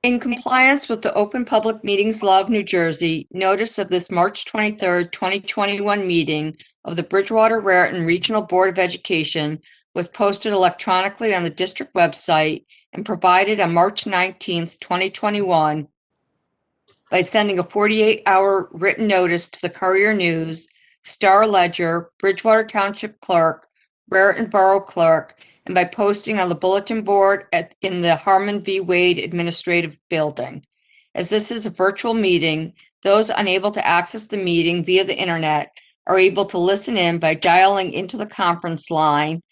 In compliance with the Open Public Meetings Law of New Jersey, notice of this March 23rd, 2021 meeting of the Bridgewater-Raritan Regional Board of Education was posted electronically on the district website and provided on March 19th, 2021 by sending a 48-hour written notice to the Courier News, Star Ledger, Bridgewater Township Clerk, Raritan Borough Clerk, and by posting on the bulletin board in the Harmon V. Wade Administrative Building. As this is a virtual meeting, those unable to access the meeting via the internet are able to listen in by dialing into the conference line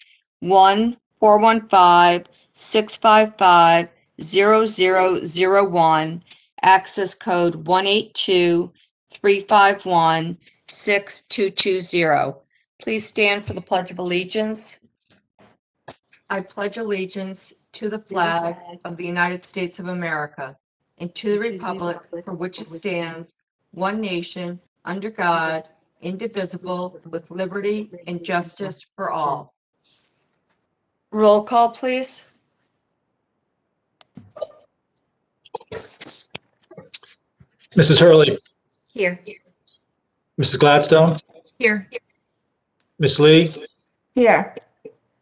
1-415-655-0001, access code 182-351-6220. Please stand for the Pledge of Allegiance. I pledge allegiance to the flag of the United States of America and to the republic for which it stands, one nation, under God, indivisible, with liberty and justice for all. Roll call, please. Mrs. Hurley, Here. Mrs. Gladstone, Here. Ms. Lee, Here.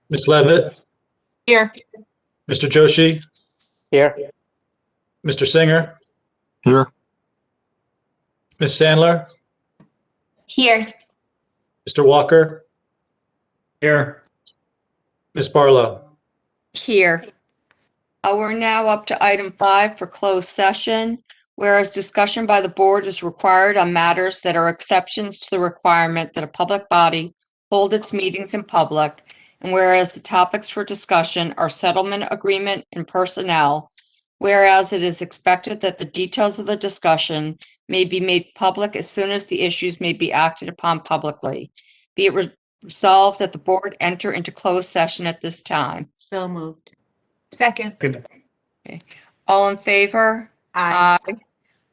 Ms. Levitt, Here. Mr. Joshi, Here. Mr. Singer, Here. Ms. Sandler, Here. Mr. Walker, Here. Ms. Barlow. Here. We're now up to item 5 for closed session. Whereas discussion by the board is required on matters that are exceptions to the requirement that a public body hold its meetings in public, and whereas the topics for discussion are settlement agreement and personnel, whereas it is expected that the details of the discussion may be made public as soon as the issues may be acted upon publicly. Be it resolved that the board enter into closed session at this time. So moved. Second. Good. Okay. All in favor? Aye.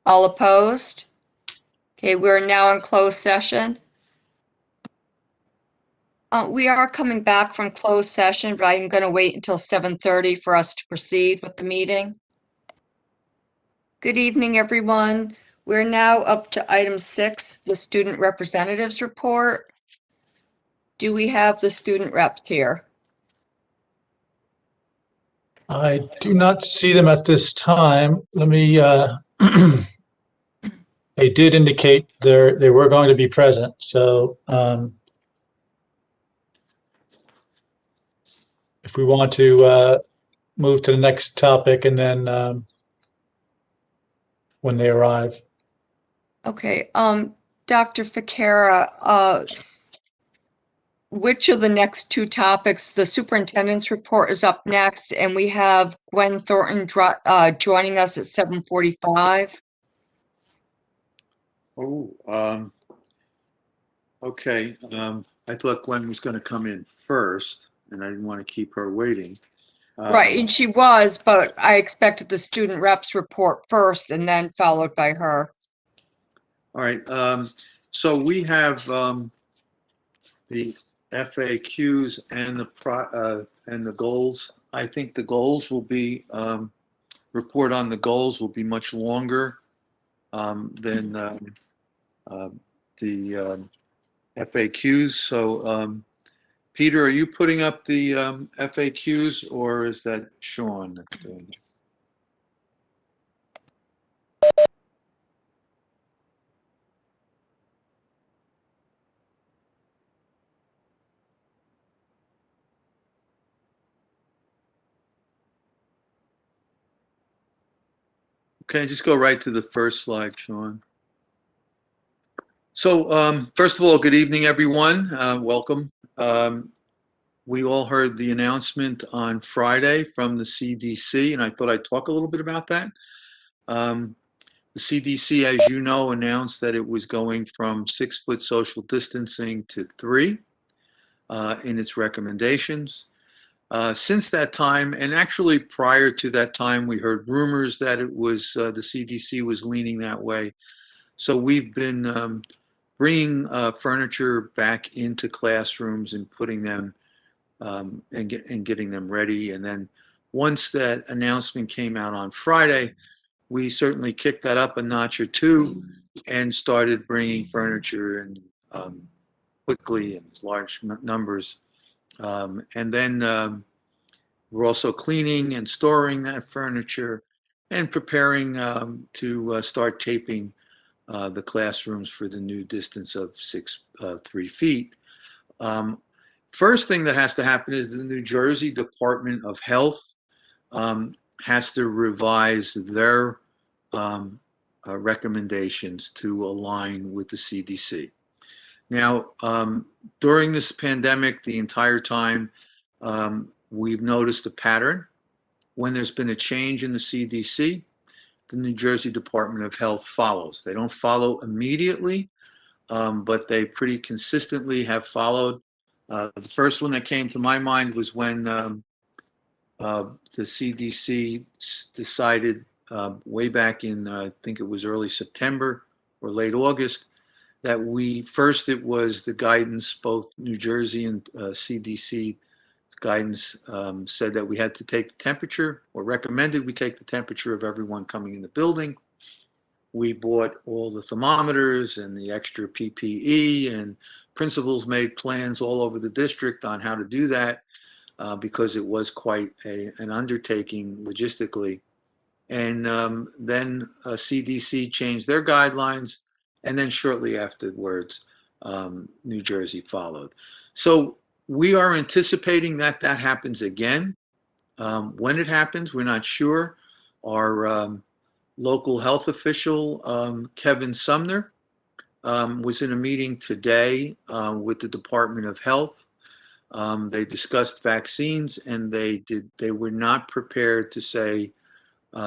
All opposed? Okay, we're now in closed session. We are coming back from closed session, but I'm going to wait until 7:30 for us to proceed with the meeting. Good evening, everyone. We're now up to item 6, the student representatives report. Do we have the student reps here? I do not see them at this time. Let me, they did indicate they were going to be present, so if we want to move to the next topic and then when they arrive. Okay, Dr. Ficara, which of the next 2 topics? The superintendent's report is up next, and we have Gwen Thornton joining us at 7:45. Oh, okay. I thought Gwen was going to come in first, and I didn't want to keep her waiting. Right, and she was, but I expected the student reps report first and then followed by her. All right. So we have the FAQs and the goals. I think the goals will be report on the goals will be much longer than the FAQs. So, Peter, are you putting up the FAQs, or is that Sean that's doing it? Okay, just go right to the first slide, Sean. So first of all, good evening, everyone. Welcome. We all heard the announcement on Friday from the CDC, and I thought I'd talk a little bit about that. The CDC, as you know, announced that it was going from 6-foot social distancing to 3 in its recommendations. Since that time, and actually prior to that time, we heard rumors that it was the CDC was leaning that way. So we've been bringing furniture back into classrooms and putting them and getting them ready. And then once that announcement came out on Friday, we certainly kicked that up a notch or two and started bringing furniture in quickly in large numbers. And then we're also cleaning and storing that furniture and preparing to start taping the classrooms for the new distance of 3 feet. First thing that has to happen is the New Jersey Department of Health has to revise their recommendations to align with the CDC. Now, during this pandemic, the entire time, we've noticed a pattern. When there's been a change in the CDC, the New Jersey Department of Health follows. They don't follow immediately, but they pretty consistently have followed. The first one that came to my mind was when the CDC decided way back in, I think it was early September or late August, that it was the guidance, both New Jersey and CDC guidance said that we had to take the temperature, or recommended we take the temperature of everyone coming in the building. We bought all the thermometers and the extra PPE, and principals made plans all over the district on how to do that because it was quite an undertaking logistically. And then CDC changed their guidelines, and then shortly afterwards, New Jersey followed. So we are anticipating that that happens again. When it happens, we're not sure. Our local health official, Kevin Sumner, was in a meeting today with the Department of Health. They discussed vaccines, and they were not prepared to say,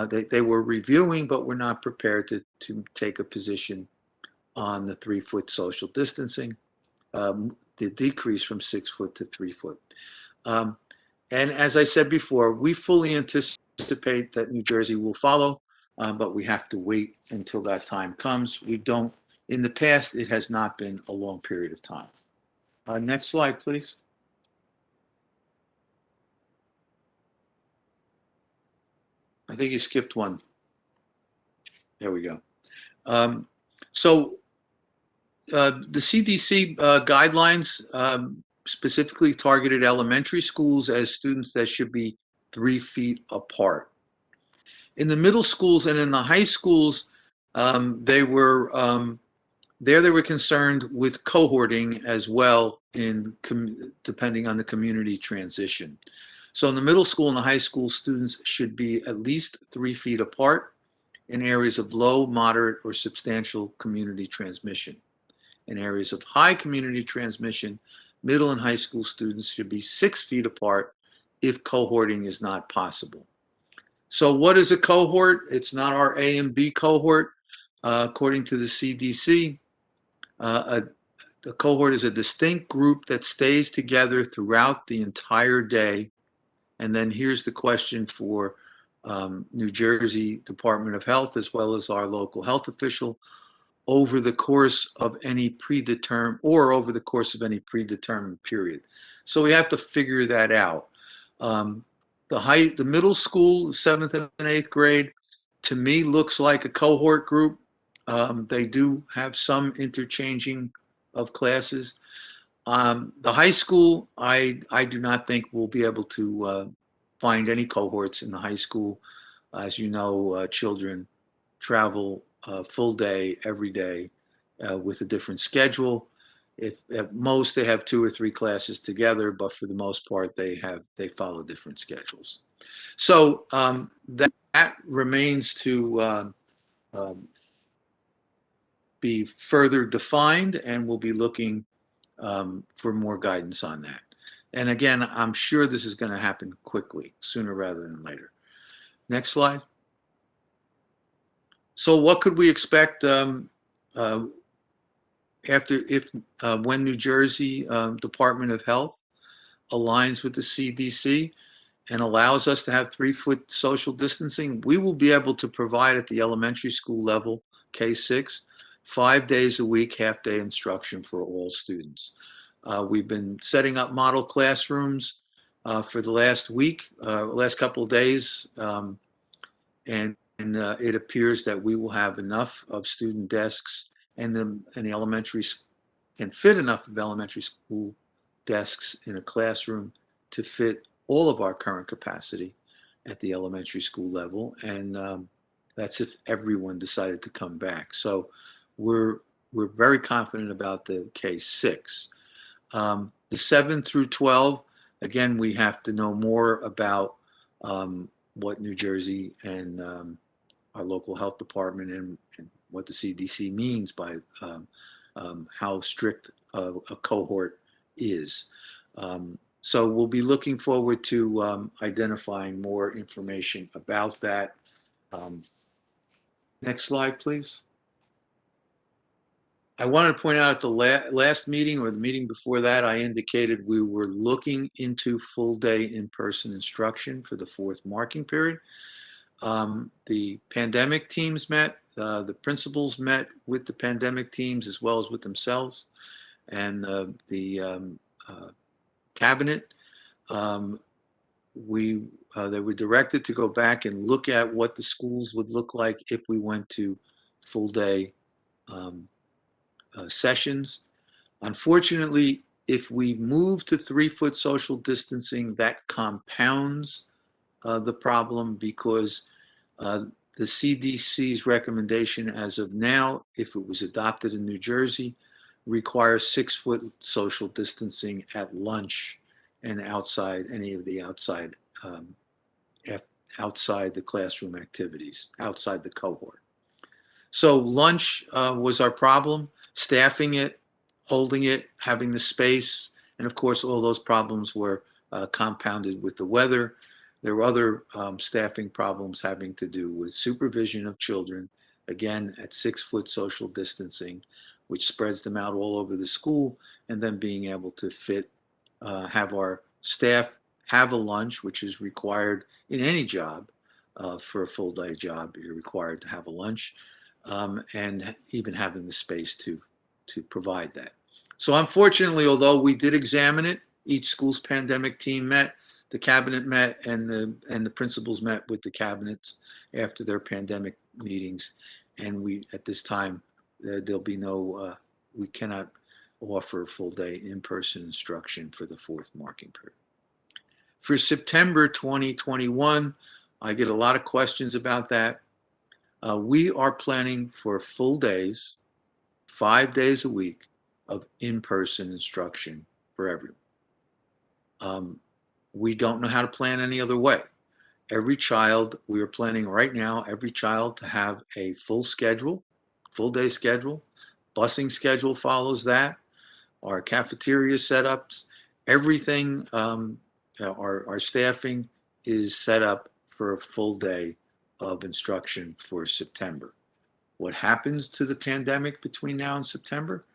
they were reviewing, but were not prepared to take a position on the 3 foot social distancing, the decrease from 6 foot to 3 foot. And as I said before, we fully anticipate that New Jersey will follow, but we have to wait until that time comes. In the past, it has not been a long period of time. Next slide, please. I think you skipped one. There we go. The CDC guidelines specifically targeted elementary schools as students that should be 3 feet apart. In the middle schools and in the high schools, they were concerned with cohorting as well, depending on the community transition. So in the middle school and the high school, students should be at least 3 feet apart in areas of low, moderate, or substantial community transmission. In areas of high community transmission, middle and high school students should be 6 feet apart if cohorting is not possible. So what is a cohort? It's not our A and B cohort. According to the CDC, the cohort is a distinct group that stays together throughout the entire day. And then here's the question for New Jersey Department of Health, as well as our local health official, over the course of any predetermined period. So we have to figure that out. The middle school, 7th and 8th grade, to me looks like a cohort group. They do have some interchanging of classes. The high school, I do not think we'll be able to find any cohorts in the high school. As you know, children travel full day every day with a different schedule. At most, they have 2 or 3 classes together, but for the most part, they follow different schedules. So that remains to be further defined, and we'll be looking for more guidance on that. And again, I'm sure this is going to happen quickly, sooner rather than later. Next slide. So what could we expect when New Jersey Department of Health aligns with the CDC and allows us to have 3 foot social distancing? We will be able to provide at the elementary school level, K-6, 5 days a week, half-day instruction for all students. We've been setting up model classrooms for the last couple of days, and And it appears that we will have enough of student desks, and the elementary can fit enough of elementary school desks in a classroom to fit all of our current capacity at the elementary school level. And that's if everyone decided to come back. So we're very confident about the K-6. The 7 through 12, again, we have to know more about what New Jersey and our local health department and what the CDC means by how strict a cohort is. So we'll be looking forward to identifying more information about that. Next slide, please. I wanted to point out at the last meeting or the meeting before that, I indicated we were looking into full day in-person instruction for the 4th marking period. The pandemic teams met, the principals met with the pandemic teams as well as with themselves, and the cabinet. They were directed to go back and look at what the schools would look like if we went to full day sessions. Unfortunately, if we move to 3-foot social distancing, that compounds the problem, because the CDC's recommendation as of now, if it was adopted in New Jersey, requires 6-foot social distancing at lunch and outside any of the outside the classroom activities, outside the cohort. So lunch was our problem, staffing it, holding it, having the space, and of course all those problems were compounded with the weather. There were other staffing problems having to do with supervision of children, again at 6-foot social distancing, which spreads them out all over the school, and then being able to have our staff have a lunch, which is required in any job. For a full day job, you're required to have a lunch, and even having the space to provide that. So unfortunately, although we did examine it, each school's pandemic team met, the cabinet met, and the principals met with the cabinets after their pandemic meetings, and we at this time there'll be no we cannot offer full day in-person instruction for the 4th marking period. For September 2021, I get a lot of questions about that. We are planning for full days, 5 days a week of in-person instruction for everyone. We don't know how to plan any other way. Every child, we are planning right now, every child to have a full schedule, full day schedule. Busing schedule follows that. Our cafeteria setups, everything, our staffing is set up for a full day of instruction for September. What happens to the pandemic between now and September?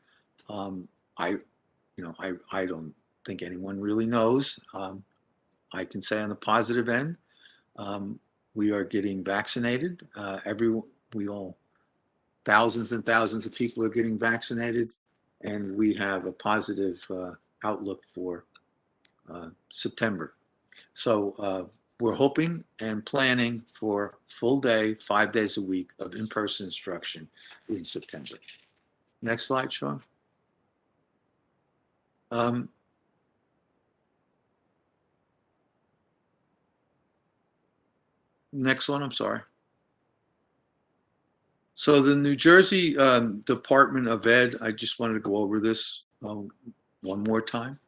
I don't think anyone really knows. I can say on the positive end, we are getting vaccinated. Thousands and thousands of people are getting vaccinated, and we have a positive outlook for September. So we're hoping and planning for full day, 5 days a week of in-person instruction in September. Next slide, Sean. Next one, I'm sorry. So the New Jersey Department of Ed, I just wanted to go over this one more time.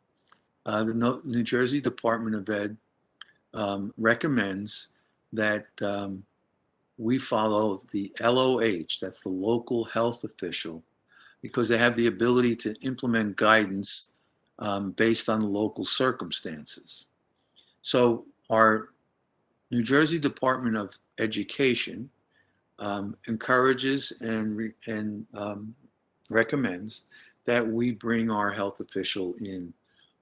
The New Jersey Department of Ed recommends that we follow the LOH, that's the local health official, because they have the ability to implement guidance based on the local circumstances. So our New Jersey Department of Education encourages and recommends that we bring our health official in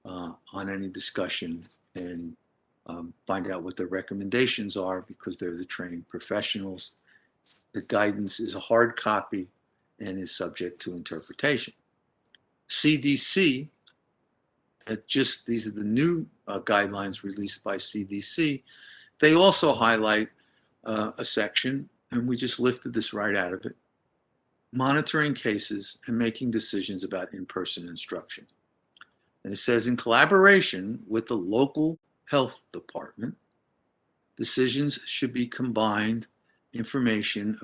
on any discussion and find out what their recommendations are, because they're the trained professionals. The guidance is a hard copy and is subject to interpretation. CDC, these are the new guidelines released by CDC. They also highlight a section and we just lifted this right out of it, monitoring cases and making decisions about in-person instruction. And it says, in collaboration with the local health department, decisions should be combined information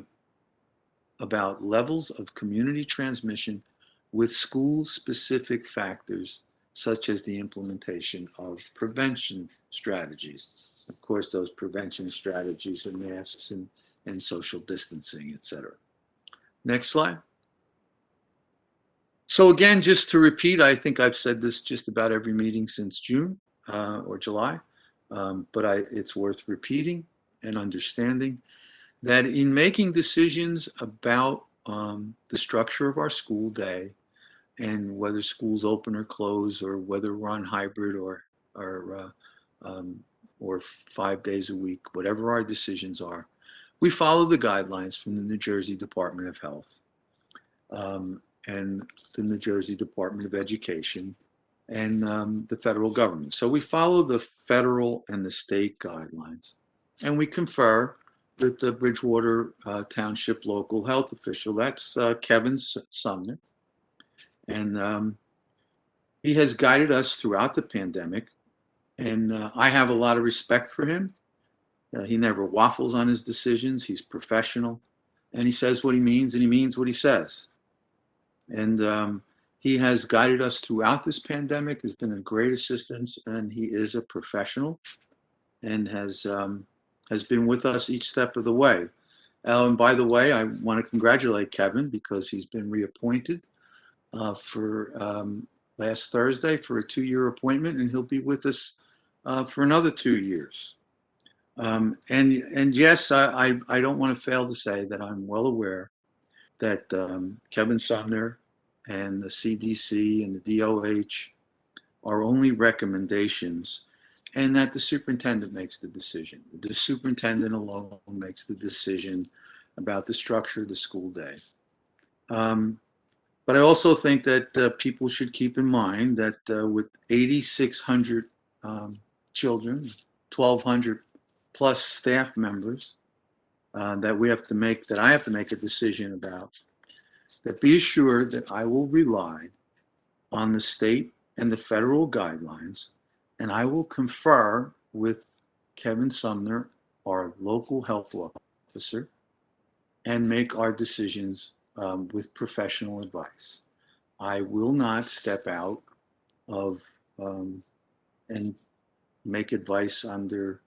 about levels of community transmission with school-specific factors, such as the implementation of prevention strategies. Of course, those prevention strategies are masks and social distancing, etc. Next slide. So again, just to repeat, I think I've said this just about every meeting since June or July, but it's worth repeating and understanding that in making decisions about the structure of our school day and whether schools open or close, or whether we're on hybrid or 5 days a week, whatever our decisions are, we follow the guidelines from the New Jersey Department of Health and the New Jersey Department of Education and the federal government. So we follow the federal and the state guidelines, and we confer with the Bridgewater Township local health official. That's Kevin Sumner. And he has guided us throughout the pandemic, and I have a lot of respect for him. He never waffles on his decisions. He's professional, and he says what he means, and he means what he says. And he has guided us throughout this pandemic, has been a great assistance, and he is a professional and has been with us each step of the way. And by the way, I want to congratulate Kevin because he's been reappointed for last Thursday for a 2-year appointment, and he'll be with us for another 2 years. And yes, I don't want to fail to say that I'm well aware that Kevin Sumner and the CDC and the DOH are only recommendations, and that the superintendent makes the decision. The superintendent alone makes the decision about the structure of the school day. But I also think that people should keep in mind that with 8,600 children, 1,200 plus staff members, that I have to make a decision about, that be assured that I will rely on the state and the federal guidelines, and I will confer with Kevin Sumner, our local health officer, and make our decisions with professional advice. I will not step out of and make advice under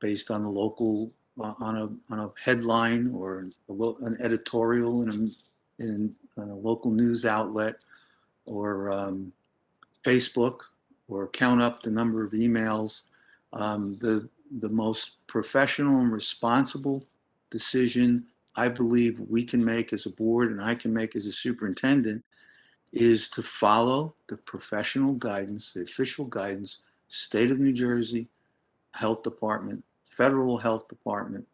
based on the local on a headline or an editorial in a local news outlet or Facebook, or count up the number of emails. The most professional and responsible decision I believe we can make as a board, and I can make as a superintendent, is to follow the professional guidance, the official guidance, state of New Jersey Health Department, federal health department,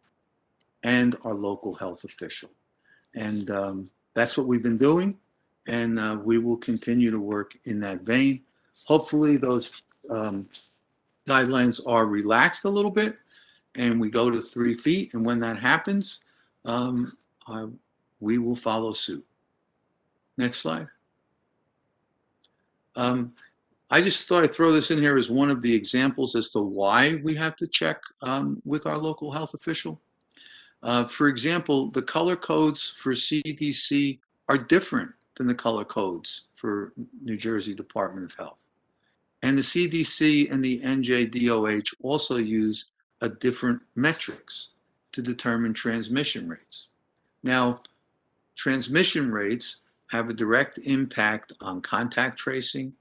and our local health official. And that's what we've been doing, and we will continue to work in that vein. Hopefully those guidelines are relaxed a little bit and we go to 3 feet, and when that happens, we will follow suit. Next slide. I just thought I'd throw this in here as one of the examples as to why we have to check with our local health official. For example, the color codes for CDC are different than the color codes for New Jersey Department of Health. And the CDC and the NJDOH also use a different metrics to determine transmission rates. Now, transmission rates have a direct impact on contact tracing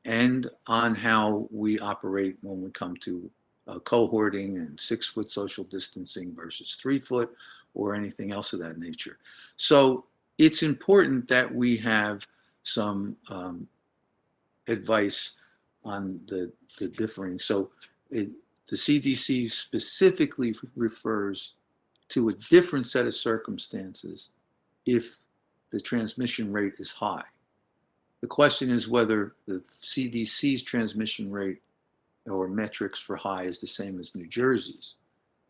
and on how we operate when we come to cohorting and 6-foot social distancing versus 3-foot or anything else of that nature. So it's important that we have some advice on the differing. So the CDC specifically refers to a different set of circumstances if the transmission rate is high. The question is whether the CDC's transmission rate or metrics for high is the same as New Jersey's.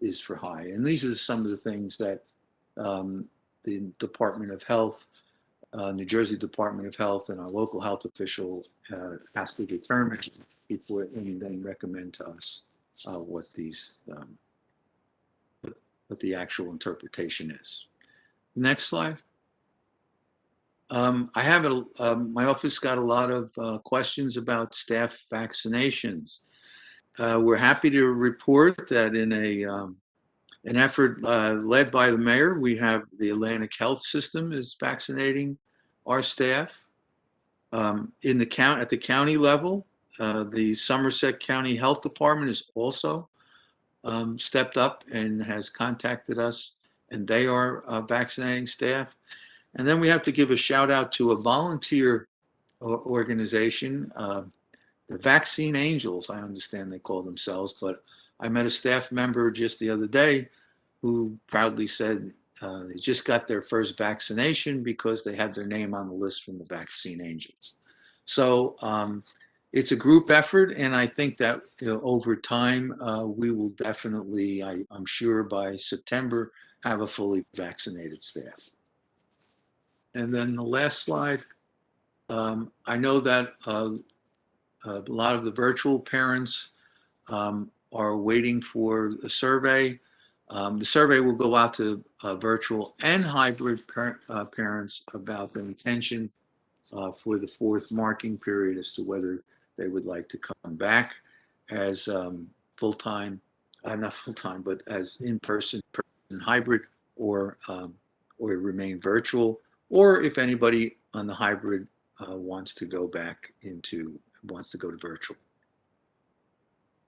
is for high. And these are some of the things that the Department of Health, New Jersey Department of Health, and our local health official has to determine before and then recommend to us what these what the actual interpretation is. Next slide. I have my office got a lot of questions about staff vaccinations. We're happy to report that in an effort led by the mayor, we have the Atlantic Health System is vaccinating our staff. At the county level, the Somerset County Health Department is also stepped up and has contacted us, and they are vaccinating staff. And then we have to give a shout out to a volunteer organization, the Vaccine Angels, I understand they call themselves, but I met a staff member just the other day who proudly said they just got their first vaccination because they had their name on the list from the Vaccine Angels. So it's a group effort, and I think that over time we will definitely, I'm sure by September, have a fully vaccinated staff. And then the last slide, I know that a lot of the virtual parents are waiting for a survey. The survey will go out to virtual and hybrid parents about their intention for the fourth marking period as to whether they would like to come back as full-time, not full-time, but as in-person hybrid or remain virtual, or if anybody on the hybrid wants to go to virtual.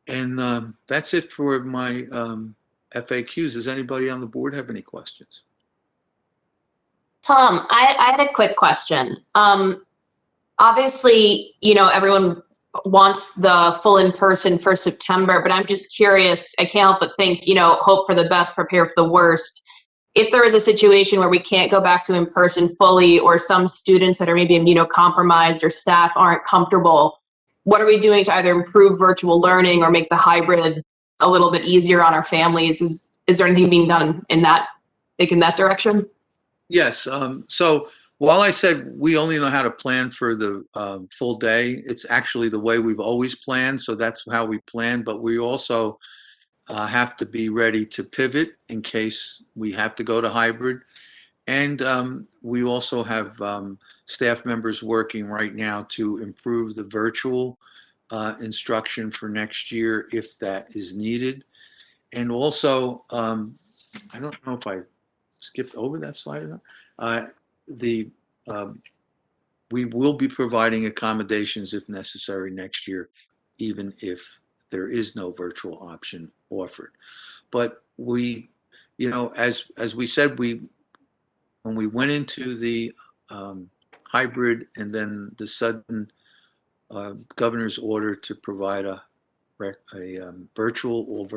And that's it for my FAQs. Does anybody on the board have any questions? Tom, I had a quick question. Obviously, everyone wants the full in-person for September, but I'm just curious, I can't help but think, hope for the best, prepare for the worst. If there is a situation where we can't go back to in-person fully, or some students that are maybe immunocompromised or staff aren't comfortable, what are we doing to either improve virtual learning or make the hybrid a little bit easier on our families? Is there anything being done in that direction? Yes. So while I said we only know how to plan for the full day, it's actually the way we've always planned. So that's how we plan. But we also have to be ready to pivot in case we have to go to hybrid. And we also have staff members working right now to improve the virtual instruction for next year if that is needed. And also, I don't know if I skipped over that slide or not. We will be providing accommodations if necessary next year, even if there is no virtual option offered. But we, as we said, when we went into the hybrid and then the sudden governor's order to provide a virtual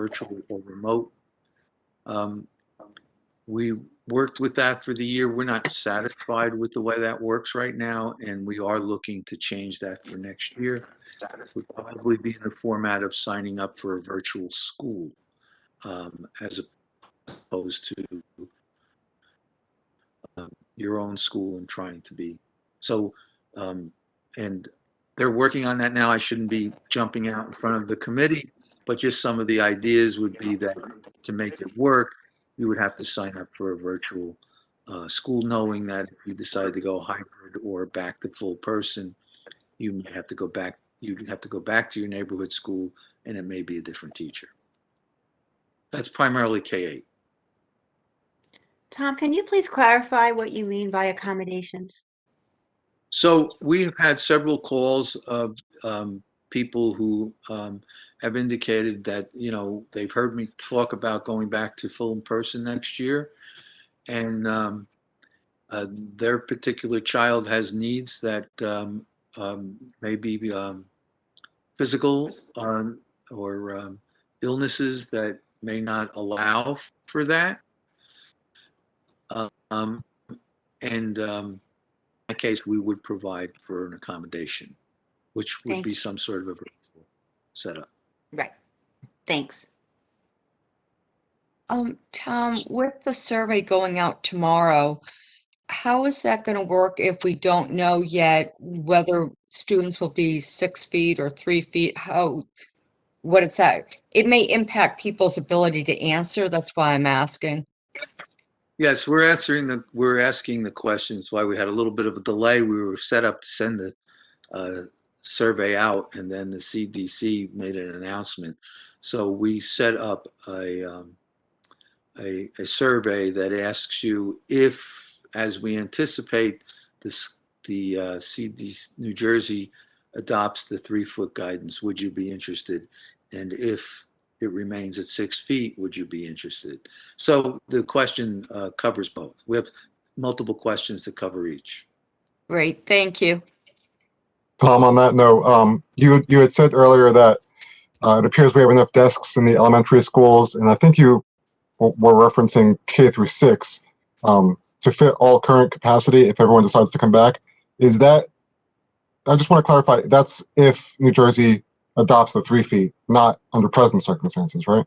or remote, we worked with that for the year. We're not satisfied with the way that works right now, and we are looking to change that for next year. Would probably be in the format of signing up for a virtual school as opposed to your own school and trying to be. So, and they're working on that now. I shouldn't be jumping out in front of the committee, but just some of the ideas would be that to make it work, you would have to sign up for a virtual school, knowing that if you decide to go hybrid or back to full person, you may have to go back. You'd have to go back to your neighborhood school, and it may be a different teacher. That's primarily K-8. Tom, can you please clarify what you mean by accommodations? So we've had several calls of people who have indicated that, they've heard me talk about going back to full in person next year. And their particular child has needs that may be physical or illnesses that may not allow for that. In that case, we would provide for an accommodation, which would Thank be you. some sort of a virtual setup. Right. Thanks. Tom, with the survey going out tomorrow, how is that going to work if we don't know yet whether students will be 6 feet or 3 feet? What it's at? It may impact people's ability to answer. That's why I'm asking. Yes, we're asking the questions. Why we had a little bit of a delay. We were set up to send the survey out, and then the CDC made an announcement. So we set up a survey that asks you if, as we anticipate, the CDC New Jersey adopts the 3-foot guidance, would you be interested? And if it remains at 6 feet, would you be interested? So the question covers both. We have multiple questions to cover each. Great, thank you. Tom, on that note, you had said earlier that it appears we have enough desks in the elementary schools, and I think you were referencing K through 6 to fit all current capacity if everyone decides to come back. Is that, I just want to clarify, that's if New Jersey adopts the 3 feet, not under present circumstances, right?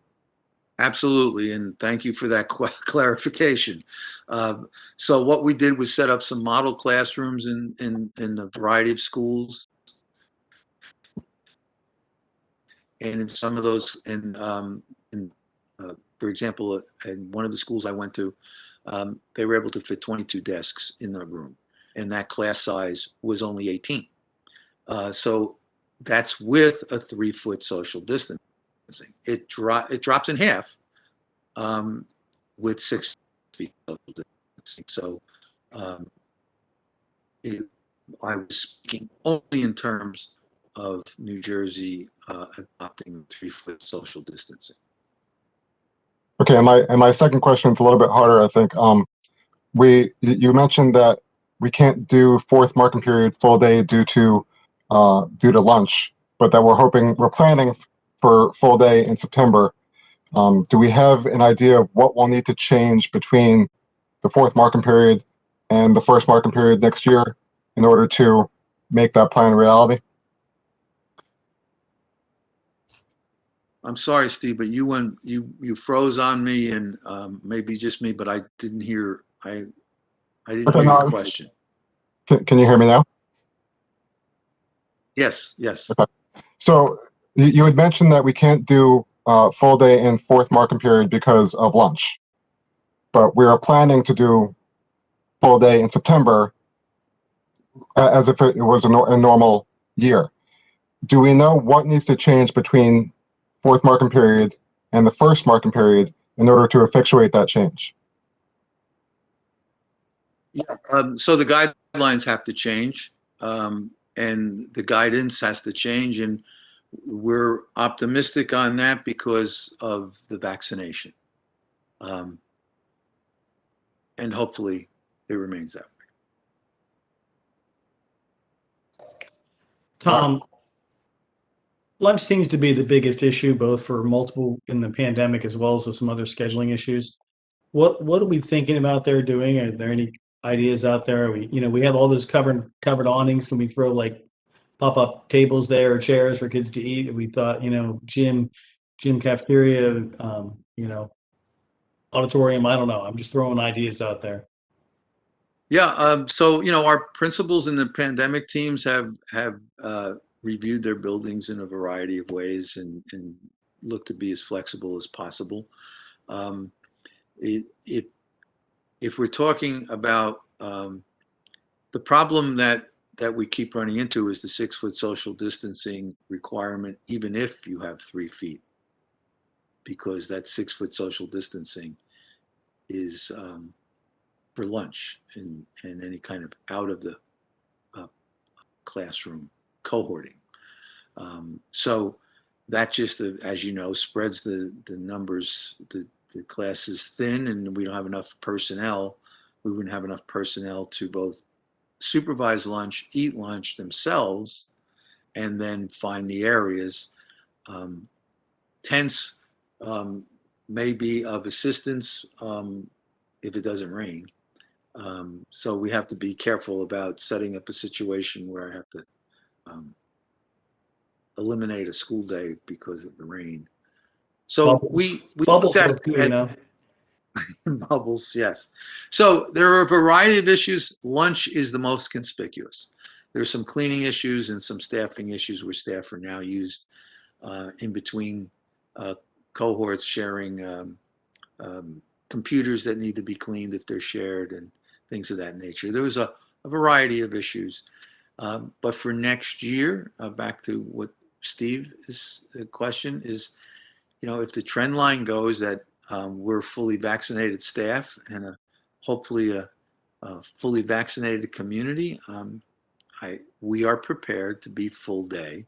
Absolutely, and thank you for that clarification. So what we did was set up some model classrooms in a variety of schools, and in some of those, for example, in one of the schools I went to, they were able to fit 22 desks in the room, and that class size was only 18. So that's with a 3-foot social distancing. It drops in half with 6 feet social distancing. So I was speaking only in terms of New Jersey adopting 3-foot social distancing. Okay, and my second question is a little bit harder, I think. You mentioned that we can't do fourth marking period full day due to lunch, but that we're planning for full day in September. Do we have an idea of what will need to change between the fourth marking period and the first marking period next year in order to make that plan a reality? I'm sorry, Steve, but you froze on me, and maybe just me, but I didn't hear. I didn't hear your question. Can you hear me now? Yes, yes. Okay. So you had mentioned that we can't do full day in fourth marking period because of lunch, but we are planning to do full day in September as if it was a normal year. Do we know what needs to change between fourth marking period and the first marking period in order to effectuate that change? Yeah, so the guidelines have to change, and the guidance has to change, and we're optimistic on that because of the vaccination. And hopefully it remains that way. Tom, lunch seems to be the biggest issue, both for multiple in the pandemic as well as with some other scheduling issues. What are we thinking about there doing? Are there any ideas out there? We have all those covered awnings. Can we throw like pop-up tables there or chairs for kids to eat? We thought, gym cafeteria, auditorium. I don't know. I'm just throwing ideas out there. Yeah, so our principals in the pandemic teams have reviewed their buildings in a variety of ways and look to be as flexible as possible. If we're talking about the problem that we keep running into is the 6-foot social distancing requirement, even if you have 3 feet, because that 6-foot social distancing is for lunch and any kind of out of the classroom cohorting. So that just, as you know, spreads the numbers. The class is thin, and we don't have enough personnel. We wouldn't have enough personnel to both supervise lunch, eat lunch themselves, and then find the areas. Tents may be of assistance if it doesn't rain. So we have to be careful about setting up a situation where I have to eliminate a school day because of the rain. So we bubbles looked work too, Bubbles, yes. So there are a variety of issues. Lunch is the most conspicuous. There's some cleaning issues and some staffing issues where staff are now used in between cohorts sharing computers that need to be cleaned if they're shared and things of that nature. There was a variety of issues. But for next year, back to what Steve's question is, if the trend line goes that we're fully vaccinated staff and hopefully a fully vaccinated community, we are prepared to be full day,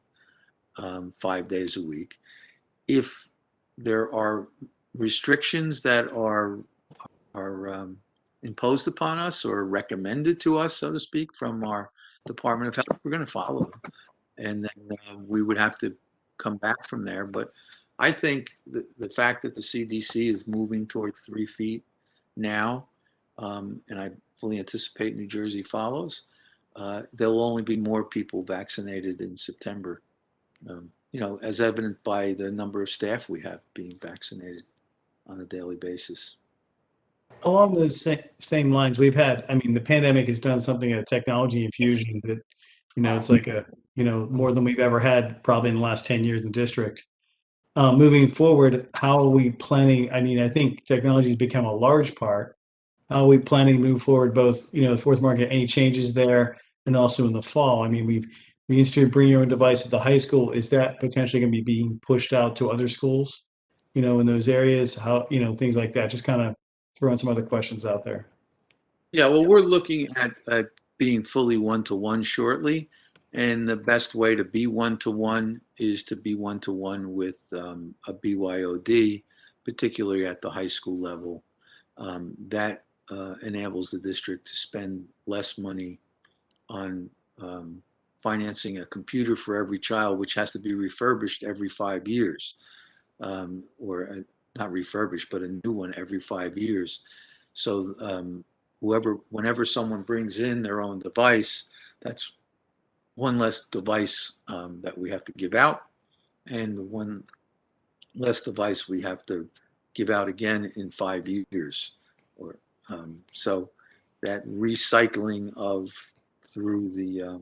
5 days a week. If there are restrictions that are imposed upon us or recommended to us, so to speak, from our Department of Health, we're going to follow them. And then we would have to come back from there. But I think the fact that the CDC is moving towards 3 feet now, and I fully anticipate New Jersey follows, there'll only be more people vaccinated in September, as evident by the number of staff we have being vaccinated on a daily basis. Along those same lines, we've had, the pandemic has done something, a technology infusion that, it's like more than we've ever had probably in the last 10 years in the district. Moving forward, how are we planning? I think technology has become a large part. How are we planning to move forward, both, the fourth market, any changes there, and also in the fall? We instituted bring your own device at the high school. Is that potentially going to be being pushed out to other schools, in those areas? How, things like that, just kind of throwing some other questions out there. Yeah, well, we're looking at being fully one-to-one shortly. And the best way to be one-to-one is to be one-to-one with a BYOD, particularly at the high school level. That enables the district to spend less money on financing a computer for every child, which has to be refurbished every 5 years, or not refurbished, but a new one every 5 years. So whenever someone brings in their own device, that's one less device that we have to give out, and one less device we have to give out again in 5 years. So that recycling through the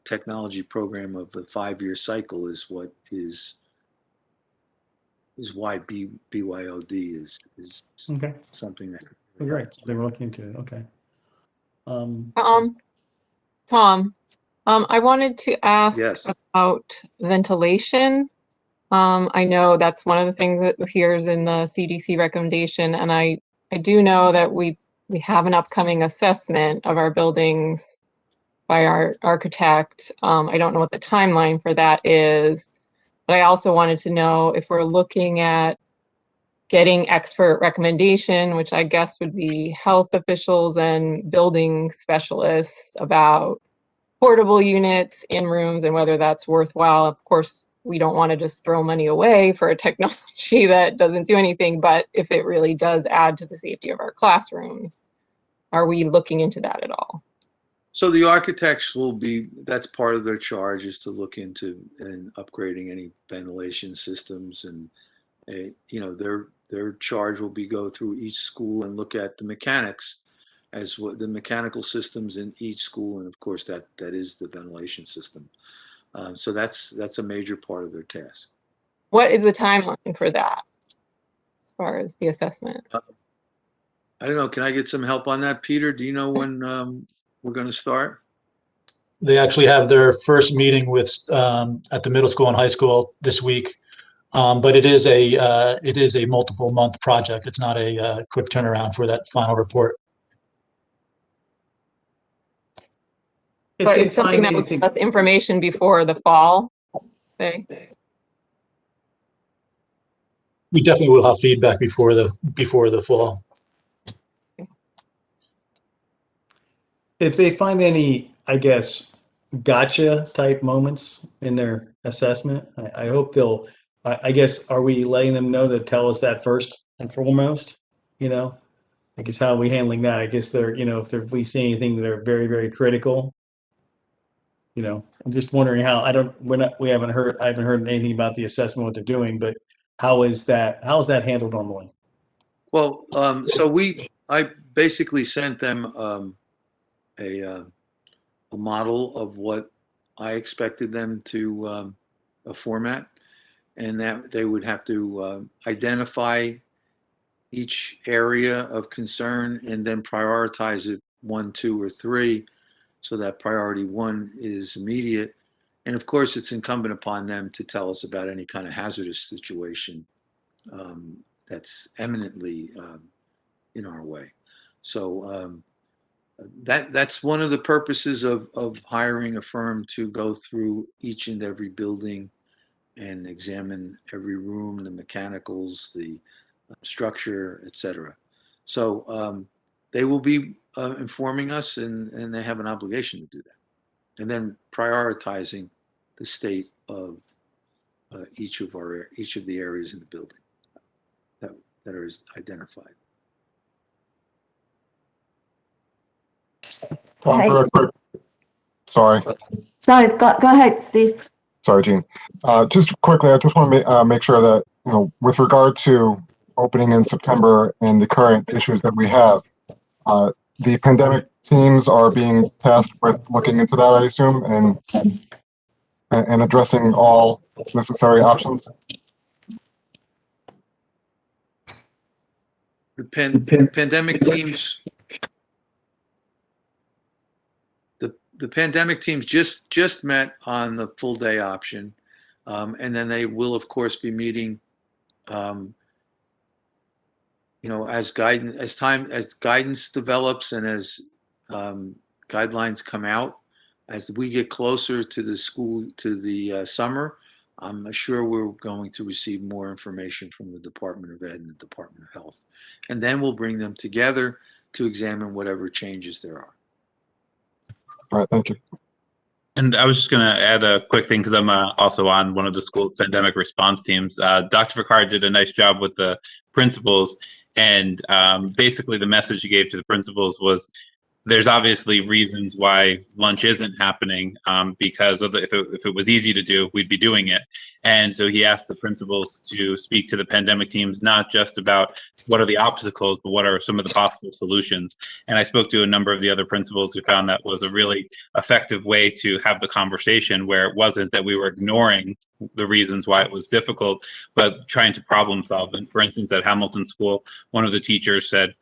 technology program of the 5-year cycle is what is why BYOD is Okay. something that. Great. So they were looking into it. Okay. Tom, I wanted to ask Yes. about ventilation. I know that's one of the things that appears in the CDC recommendation, and I do know that we have an upcoming assessment of our buildings by our architect. I don't know what the timeline for that is, but I also wanted to know if we're looking at getting expert recommendation, which I guess would be health officials and building specialists, about portable units in rooms and whether that's worthwhile. Of course, we don't want to just throw money away for a technology that doesn't do anything, but if it really does add to the safety of our classrooms, are we looking into that at all? So the architects that's part of their charge, is to look into and upgrading any ventilation systems, and their charge will be go through each school and look at the mechanics as what the mechanical systems in each school, and of course that is the ventilation system. So that's a major part of their task. What is the timeline for that as far as the assessment? I don't know. Can I get some help on that, Peter? Do you know when we're going to start? They actually have their first meeting at the middle school and high school this week. But it is a multiple month project. It's not a quick turnaround for that final report. But it's something that will give us information before the fall, say? We definitely will have feedback before the fall. If they find any, I guess, gotcha type moments in their assessment, I hope I guess, are we letting them know to tell us that first and foremost? I guess, how are we handling that? I guess if we see anything that are very, very critical, I'm just wondering how. I haven't heard anything about the assessment, what they're doing, but how is that handled normally? Well, I basically sent them a model of what I expected them to format, and that they would have to identify each area of concern and then prioritize it 1, 2, or 3, so that priority 1 is immediate. And of course, it's incumbent upon them to tell us about any kind of hazardous situation that's eminently in our way. So that's one of the purposes of hiring a firm to go through each and every building and examine every room, the mechanicals, the structure, etc. So they will be informing us, and they have an obligation to do that, and then prioritizing the state of each of the areas in the building that are identified. Very quick. Sorry. Sorry, go ahead, Steve. Sorry, Gene. Just quickly, I just want to make sure that, with regard to opening in September and the current issues that we have, the pandemic teams are being tasked with looking into that, I assume, and addressing all necessary options. The pandemic teams. The pandemic teams just met on the full day option, and then they will of course be meeting, as guidance develops and as guidelines come out. As we get closer to the summer, I'm sure we're going to receive more information from the Department of Ed and the Department of Health, and then we'll bring them together to examine whatever changes there are. All right, thank you. And I was just going to add a quick thing because I'm also on one of the school's pandemic response teams. Dr. Vicard did a nice job with the principals, and basically the message he gave to the principals was there's obviously reasons why lunch isn't happening, because if it was easy to do, we'd be doing it. And so he asked the principals to speak to the pandemic teams, not just about what are the obstacles, but what are some of the possible solutions. And I spoke to a number of the other principals who found that was a really effective way to have the conversation, where it wasn't that we were ignoring the reasons why it was difficult, but trying to problem solve. And for instance, at Hamilton School, one of the teachers said,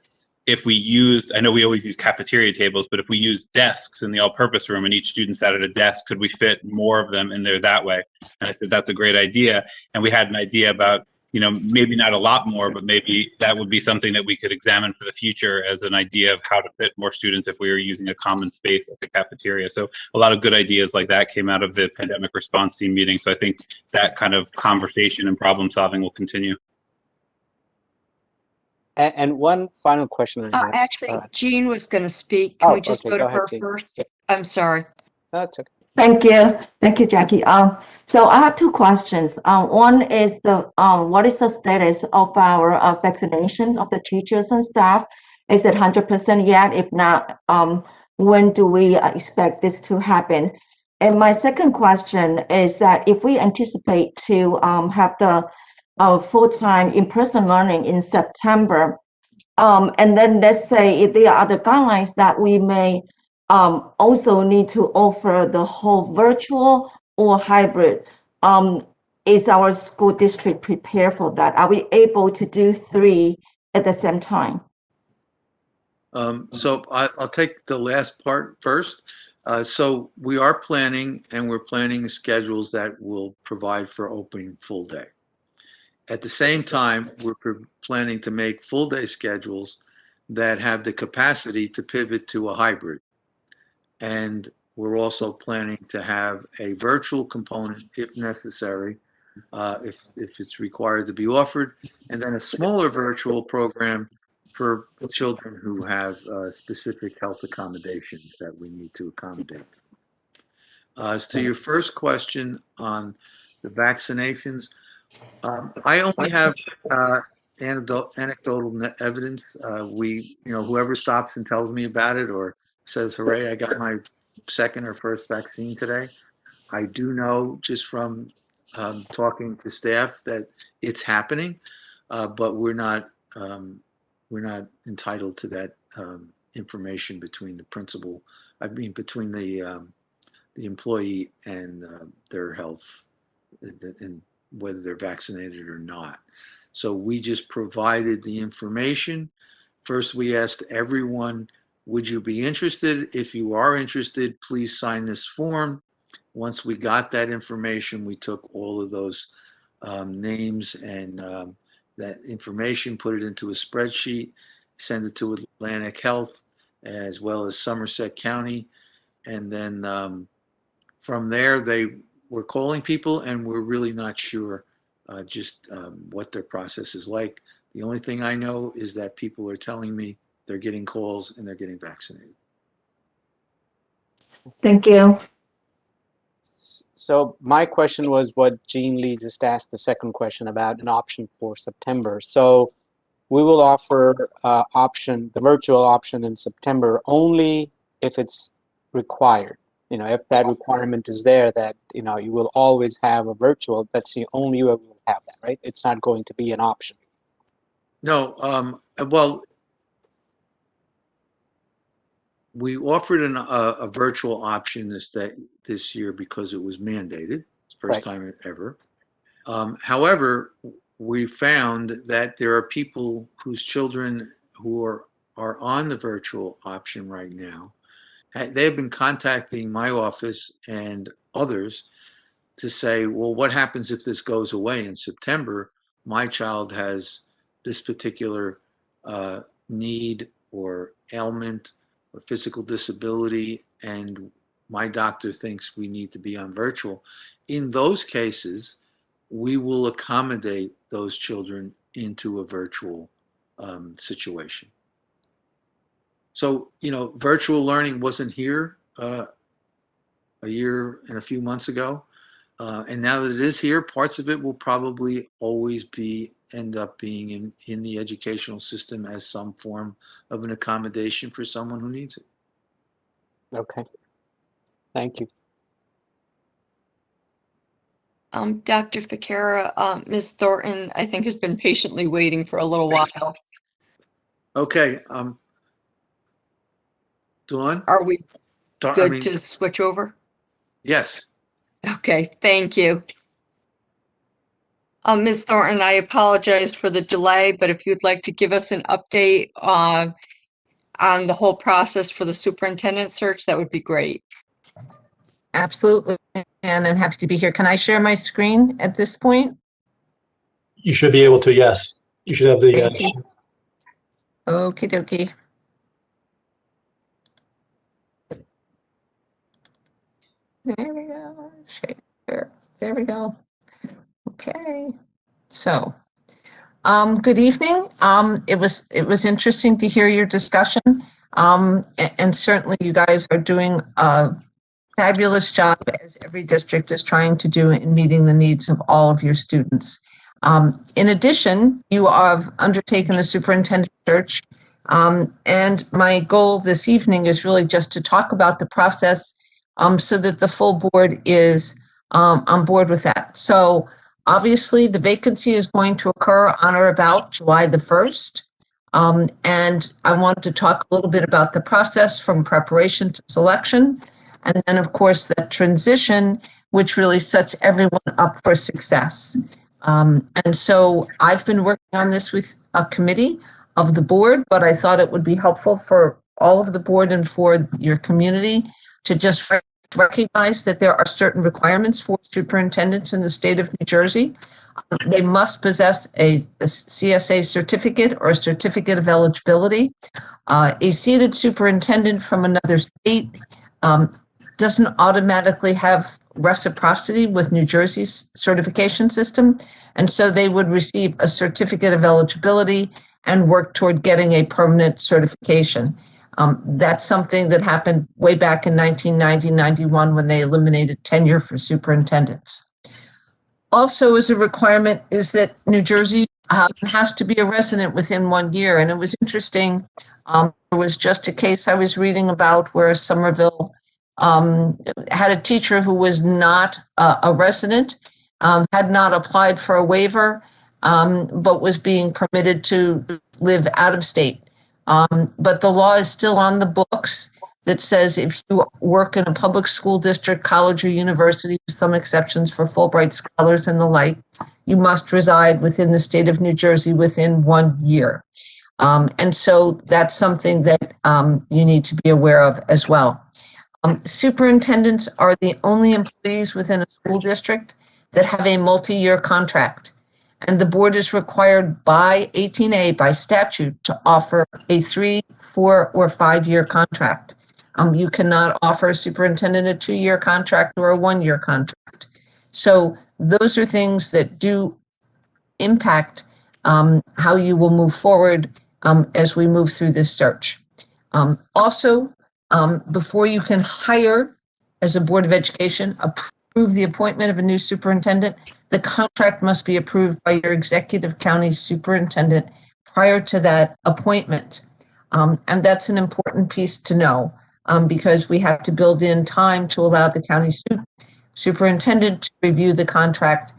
if we use, I know we always use cafeteria tables, but if we use desks in the all-purpose room and each student sat at a desk, could we fit more of them in there that way? And I said, that's a great idea. And we had an idea about, maybe not a lot more, but maybe that would be something that we could examine for the future as an idea of how to fit more students if we were using a common space at the cafeteria. So a lot of good ideas like that came out of the pandemic response team meeting. So I think that kind of conversation and problem solving will continue. And one final question I have. Actually, Jean was going to speak. Can we just okay, go to her ahead, Jean. first? Yeah. I'm sorry. That's okay. Thank you, Jackie. So I have two questions. One is what is the status of our vaccination of the teachers and staff? Is it 100% yet? If not, when do we expect this to happen? And my second question is that if we anticipate to have the full-time in-person learning in September, and then let's say if there are other guidelines that we may also need to offer the whole virtual or hybrid, is our school district prepared for that? Are we able to do 3 at the same time? So I'll take the last part first. So we are planning, and we're planning schedules that will provide for opening full day. At the same time, we're planning to make full day schedules that have the capacity to pivot to a hybrid. And we're also planning to have a virtual component if necessary, if it's required to be offered, and then a smaller virtual program for children who have specific health accommodations that we need to accommodate. As to your first question on the vaccinations, I only have anecdotal evidence. Whoever stops and tells me about it or says, hooray, I got my second or first vaccine today. I do know just from talking to staff that it's happening, but we're not we're not entitled to that information between the principal, between the employee and their health and whether they're vaccinated or not. So we just provided the information. First, we asked everyone, would you be interested? If you are interested, please sign this form. Once we got that information, we took all of those names and that information, put it into a spreadsheet, send it to Atlantic Health as well as Somerset County. And then from there, they were calling people, and we're really not sure just what their process is like. The only thing I know is that people are telling me they're getting calls and they're getting vaccinated. Thank you. So my question was what Jean Lee just asked the second question about an option for September. So we will offer the virtual option in September only if it's required. You know, if that requirement is there that, you know, you will always have a virtual, that's the only way we will have that, right? It's not going to be an option. No, well, we offered a virtual option this year because it was mandated. It's the first time ever. However, we found that there are people whose children who are on the virtual option right now. They have been contacting my office and others to say, well, what happens if this goes away in September? My child has this particular need or ailment or physical disability, and my doctor thinks we need to be on virtual. In those cases, we will accommodate those children into a virtual situation. So, you know, virtual learning wasn't here a year and a few months ago. And now that it is here, parts of it will probably always end up being in the educational system as some form of an accommodation for someone who needs it. Okay. Thank you. Dr. Ficara, Ms. Thornton, I think, has been patiently waiting for a little while. Okay. Dawn? Are we I good mean, to switch over? yes. Okay, thank you. Ms. Thornton, I apologize for the delay, but if you'd like to give us an update on the whole process for the superintendent search, that would be great. Absolutely, and I'm happy to be here. Can I share my screen at this point? You should be able to, yes. You should have the. Thank you. Okie dokie. There we go. Share. There we go. Okay. So, good evening. It was interesting to hear your discussion. And certainly you guys are doing a fabulous job, as every district is trying to do, in meeting the needs of all of your students. In addition, you have undertaken a superintendent search, and my goal this evening is really just to talk about the process so that the full board is on board with that. So obviously the vacancy is going to occur on or about July the 1st. And I want to talk a little bit about the process from preparation to selection. And then, of course, that transition, which really sets everyone up for success. And so I've been working on this with a committee of the board, but I thought it would be helpful for all of the board and for your community to just recognize that there are certain requirements for superintendents in the state of New Jersey. They must possess a CSA certificate or a certificate of eligibility. A seated superintendent from another state doesn't automatically have reciprocity with New Jersey's certification system. And so they would receive a certificate of eligibility and work toward getting a permanent certification. That's something that happened way back in 1990-91 when they eliminated tenure for superintendents. Also, as a requirement is that New Jersey has to be a resident within 1 year. And it was interesting. There was just a case I was reading about where Somerville had a teacher who was not a resident, had not applied for a waiver, but was being permitted to live out of state. But the law is still on the books that says if you work in a public school district, college, or university, with some exceptions for Fulbright scholars and the like, you must reside within the state of New Jersey within 1 year. And so that's something that you need to be aware of as well. Superintendents are the only employees within a school district that have a multi-year contract. And the board is required by 18A, by statute, to offer a 3, 4, or 5-year contract. You cannot offer a superintendent a 2-year contract or a 1-year contract. So those are things that do impact how you will move forward as we move through this search. Also, before you can hire as a Board of Education, approve the appointment of a new superintendent, the contract must be approved by your executive county superintendent prior to that appointment. And that's an important piece to know because we have to build in time to allow the county superintendent to review the contract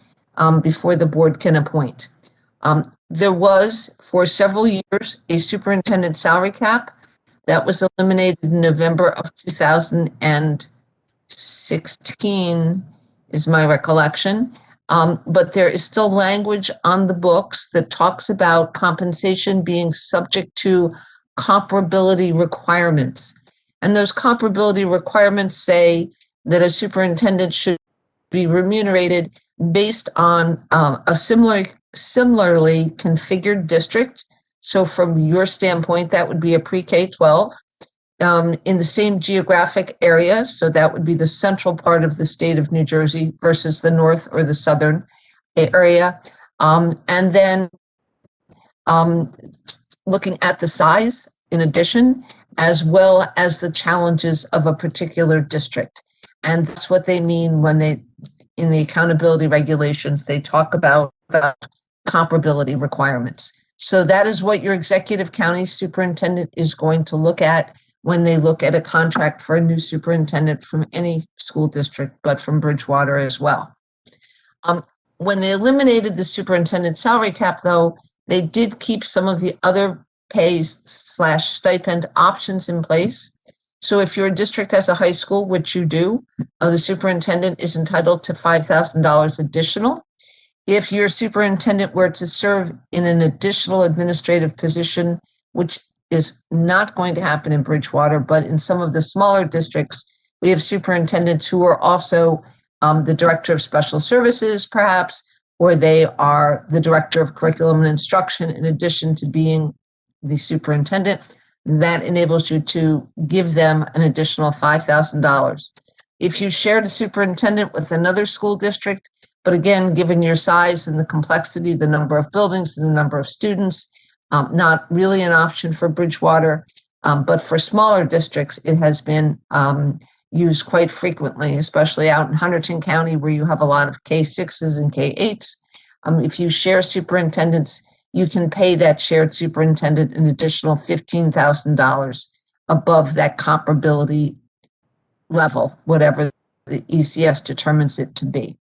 before the board can appoint. There was, for several years, a superintendent salary cap that was eliminated in November of 2016, is my recollection. But there is still language on the books that talks about compensation being subject to comparability requirements. And those comparability requirements say that a superintendent should be remunerated based on a similarly configured district. So from your standpoint, that would be a pre-K-12 in the same geographic area. So that would be the central part of the state of New Jersey versus the north or the southern area. And then looking at the size in addition, as well as the challenges of a particular district. And that's what they mean when they, in the accountability regulations, they talk about comparability requirements. So that is what your executive county superintendent is going to look at when they look at a contract for a new superintendent from any school district, but from Bridgewater as well. When they eliminated the superintendent salary cap, though, they did keep some of the other pay/stipend options in place. So if your district has a high school, which you do, the superintendent is entitled to $5,000 additional. If your superintendent were to serve in an additional administrative position, which is not going to happen in Bridgewater, but in some of the smaller districts, we have superintendents who are also the director of special services, perhaps, or they are the director of curriculum and instruction in addition to being the superintendent. That enables you to give them an additional $5,000. If you shared a superintendent with another school district, but again, given your size and the complexity, the number of buildings and the number of students, not really an option for Bridgewater, but for smaller districts, it has been used quite frequently, especially out in Hunterdon County where you have a lot of K-6s and K-8s. If you share superintendents, you can pay that shared superintendent an additional $15,000 above that comparability level, whatever the ECS determines it to be.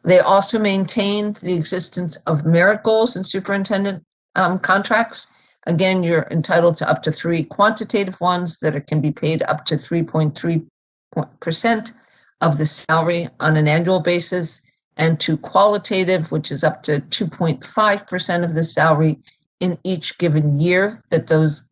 They also maintained the existence of merit goals in superintendent contracts. Again, you're entitled to up to 3 quantitative ones that can be paid up to 3.3% of the salary on an annual basis, and 2 qualitative, which is up to 2.5% of the salary in each given year that those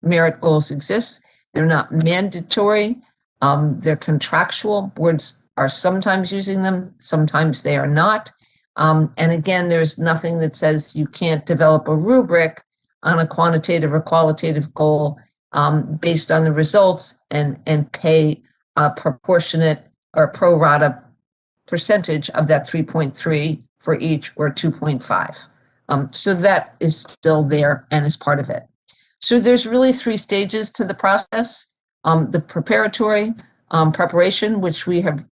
merit goals exist. They're not mandatory. They're contractual. Boards are sometimes using them, sometimes they are not. And again, there's nothing that says you can't develop a rubric on a quantitative or qualitative goal based on the results and pay a proportionate or pro rata percentage of that 3.3 for each or 2.5. So that is still there and is part of it. So there's really 3 stages to the process. The preparatory preparation, which we have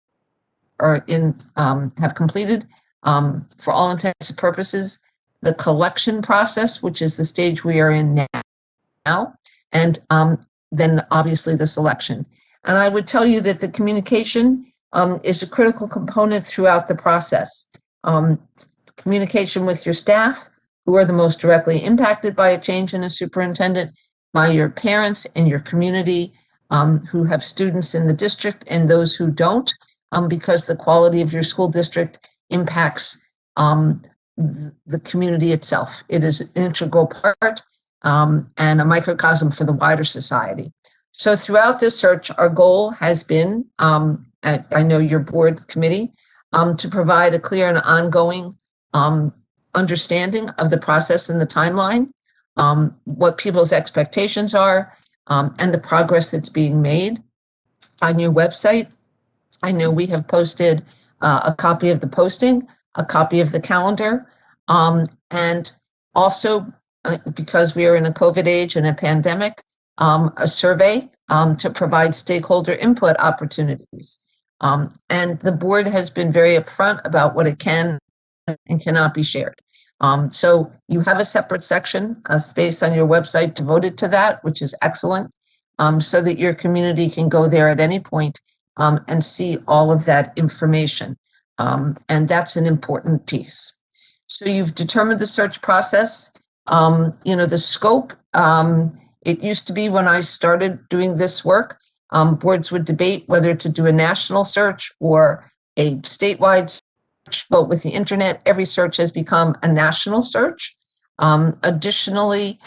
completed for all intents and purposes, the collection process, which is the stage we are in now, and then obviously the selection. And I would tell you that the communication is a critical component throughout the process. Communication with your staff, who are the most directly impacted by a change in a superintendent, by your parents and your community, who have students in the district, and those who don't, because the quality of your school district impacts the community itself. It is an integral part and a microcosm for the wider society. So throughout this search, our goal has been, I know your board committee, to provide a clear and ongoing understanding of the process and the timeline, what people's expectations are, and the progress that's being made. On your website, I know we have posted a copy of the posting, a copy of the calendar, and also, because we are in a COVID age and a pandemic, a survey to provide stakeholder input opportunities. And the board has been very upfront about what it can and cannot be shared. So you have a separate section, a space on your website devoted to that, which is excellent, so that your community can go there at any point and see all of that information. And that's an important piece. So you've determined the search process. The scope, it used to be when I started doing this work, boards would debate whether to do a national search or a statewide search, but with the internet, every search has become a national search. Additionally,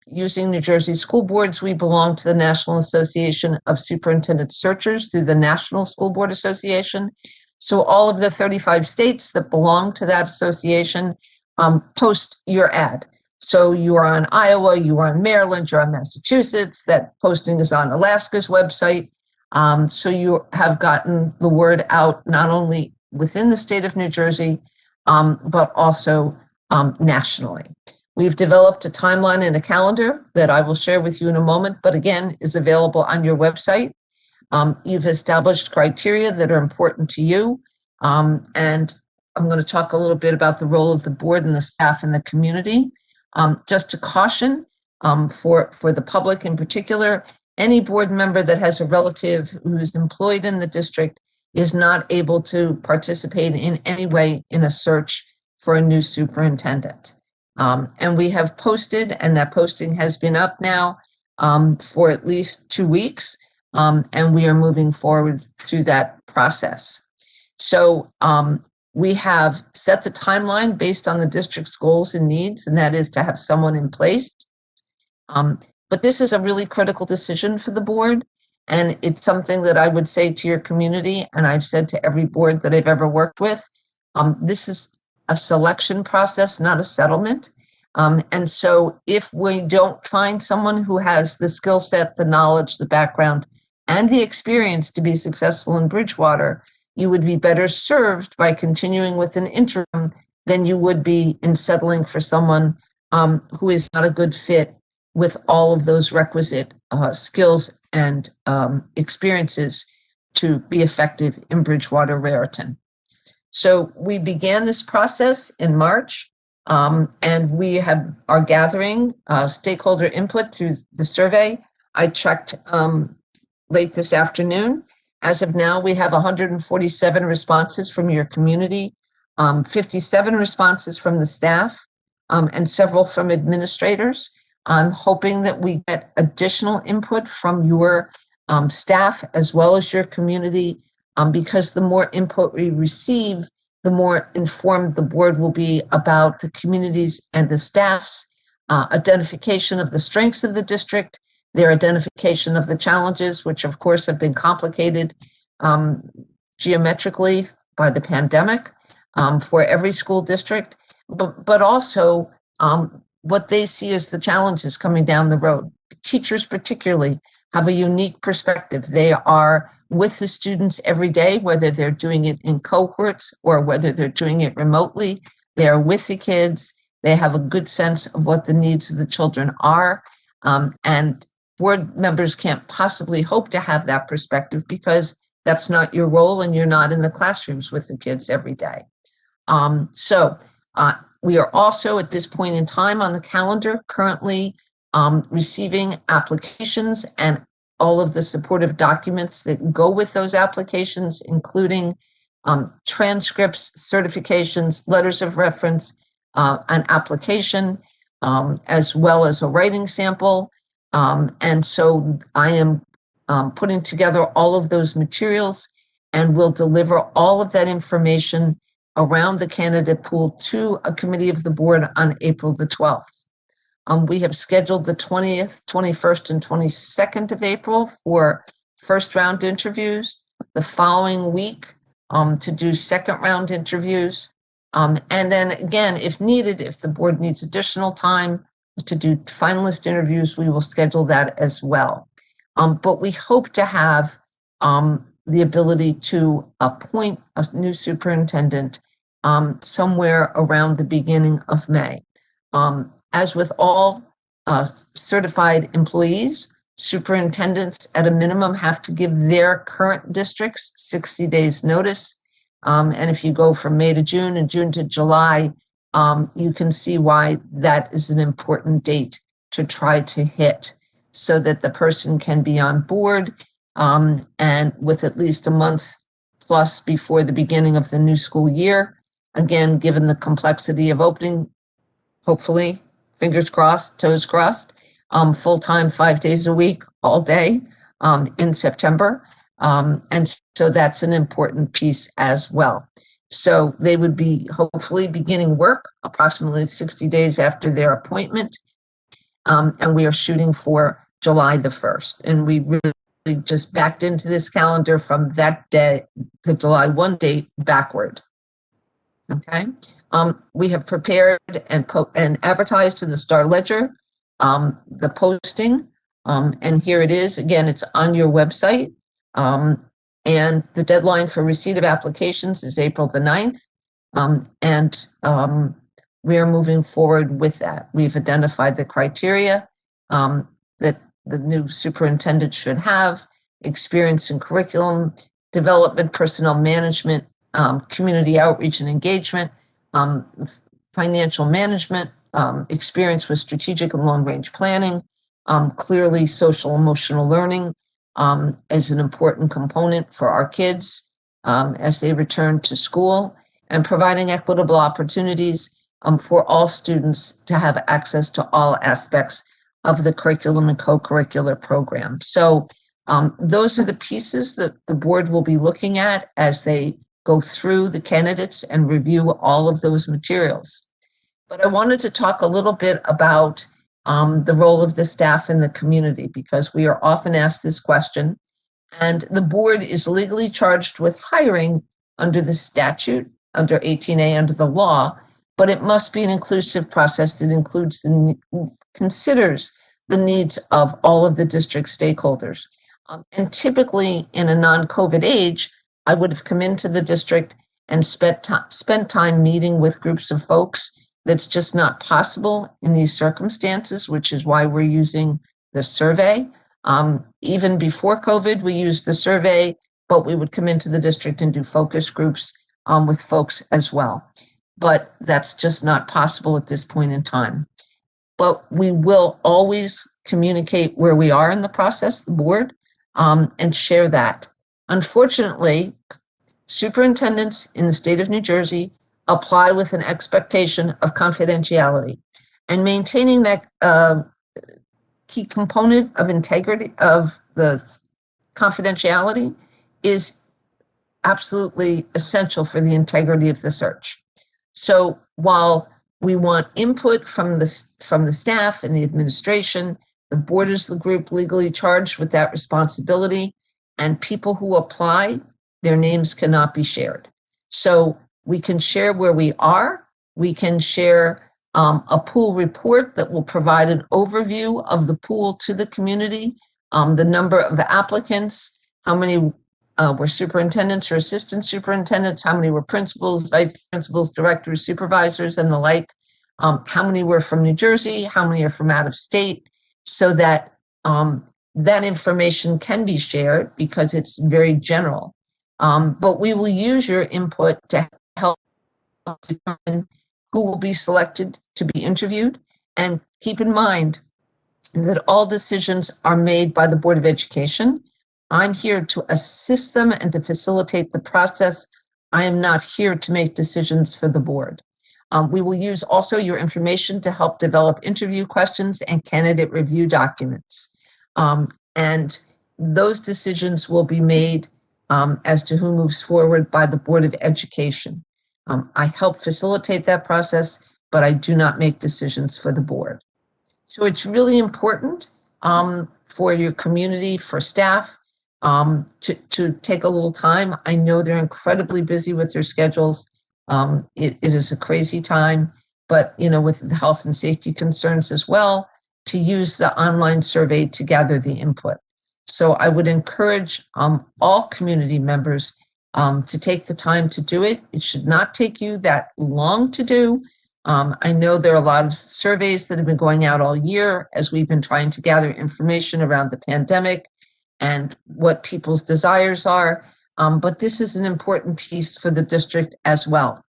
using New Jersey school boards, we belong to the National Association of Superintendent Searchers through the National School Board Association. So all of the 35 states that belong to that association post your ad. So you are on Iowa, you are on Maryland, you're on Massachusetts, that posting is on Alaska's website. So you have gotten the word out not only within the state of New Jersey, but also nationally. We've developed a timeline and a calendar that I will share with you in a moment, but again, is available on your website. You've established criteria that are important to you. And I'm going to talk a little bit about the role of the board and the staff and the community. Just to caution for the public in particular, any board member that has a relative who is employed in the district is not able to participate in any way in a search for a new superintendent. And we have posted, and that posting has been up now for at least 2 weeks, and we are moving forward through that process. So we have set the timeline based on the district's goals and needs, and that is to have someone in place. But this is a really critical decision for the board, and it's something that I would say to your community, and I've said to every board that I've ever worked with, this is a selection process, not a settlement. And so if we don't find someone who has the skill set, the knowledge, the background, and the experience to be successful in Bridgewater, you would be better served by continuing with an interim than you would be in settling for someone who is not a good fit with all of those requisite skills and experiences to be effective in Bridgewater Raritan. So we began this process in March, and we are gathering stakeholder input through the survey. I checked late this afternoon. As of now, we have 147 responses from your community, 57 responses from the staff, and several from administrators. I'm hoping that we get additional input from your staff as well as your community, because the more input we receive, the more informed the board will be about the communities and the staff's identification of the strengths of the district, their identification of the challenges, which of course have been complicated geometrically by the pandemic for every school district, but also what they see as the challenges coming down the road. Teachers particularly have a unique perspective. They are with the students every day, whether they're doing it in cohorts or whether they're doing it remotely. They are with the kids. They have a good sense of what the needs of the children are. And board members can't possibly hope to have that perspective because that's not your role and you're not in the classrooms with the kids every day. So we are also at this point in time on the calendar currently receiving applications and all of the supportive documents that go with those applications, including transcripts, certifications, letters of reference, an application, as well as a writing sample. And so I am putting together all of those materials and will deliver all of that information around the candidate pool to a committee of the board on April the 12th. We have scheduled the 20th, 21st, and 22nd of April for first round interviews. The following week to do second round interviews. And then again, if needed, if the board needs additional time to do finalist interviews, we will schedule that as well. But we hope to have the ability to appoint a new superintendent somewhere around the beginning of May. As with all certified employees, superintendents at a minimum have to give their current districts 60 days notice. And if you go from May to June and June to July, you can see why that is an important date to try to hit so that the person can be on board and with at least a month plus before the beginning of the new school year. Again, given the complexity of opening, hopefully, fingers crossed, toes crossed, full-time 5 days a week, all day in September. And so that's an important piece as well. So they would be hopefully beginning work approximately 60 days after their appointment. And we are shooting for July the 1st. And we really just backed into this calendar from that day, the July 1 date backward. Okay. We have prepared and advertised in the Star Ledger the posting, and here it is. Again, it's on your website, and the deadline for receipt of applications is April the 9th, and we are moving forward with that. We've identified the criteria that the new superintendent should have: experience in curriculum development, personnel management, community outreach and engagement, financial management, experience with strategic and long-range planning, clearly social emotional learning is an important component for our kids as they return to school, and providing equitable opportunities for all students to have access to all aspects of the curriculum and co-curricular program. So those are the pieces that the board will be looking at as they go through the candidates and review all of those materials. But I wanted to talk a little bit about the role of the staff in the community, because we are often asked this question, and the board is legally charged with hiring under the statute, under 18A, under the law, but it must be an inclusive process that includes considers the needs of all of the district stakeholders. And typically in a non-COVID age, I would have come into the district and spent time meeting with groups of folks. That's just not possible in these circumstances, which is why we're using the survey. Even before COVID, we used the survey, but we would come into the district and do focus groups with folks as well. But that's just not possible at this point in time. But we will always communicate where we are in the process, the board, and share that. Unfortunately, superintendents in the state of New Jersey apply with an expectation of confidentiality, and maintaining that key component of integrity of the confidentiality is absolutely essential for the integrity of the search. So while we want input from the staff and the administration, the board is the group legally charged with that responsibility, and people who apply, their names cannot be shared. So we can share where we are. We can share a pool report that will provide an overview of the pool to the community, the number of applicants, how many were superintendents or assistant superintendents, how many were principals, vice principals, directors, supervisors, and the like, how many were from New Jersey, how many are from out of state, so that that information can be shared because it's very general. But we will use your input to help determine who will be selected to be interviewed. And keep in mind that all decisions are made by the Board of Education. I'm here to assist them and to facilitate the process I am not here to make decisions for the board. We will use also your information to help develop interview questions and candidate review documents. And those decisions will be made as to who moves forward by the Board of Education. I help facilitate that process, but I do not make decisions for the board. So it's really important for your community, for staff, to take a little time. I know they're incredibly busy with their schedules. It is a crazy time, but with the health and safety concerns as well, to use the online survey to gather the input. So I would encourage all community members to take the time to do it. It should not take you that long to do. I know there are a lot of surveys that have been going out all year as we've been trying to gather information around the pandemic and what people's desires are. But this is an important piece for the district as well.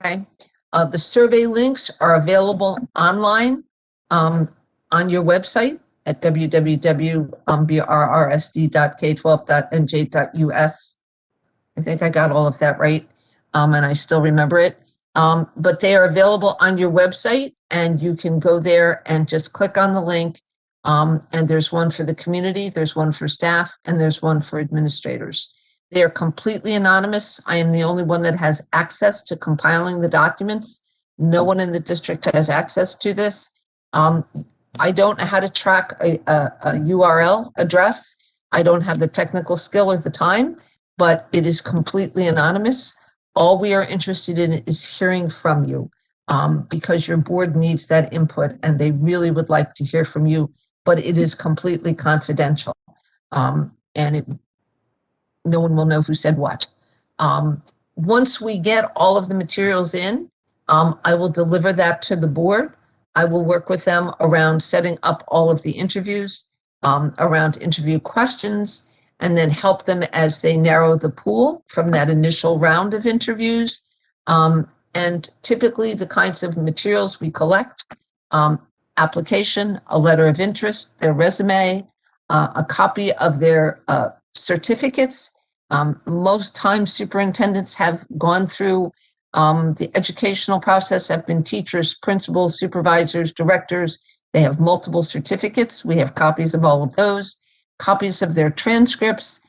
Okay. The survey links are available online on your website at www.brrsd.k12.nj.us. I think I got all of that right, and I still remember it. But they are available on your website, and you can go there and just click on the link. And there's one for the community, there's one for staff, and there's one for administrators. They are completely anonymous. I am the only one that has access to compiling the documents. No one in the district has access to this. I don't know how to track a URL address. I don't have the technical skill or the time, but it is completely anonymous. All we are interested in is hearing from you because your board needs that input and they really would like to hear from you, but it is completely confidential. No one will know who said what. Once we get all of the materials in, I will deliver that to the board. I will work with them around setting up all of the interviews, around interview questions, and then help them as they narrow the pool from that initial round of interviews. And typically the kinds of materials we collect, application, a letter of interest, their resume, a copy of their certificates. Most times superintendents have gone through the educational process, have been teachers, principals, supervisors, directors. They have multiple certificates. We have copies of all of those, copies of their transcripts,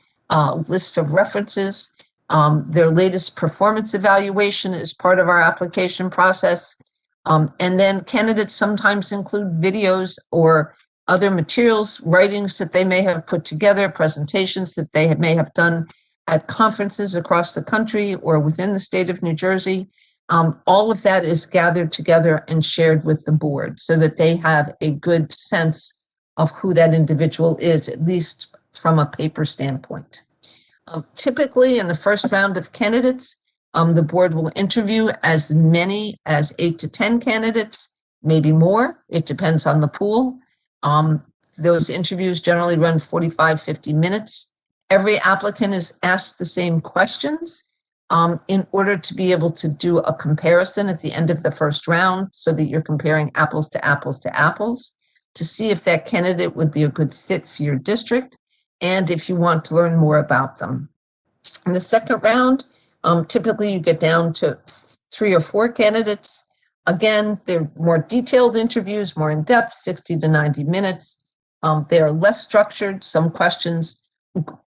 lists of references. Their latest performance evaluation is part of our application process. And then candidates sometimes include videos or other materials, writings that they may have put together, presentations that they may have done at conferences across the country or within the state of New Jersey. All of that is gathered together and shared with the board so that they have a good sense of who that individual is, at least from a paper standpoint. Typically, in the first round of candidates, the board will interview as many as 8 to 10 candidates, maybe more. It depends on the pool. Those interviews generally run 45, 50 minutes. Every applicant is asked the same questions in order to be able to do a comparison at the end of the first round so that you're comparing apples to apples to apples to see if that candidate would be a good fit for your district and if you want to learn more about them. In the second round, typically you get down to 3 or 4 candidates. Again, they're more detailed interviews, more in depth, 60 to 90 minutes. They are less structured. Some questions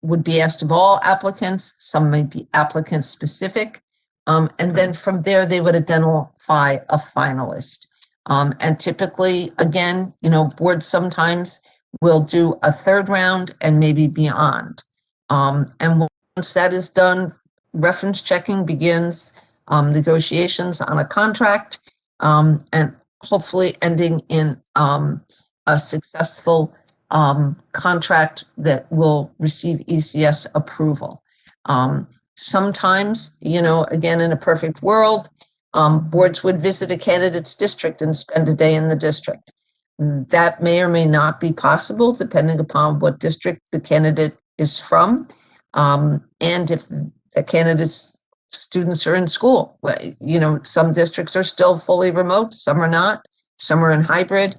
would be asked of all applicants. Some may be applicant specific. And then from there, they would identify a finalist. And typically, again, boards sometimes will do a third round and maybe beyond. And once that is done, reference checking begins, negotiations on a contract, and hopefully ending in a successful contract that will receive ECS approval. Sometimes, again, in a perfect world, boards would visit a candidate's district and spend a day in the district. That may or may not be possible depending upon what district the candidate is from, and if the candidate's students are in school. Some districts are still fully remote, some are not, some are in hybrid.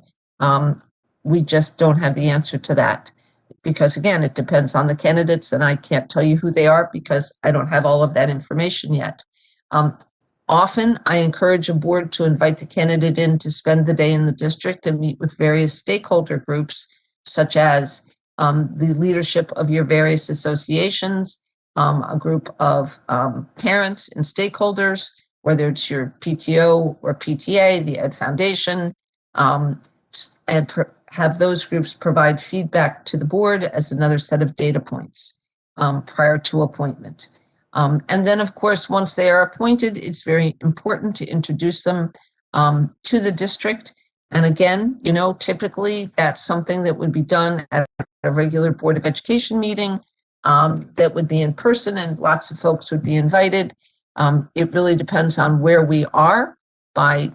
We just don't have the answer to that. because again, it depends on the candidates and I can't tell you who they are because I don't have all of that information yet. Often I encourage a board to invite the candidate in to spend the day in the district and meet with various stakeholder groups, such as the leadership of your various associations, a group of parents and stakeholders, whether it's your PTO or PTA, the Ed Foundation, and have those groups provide feedback to the board as another set of data points prior to appointment. And then, of course, once they are appointed, it's very important to introduce them to the district. And again, you know, typically that's something that would be done at a regular Board of Education meeting that would be in person and lots of folks would be invited. It really depends on where we are by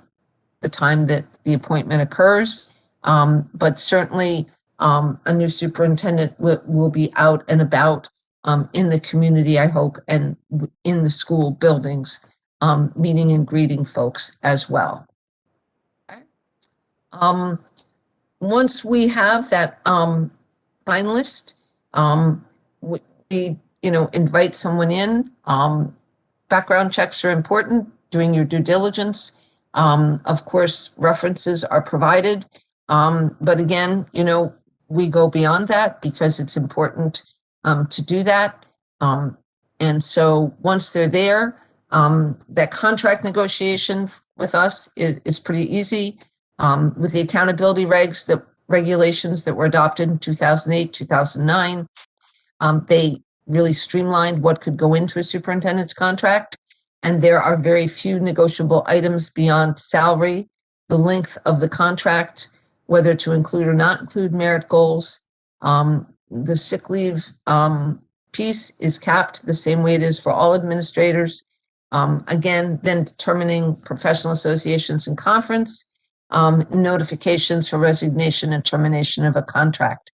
the time that the appointment occurs. But certainly a new superintendent will be out and about in the community, I hope, and in the school buildings, meeting and greeting folks as well. Once we have that finalist, we invite someone in. Background checks are important, doing your due diligence. Of course, references are provided. But again, we go beyond that because it's important to do that. And so once they're there, that contract negotiation with us is pretty easy. With the accountability regulations that were adopted in 2008, 2009, they really streamlined what could go into a superintendent's contract. And there are very few negotiable items beyond salary, the length of the contract, whether to include or not include merit goals. The sick leave piece is capped the same way it is for all administrators. Again, then determining professional associations and conference, notifications for resignation and termination of a contract.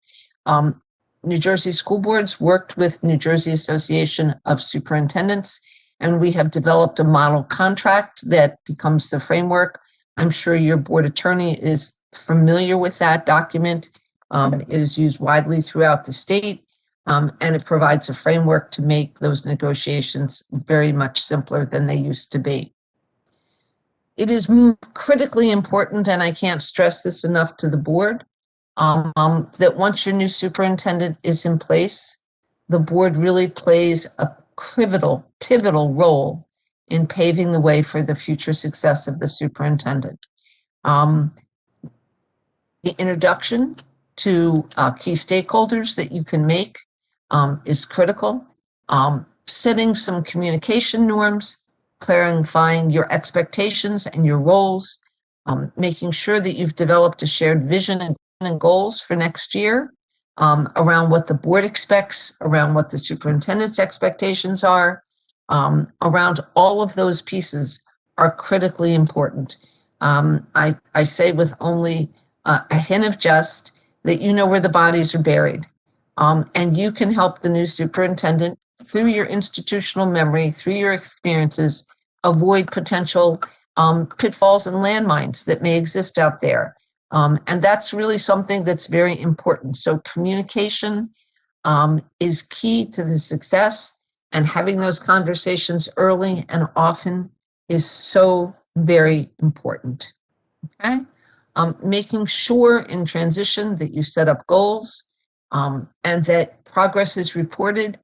New Jersey school boards worked with New Jersey Association of Superintendents, and we have developed a model contract that becomes the framework. I'm sure your board attorney is familiar with that document. It is used widely throughout the state, and it provides a framework to make those negotiations very much simpler than they used to be. It is critically important, and I can't stress this enough to the board, that once your new superintendent is in place, the board really plays a pivotal role in paving the way for the future success of the superintendent. The introduction to key stakeholders that you can make is critical. Setting some communication norms, clarifying your expectations and your roles, making sure that you've developed a shared vision and goals for next year around what the board expects, around what the superintendent's expectations are, around all of those pieces are critically important. I say with only a hint of jest that you know where the bodies are buried, and you can help the new superintendent through your institutional memory, through your experiences, avoid potential pitfalls and landmines that may exist out there. And that's really something that's very important. So communication is key to the success, and having those conversations early and often is so very important. Okay. Making sure in transition that you set up goals and that progress is reported,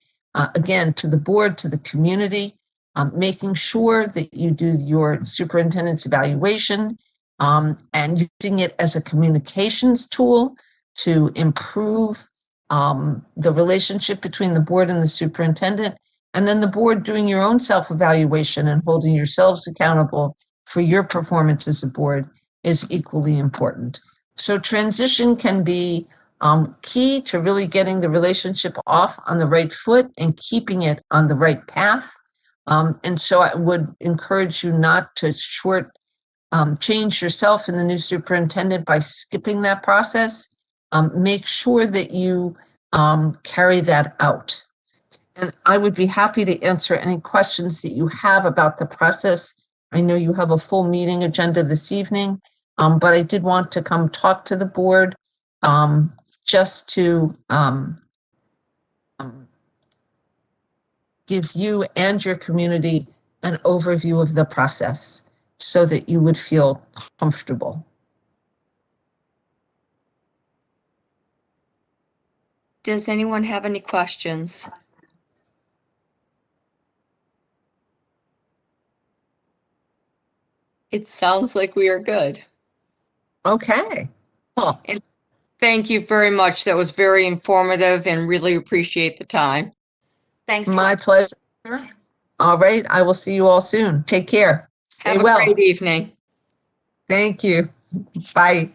again, to the board, to the community, making sure that you do your superintendent's evaluation and using it as a communications tool to improve the relationship between the board and the superintendent, and then the board doing your own self-evaluation and holding yourselves accountable for your performance as a board is equally important. So transition can be key to really getting the relationship off on the right foot and keeping it on the right path. And so I would encourage you not to change yourself and the new superintendent by skipping that process. Make sure that you carry that out. And I would be happy to answer any questions that you have about the process. I know you have a full meeting agenda this evening, but I did want to come talk to the board just to give you and your community an overview of the process so that you would feel comfortable. Does anyone have any questions? It sounds like we are good. Okay. Cool. Thank you very much. That was very informative and really appreciate the time. Thanks. My pleasure. All right. I will see you all soon. Take care. Stay Have a well. great evening. Thank you. Bye.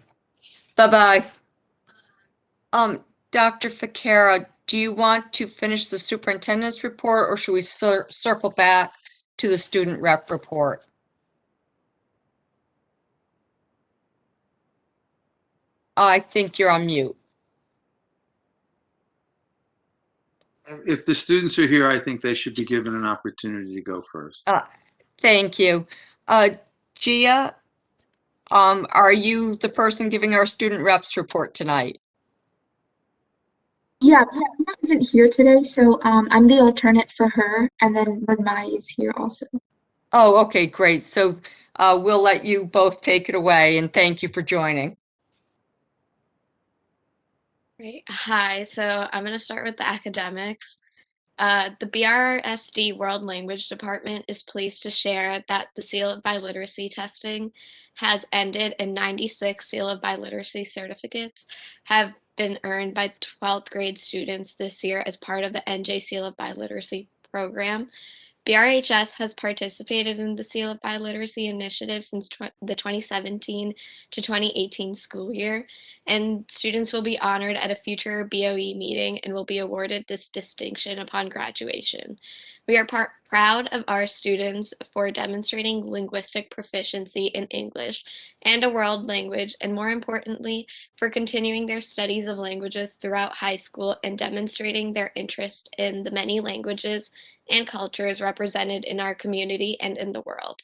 Bye-bye. Dr. Ficara, do you want to finish the superintendent's report, or should we circle back to the student rep report? I think you're on mute. If the students are here, I think they should be given an opportunity to go first. Thank you. Gia, are you the person giving our student reps report tonight? Yeah, Pamela isn't here today, so I'm the alternate for her, and then Murmai is here also. Oh, okay, great. So we'll let you both take it away, and thank you for joining. Great. Hi, so I'm going to start with the academics. The BRRSD World Language Department is pleased to share that the Seal of Biliteracy testing has ended and 96 Seal of Biliteracy certificates have been earned by 12th grade students this year as part of the NJ Seal of Biliteracy program. BRHS has participated in the Seal of Biliteracy initiative since the 2017 to 2018 school year, and students will be honored at a future BOE meeting and will be awarded this distinction upon graduation. We are proud of our students for demonstrating linguistic proficiency in English and a world language, and more importantly, for continuing their studies of languages throughout high school and demonstrating their interest in the many languages and cultures represented in our community and in the world.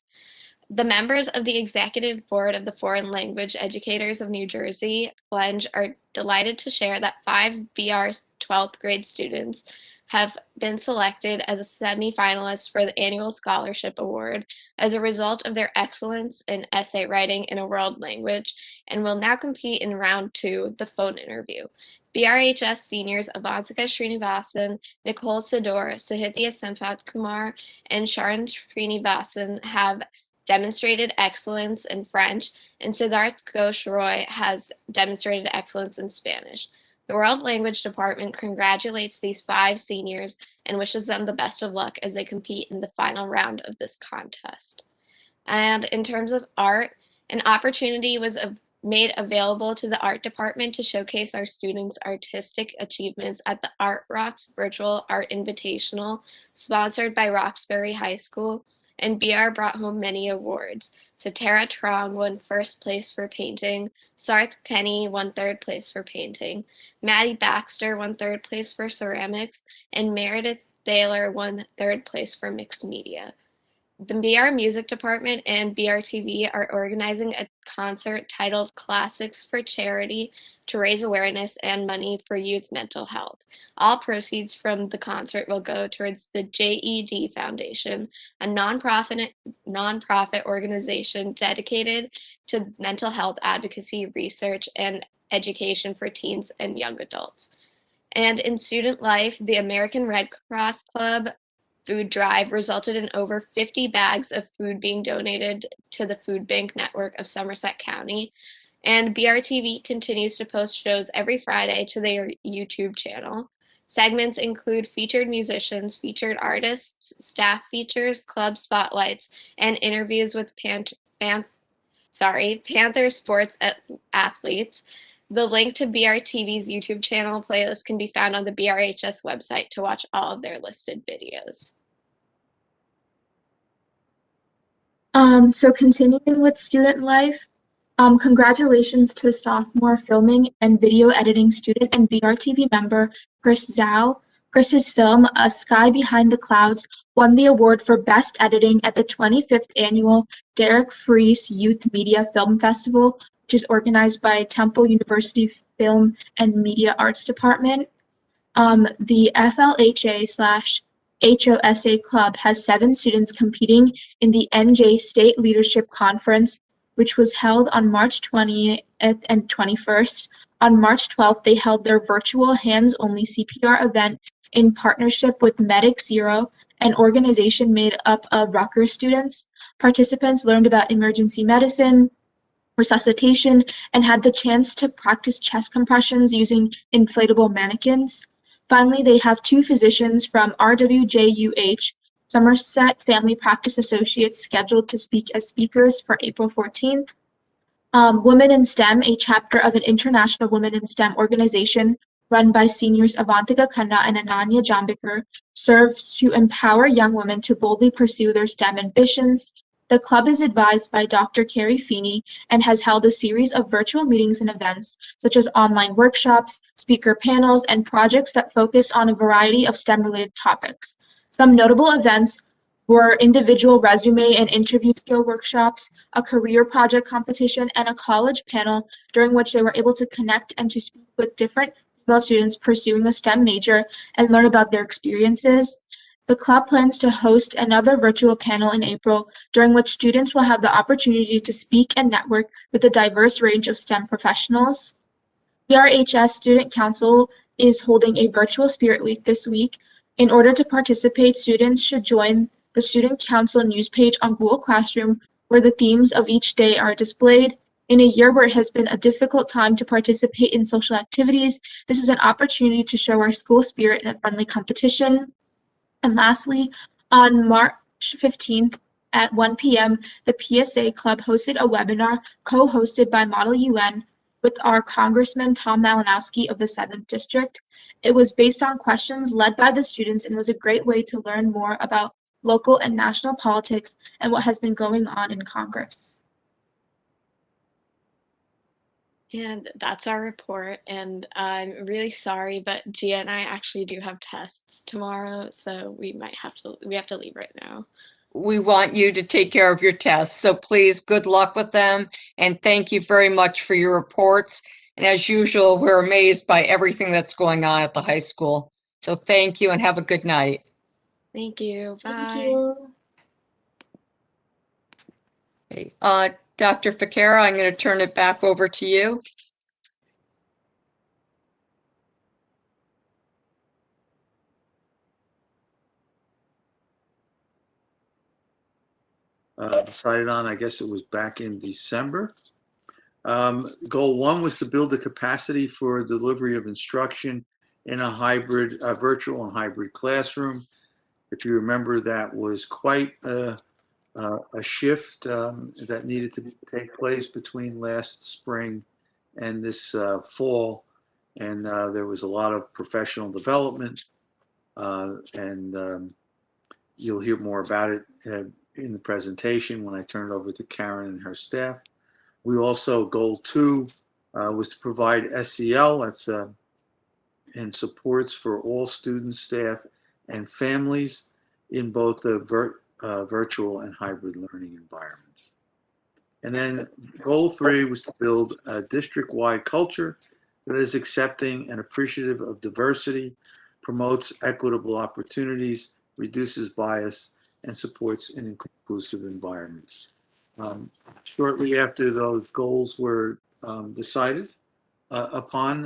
The members of the Executive Board of the Foreign Language Educators of New Jersey, FLENG, are delighted to share that 5 BR 12th grade students have been selected as a semi-finalist for the Annual Scholarship Award as a result of their excellence in essay writing in a world language, and will now compete in round 2, the phone interview. BRHS seniors Avansika Srinivasan, Nicole Sidor, Sahithya Sampath Kumar, and Sharon Srinivasan have demonstrated excellence in French, and Siddharth Ghosh Roy has demonstrated excellence in Spanish. The World Language Department congratulates these 5 seniors and wishes them the best of luck as they compete in the final round of this contest. And in terms of art, an opportunity was made available to the art department to showcase our students' artistic achievements at the Art Rocks Virtual Art Invitational, sponsored by Roxbury High School, and BR brought home many awards. So Tara Trong won first place for painting, Sarth Kenny won third place for painting, Maddie Baxter won third place for ceramics, and Meredith Thaler won third place for mixed media. The BR Music Department and BRTV are organizing a concert titled Classics for Charity to raise awareness and money for youth mental health. All proceeds from the concert will go towards the JED Foundation, a nonprofit organization dedicated to mental health advocacy, research, and education for teens and young adults. And in student life, the American Red Cross Club food drive resulted in over 50 bags of food being donated to the food bank network of Somerset County. And BRTV continues to post shows every Friday to their YouTube channel. Segments include featured musicians, featured artists, staff features, club spotlights, and interviews with Panther sports athletes. The link to BRTV's YouTube channel playlist can be found on the BRHS website to watch all of their listed videos. So continuing with student life, congratulations to sophomore filming and video editing student and BRTV member Chris Zhao. Chris's film, A Sky Behind the Clouds, won the award for Best Editing at the 25th Annual Derek Fries Youth Media Film Festival, which is organized by Temple University Film and Media Arts Department. The FLHA/HOSA Club has 7 students competing in the NJ State Leadership Conference, which was held on March 20th and 21st. On March 12th, they held their virtual hands-only CPR event in partnership with Medic Zero, an organization made up of Rutgers students. Participants learned about emergency medicine, resuscitation, and had the chance to practice chest compressions using inflatable mannequins. Finally, they have 2 physicians from RWJUH, Somerset Family Practice Associates, scheduled to speak as speakers for April 14th. Women in STEM, a chapter of an international Women in STEM organization run by seniors Avantika Khanna and Ananya Jambikar, serves to empower young women to boldly pursue their STEM ambitions. The club is advised by Dr. Carrie Feeney and has held a series of virtual meetings and events, such as online workshops, speaker panels, and projects that focus on a variety of STEM-related topics. Some notable events were individual resume and interview skill workshops, a career project competition, and a college panel during which they were able to connect and to speak with different female students pursuing a STEM major and learn about their experiences. The club plans to host another virtual panel in April, during which students will have the opportunity to speak and network with a diverse range of STEM professionals. BRHS Student Council is holding a virtual Spirit Week this week. In order to participate, students should join the Student Council news page on Google Classroom, where the themes of each day are displayed. In a year where it has been a difficult time to participate in social activities, this is an opportunity to show our school spirit in a friendly competition. And lastly, on March 15th at 1 p.m., the PSA Club hosted a webinar co-hosted by Model UN with our Congressman Tom Malinowski of the 7th District. It was based on questions led by the students and was a great way to learn more about local and national politics and what has been going on in Congress. And that's our report. And I'm really sorry, but Gia and I actually do have tests tomorrow, so we have to leave right now. We want you to take care of your tests, so please, good luck with them, and thank you very much for your reports. And as usual, we're amazed by everything that's going on at the high school. So thank you and have a good night. Thank you. Bye. Thank you. Okay. Dr. Ficara, I'm going to turn it back over to you. Decided on, I guess it was back in December. Goal 1 was to build the capacity for delivery of instruction in a hybrid, virtual and hybrid classroom. If you remember, that was quite a shift that needed to take place between last spring and this fall. And there was a lot of professional development, and you'll hear more about it in the presentation when I turn it over to Karen and her staff. We also, goal 2 was to provide SEL, that's and supports for all students, staff, and families in both the virtual and hybrid learning environments. And then goal 3 was to build a district-wide culture that is accepting and appreciative of diversity, promotes equitable opportunities, reduces bias, and supports an inclusive environment. Shortly after those goals were decided upon,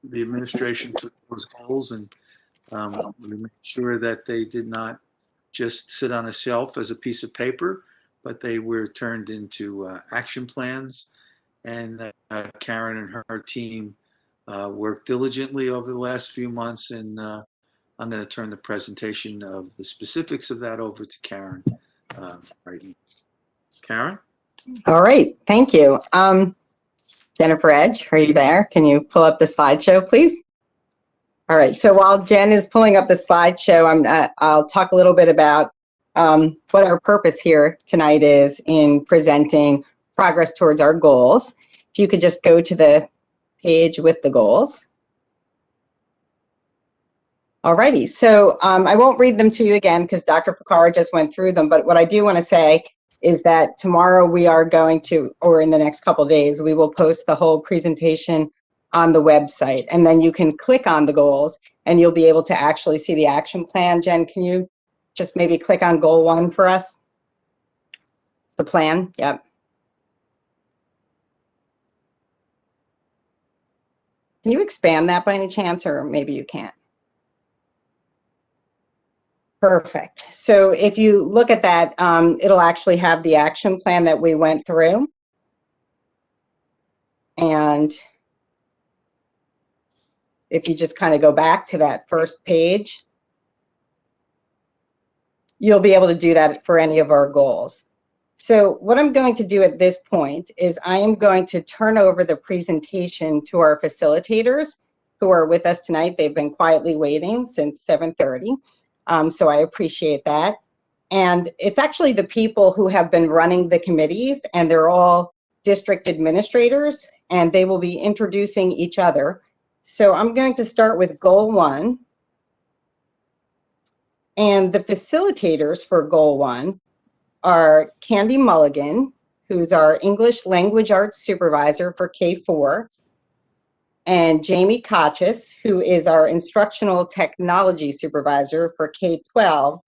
the administration took those goals and we made sure that they did not just sit on a shelf as a piece of paper, but they were turned into action plans. And Karen and her team worked diligently over the last few months, and I'm going to turn the presentation of the specifics of that over to Karen right now. Karen? All right, thank you. Jennifer Edge, are you there? Can you pull up the slideshow, please? All right, so while Jen is pulling up the slideshow, I'll talk a little bit about what our purpose here tonight is in presenting progress towards our goals. If you could just go to the page with the goals. Alrighty, so I won't read them to you again because Dr. Ficara just went through them, but what I do want to say is that tomorrow we are going to, or in the next couple of days, we will post the whole presentation on the website. And then you can click on the goals and you'll be able to actually see the action plan. Jen, can you just maybe click on goal 1 for us? The plan, yep. Can you expand that by any chance, or maybe you can't? Perfect. So if you look at that, it'll actually have the action plan that we went through. And if you just kind of go back to that first page, you'll be able to do that for any of our goals. So what I'm going to do at this point is I am going to turn over the presentation to our facilitators who are with us tonight. They've been quietly waiting since 7:30, so I appreciate that. And it's actually the people who have been running the committees, and they're all district administrators, and they will be introducing each other. So I'm going to start with goal 1. And the facilitators for goal 1 are Candy Mulligan, who's our English Language Arts Supervisor for K4, and Jamie Kachis, who is our Instructional Technology Supervisor for K12.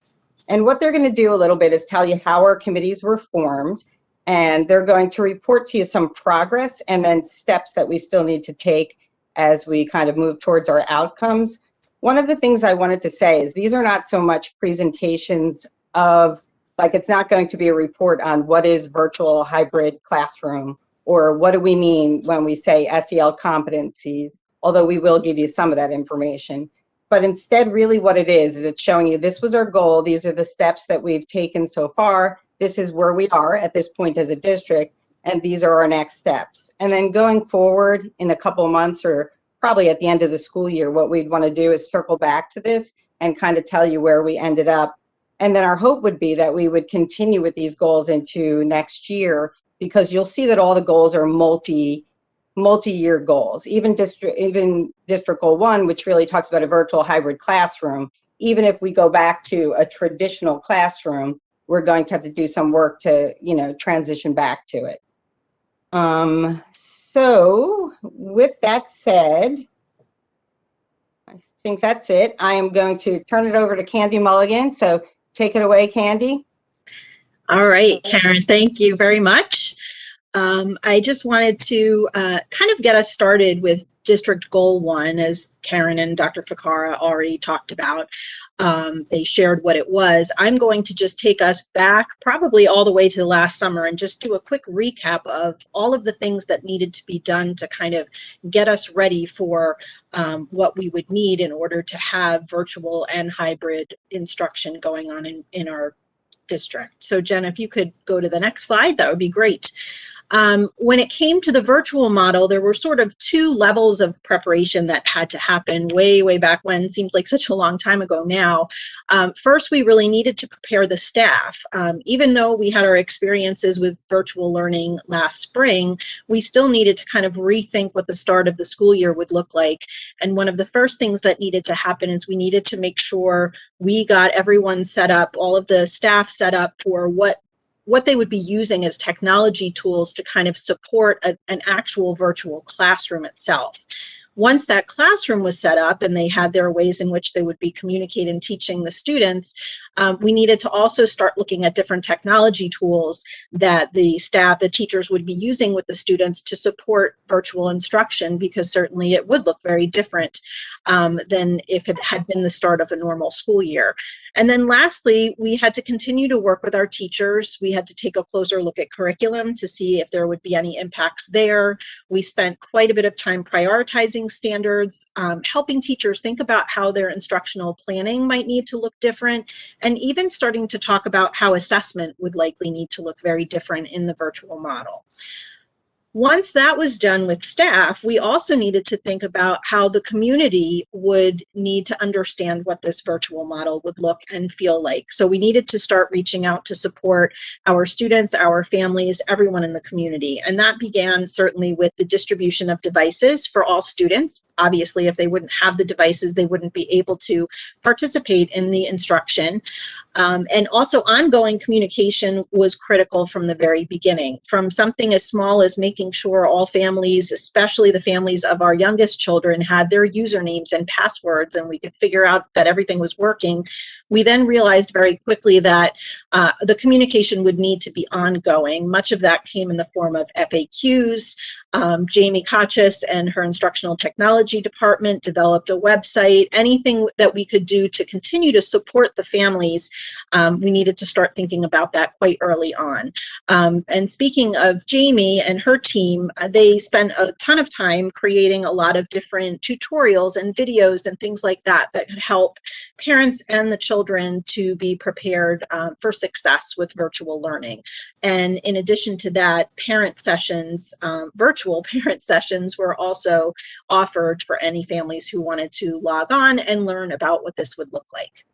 And what they're going to do a little bit is tell you how our committees were formed, and they're going to report to you some progress and then steps that we still need to take as we kind of move towards our outcomes. One of the things I wanted to say is these are not so much presentations of, like, it's not going to be a report on what is virtual hybrid classroom or what do we mean when we say SEL competencies, although we will give you some of that information. But instead, really what it is it's showing you this was our goal, these are the steps that we've taken so far, this is where we are at this point as a district, and these are our next steps. And then going forward in a couple of months, or probably at the end of the school year, what we'd want to do is circle back to this and kind of tell you where we ended up. And then our hope would be that we would continue with these goals into next year, because you'll see that all the goals are multi-year goals. Even district goal 1, which really talks about a virtual hybrid classroom, even if we go back to a traditional classroom, we're going to have to do some work to, you know, transition back to it. So with that said, I think that's it. I am going to turn it over to Candy Mulligan. So take it away, Candy. All right, Karen, thank you very much. I just wanted to kind of get us started with District Goal 1, as Karen and Dr. Ficarra already talked about. They shared what it was. I'm going to just take us back probably all the way to last summer and just do a quick recap of all of the things that needed to be done to kind of get us ready for what we would need in order to have virtual and hybrid instruction going on in our district. So Jen, if you could go to the next slide, that would be great. When it came to the virtual model, there were sort of 2 levels of preparation that had to happen way back when. Seems like such a long time ago now. First, we really needed to prepare the staff. Even though we had our experiences with virtual learning last spring, we still needed to kind of rethink what the start of the school year would look like. And one of the first things that needed to happen is we needed to make sure we got everyone set up, all of the staff set up for what they would be using as technology tools to kind of support an actual virtual classroom itself. Once that classroom was set up and they had their ways in which they would be communicating and teaching the students, we needed to also start looking at different technology tools that the staff, the teachers would be using with the students to support virtual instruction, because certainly it would look very different than if it had been the start of a normal school year. And then lastly, we had to continue to work with our teachers. We had to take a closer look at curriculum to see if there would be any impacts there. We spent quite a bit of time prioritizing standards, helping teachers think about how their instructional planning might need to look different, and even starting to talk about how assessment would likely need to look very different in the virtual model. Once that was done with staff, we also needed to think about how the community would need to understand what this virtual model would look and feel like. So we needed to start reaching out to support our students, our families, everyone in the community. And that began certainly with the distribution of devices for all students. Obviously, if they wouldn't have the devices, they wouldn't be able to participate in the instruction. And also ongoing communication was critical from the very beginning, from something as small as making sure all families, especially the families of our youngest children, had their usernames and passwords and we could figure out that everything was working. We then realized very quickly that the communication would need to be ongoing. Much of that came in the form of FAQs. Jamie Kachis and her instructional technology department developed a website. Anything that we could do to continue to support the families, we needed to start thinking about that quite early on. And speaking of Jamie and her team, they spent a ton of time creating a lot of different tutorials and videos and things like that that could help parents and the children to be prepared for success with virtual learning. And in addition to that, parent sessions, virtual parent sessions were also offered for any families who wanted to log on and learn about what this would look like.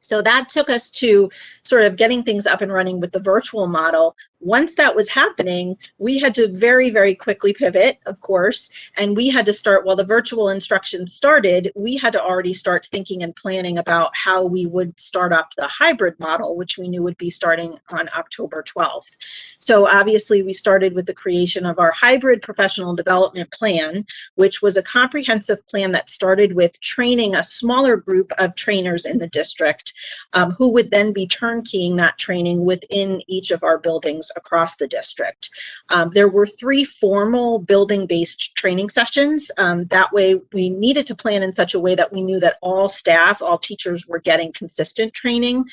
So that took us to sort of getting things up and running with the virtual model. Once that was happening, we had to very, very quickly pivot, of course, and we had to start, while the virtual instruction started, we had to already start thinking and planning about how we would start up the hybrid model, which we knew would be starting on October 12th. So obviously we started with the creation of our hybrid professional development plan, which was a comprehensive plan that started with training a smaller group of trainers in the district who would then be turnkeying that training within each of our buildings across the district. There were 3 formal building-based training sessions. That way we needed to plan in such a way that we knew that all staff, all teachers were getting consistent training.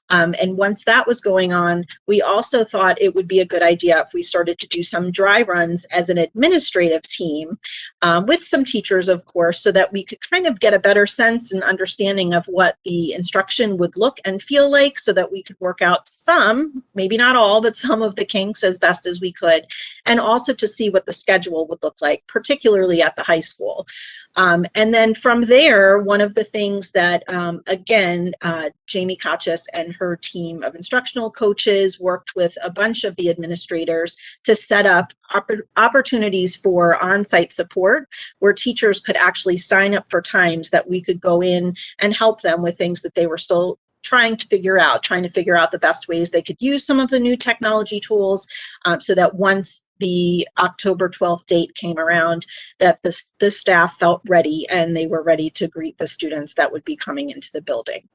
And once that was going on, we also thought it would be a good idea if we started to do some dry runs as an administrative team with some teachers, of course, so that we could kind of get a better sense and understanding of what the instruction would look and feel like, so that we could work out some, maybe not all, but some of the kinks as best as we could, and also to see what the schedule would look like, particularly at the high school. And then from there, one of the things that, again, Jamie Kachis and her team of instructional coaches worked with a bunch of the administrators to set up opportunities for on-site support, where teachers could actually sign up for times that we could go in and help them with things that they were still trying to figure out the best ways they could use some of the new technology tools, so that once the October 12th date came around, that the staff felt ready and they were ready to greet the students that would be coming into the building.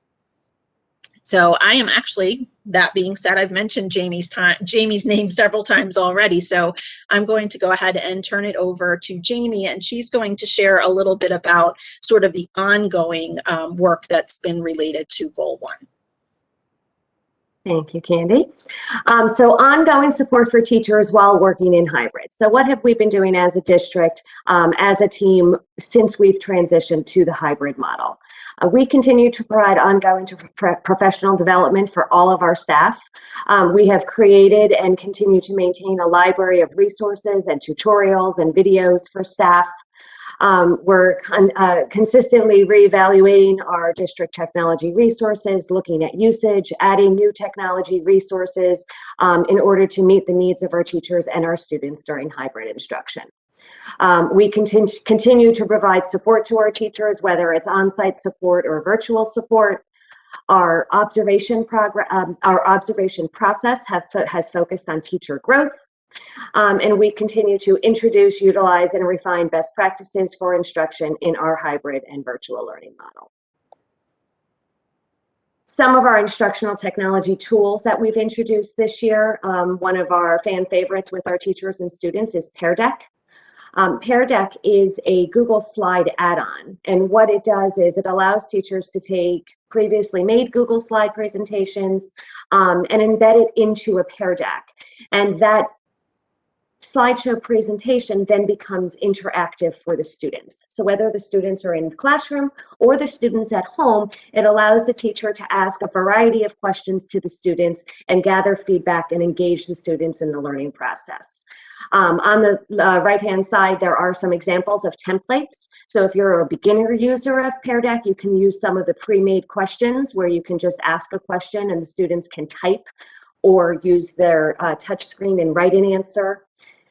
So I am actually, that being said, I've mentioned Jamie's name several times already, so I'm going to go ahead and turn it over to Jamie, and she's going to share a little bit about sort of the ongoing work that's been related to Goal 1. Thank you, Candy. So ongoing support for teachers while working in hybrid. So what have we been doing as a district, as a team, since we've transitioned to the hybrid model? We continue to provide ongoing professional development for all of our staff. We have created and continue to maintain a library of resources and tutorials and videos for staff. We're consistently reevaluating our district technology resources, looking at usage, adding new technology resources in order to meet the needs of our teachers and our students during hybrid instruction. We continue to provide support to our teachers, whether it's on-site support or virtual support. Our observation process has focused on teacher growth. And we continue to introduce, utilize, and refine best practices for instruction in our hybrid and virtual learning model. Some of our instructional technology tools that we've introduced this year, one of our fan favorites with our teachers and students is Pear Deck. Pear Deck is a Google Slide add-on, and what it does is it allows teachers to take previously made Google Slide presentations and embed it into a Pear Deck, and that slideshow presentation then becomes interactive for the students. So whether the students are in the classroom or the students at home, it allows the teacher to ask a variety of questions to the students and gather feedback and engage the students in the learning process. On the right-hand side, there are some examples of templates. So if you're a beginner user of Pear Deck, you can use some of the pre-made questions where you can just ask a question and the students can type or use their touch screen and write an answer.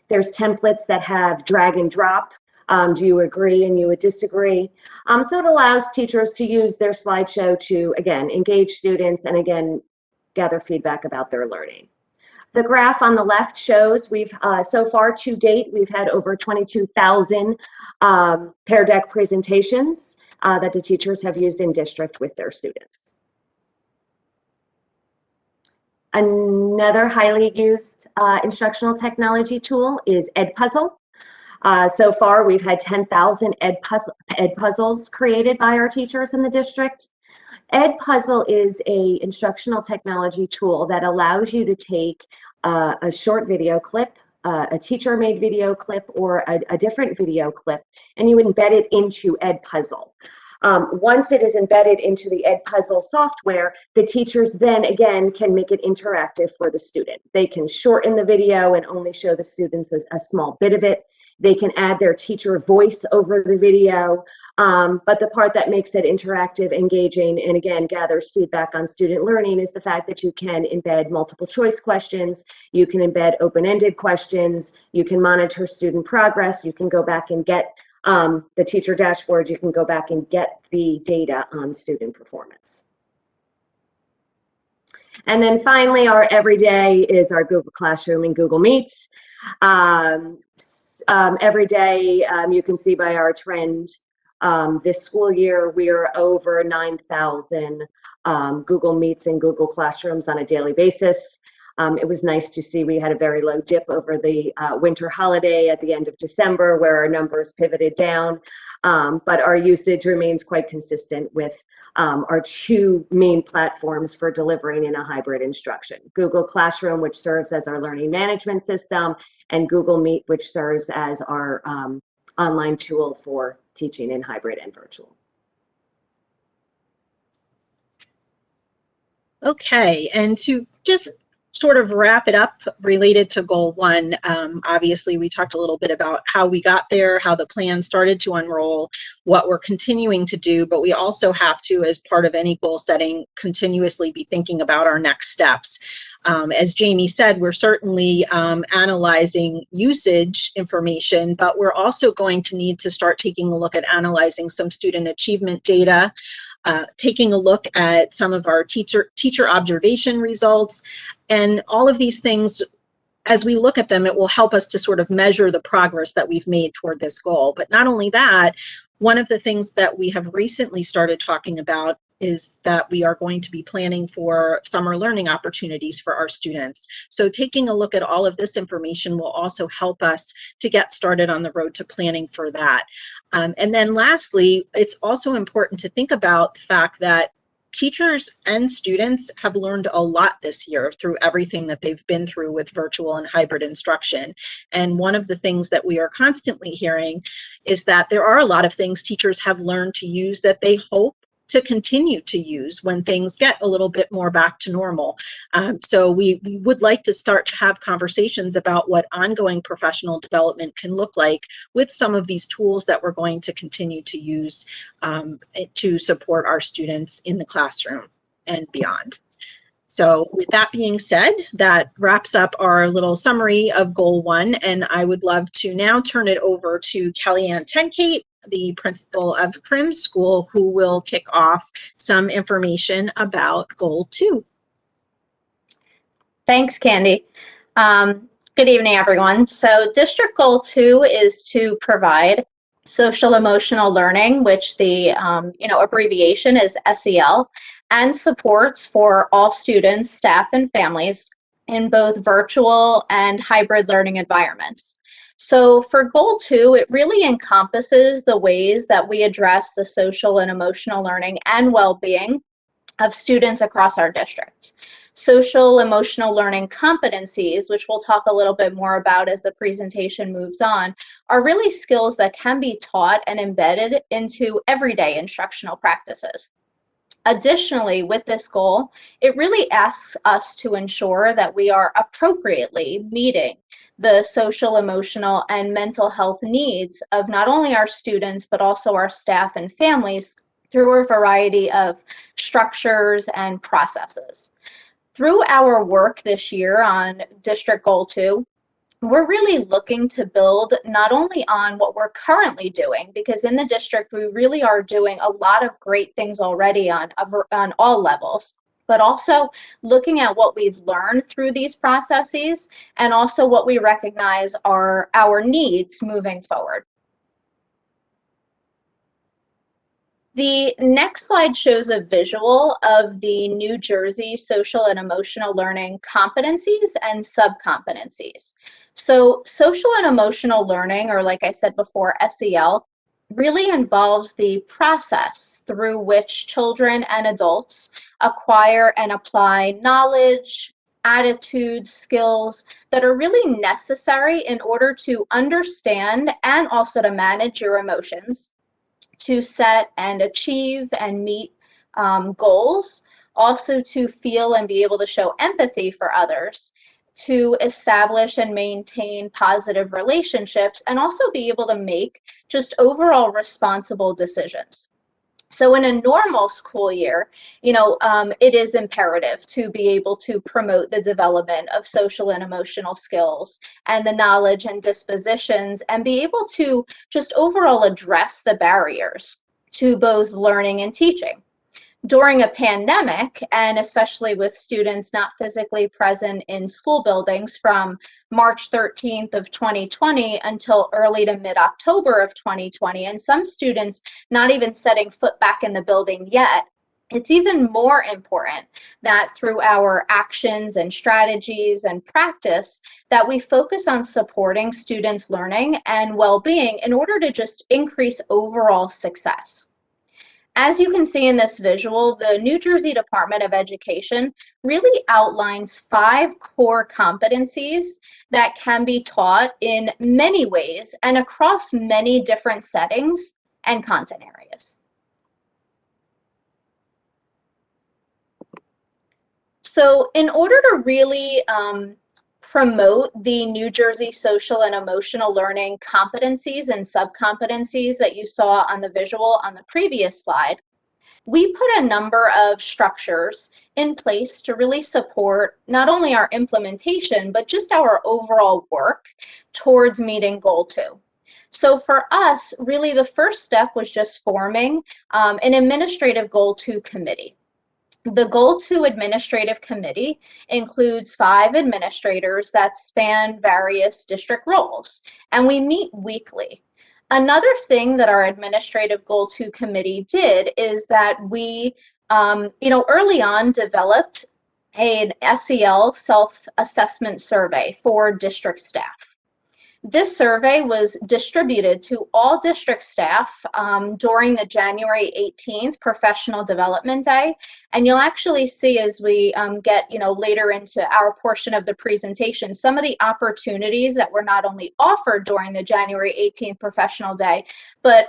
There's templates that have drag and drop. Do you agree and you would disagree? So it allows teachers to use their slideshow to, again, engage students and, again, gather feedback about their learning. The graph on the left shows we've, so far to date, we've had over 22,000 Pear Deck presentations that the teachers have used in district with their students. Another highly used instructional technology tool is Edpuzzle. So far, we've had 10,000 Edpuzzles created by our teachers in the district. Edpuzzle is an instructional technology tool that allows you to take a short video clip, a teacher-made video clip, or a different video clip, and you embed it into Edpuzzle. Once it is embedded into the Edpuzzle software, the teachers then again can make it interactive for the student. They can shorten the video and only show the students a small bit of it. They can add their teacher voice over the video, but the part that makes it interactive, engaging, and again gathers feedback on student learning is the fact that you can embed multiple choice questions, you can embed open-ended questions, you can monitor student progress, you can go back and get the teacher dashboard, you can go back and get the data on student performance. And then finally, our everyday is our Google Classroom and Google Meets. Every day, you can see by our trend, this school year, we are over 9,000 Google Meets and Google Classrooms on a daily basis. It was nice to see we had a very low dip over the winter holiday at the end of December where our numbers pivoted down, but our usage remains quite consistent with our two main platforms for delivering in a hybrid instruction. Google Classroom, which serves as our learning management system, and Google Meet, which serves as our online tool for teaching in hybrid and virtual. Okay, and to just sort of wrap it up related to goal one, obviously we talked a little bit about how we got there, how the plan started to unroll, what we're continuing to do, but we also have to, as part of any goal setting, continuously be thinking about our next steps. As Jamie said, we're certainly analyzing usage information, but we're also going to need to start taking a look at analyzing some student achievement data, taking a look at some of our teacher observation results, and all of these things. As we look at them, it will help us to sort of measure the progress that we've made toward this goal. But not only that, one of the things that we have recently started talking about is that we are going to be planning for summer learning opportunities for our students. So taking a look at all of this information will also help us to get started on the road to planning for that. And then lastly, it's also important to think about the fact that teachers and students have learned a lot this year through everything that they've been through with virtual and hybrid instruction. And one of the things that we are constantly hearing is that there are a lot of things teachers have learned to use that they hope to continue to use when things get a little bit more back to normal. So we would like to start to have conversations about what ongoing professional development can look like with some of these tools that we're going to continue to use to support our students in the classroom and beyond. So with that being said, that wraps up our little summary of goal one, and I would love to now turn it over to Kellyanne Tenkate, the principal of Prim School, who will kick off some information about goal two. Thanks, Candy. Good evening, everyone. So district goal 2 is to provide social emotional learning, which the abbreviation is SEL, and supports for all students, staff, and families in both virtual and hybrid learning environments. So for goal 2, it really encompasses the ways that we address the social and emotional learning and well-being of students across our district. Social emotional learning competencies, which we'll talk a little bit more about as the presentation moves on, are really skills that can be taught and embedded into everyday instructional practices. Additionally, with this goal, it really asks us to ensure that we are appropriately meeting the social, emotional, and mental health needs of not only our students, but also our staff and families through a variety of structures and processes. Through our work this year on District Goal 2, we're really looking to build not only on what we're currently doing, because in the district we really are doing a lot of great things already on all levels, but also looking at what we've learned through these processes and also what we recognize are our needs moving forward. The next slide shows a visual of the New Jersey social and emotional learning competencies and sub-competencies. So social and emotional learning, or like I said before, SEL, really involves the process through which children and adults acquire and apply knowledge, attitudes, skills that are really necessary in order to understand and also to manage your emotions, to set and achieve and meet goals, also to feel and be able to show empathy for others, to establish and maintain positive relationships, and also be able to make just overall responsible decisions. So in a normal school year, it is imperative to be able to promote the development of social and emotional skills and the knowledge and dispositions, and be able to just overall address the barriers to both learning and teaching. During a pandemic, and especially with students not physically present in school buildings from March 13th of 2020 until early to mid-October of 2020, and some students not even setting foot back in the building yet, it's even more important that through our actions and strategies and practice that we focus on supporting students' learning and well-being in order to just increase overall success. As you can see in this visual, the New Jersey Department of Education really outlines 5 core competencies that can be taught in many ways and across many different settings and content areas. So in order to really promote the New Jersey social and emotional learning competencies and sub-competencies that you saw on the visual on the previous slide, we put a number of structures in place to really support not only our implementation, but just our overall work towards meeting Goal 2. So for us, really the first step was just forming an administrative Goal 2 committee. The Goal 2 Administrative Committee includes 5 administrators that span various district roles, and we meet weekly. Another thing that our Administrative Goal 2 Committee did is that we, early on developed an SEL self-assessment survey for district staff. This survey was distributed to all district staff during the January 18th Professional Development Day. And you'll actually see as we get later into our portion of the presentation, some of the opportunities that were not only offered during the January 18th Professional Day, but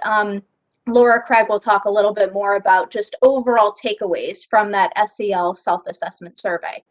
Laura Craig will talk a little bit more about just overall takeaways from that SEL self-assessment survey.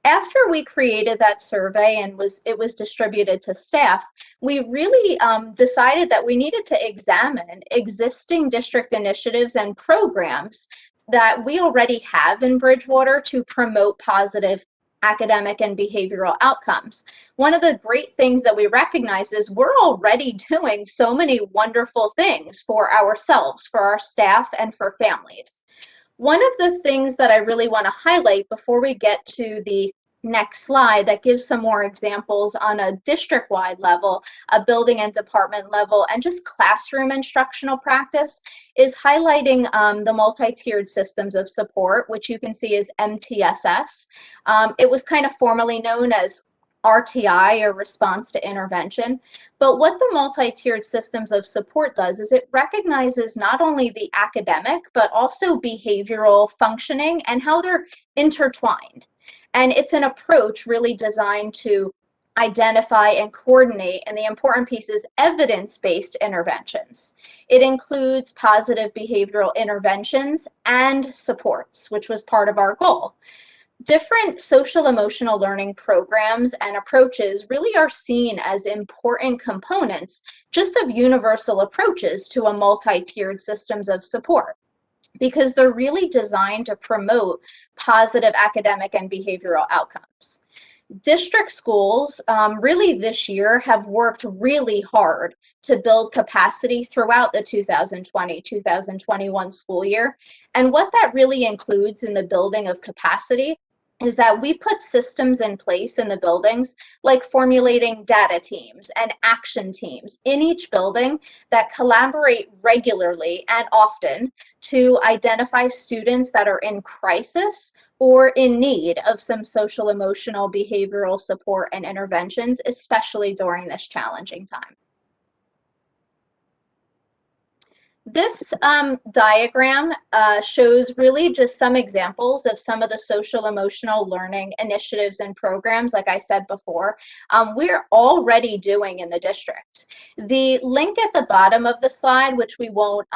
After we created that survey and it was distributed to staff, we really decided that we needed to examine existing district initiatives and programs that we already have in Bridgewater to promote positive academic and behavioral outcomes. One of the great things that we recognize is we're already doing so many wonderful things for ourselves, for our staff, and for families. One of the things that I really want to highlight before we get to the next slide that gives some more examples on a district-wide level, a building and department level, and just classroom instructional practice is highlighting the multi-tiered systems of support, which you can see is MTSS. It was kind of formerly known as RTI, or response to intervention. But what the multi-tiered systems of support does is it recognizes not only the academic, but also behavioral functioning and how they're intertwined. And it's an approach really designed to identify and coordinate, and the important piece is evidence-based interventions. It includes positive behavioral interventions and supports, which was part of our goal. Different social emotional learning programs and approaches really are seen as important components just of universal approaches to a multi-tiered systems of support, because they're really designed to promote positive academic and behavioral outcomes. District schools really this year have worked really hard to build capacity throughout the 2020-2021 school year. And what that really includes in the building of capacity is that we put systems in place in the buildings, like formulating data teams and action teams in each building that collaborate regularly and often to identify students that are in crisis or in need of some social, emotional, behavioral support and interventions, especially during this challenging time. This diagram shows really just some examples of some of the social emotional learning initiatives and programs, like I said before, we're already doing in the district. The link at the bottom of the slide, which we won't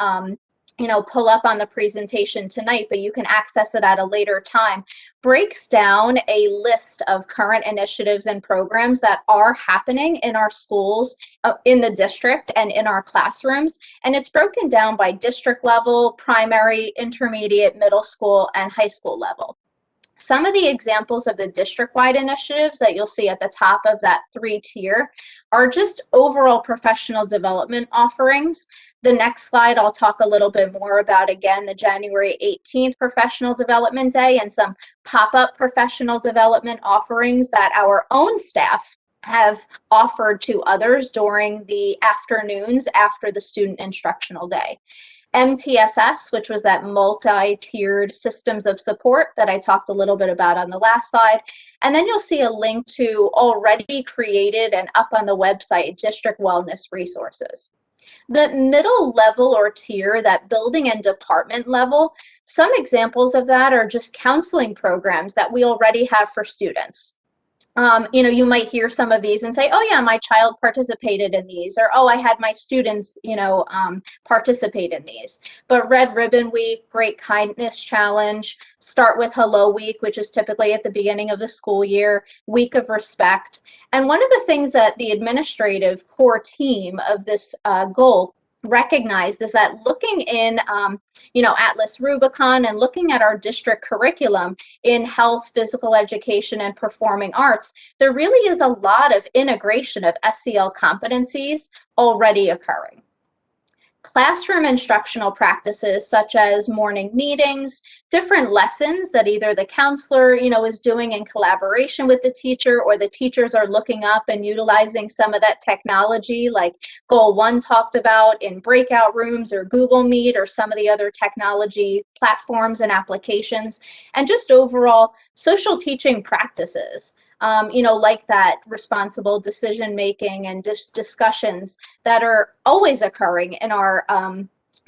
pull up on the presentation tonight, but you can access it at a later time, breaks down a list of current initiatives and programs that are happening in our schools, in the district, and in our classrooms. And it's broken down by district level, primary, intermediate, middle school, and high school level. Some of the examples of the district-wide initiatives that you'll see at the top of that 3-tier are just overall professional development offerings. The next slide, I'll talk a little bit more about, again, the January 18th Professional Development Day and some pop-up professional development offerings that our own staff have offered to others during the afternoons after the student instructional day. MTSS, which was that multi-tiered systems of support that I talked a little bit about on the last slide. And then you'll see a link to already created and up on the website district wellness resources. The middle level or tier, that building and department level, some examples of that are just counseling programs that we already have for students. You might hear some of these and say, oh yeah, my child participated in these, or oh, I had my students, participate in these. But Red Ribbon Week, Great Kindness Challenge, Start with Hello Week, which is typically at the beginning of the school year, Week of Respect. And one of the things that the administrative core team of this goal recognized is that looking in, Atlas Rubicon and looking at our district curriculum in health, physical education, and performing arts, there really is a lot of integration of SEL competencies already occurring. Classroom instructional practices such as morning meetings, different lessons that either the counselor, is doing in collaboration with the teacher, or the teachers are looking up and utilizing some of that technology like Goal 1 talked about in breakout rooms or Google Meet or some of the other technology platforms and applications, and just overall social teaching practices. Like that responsible decision making and discussions that are always occurring in our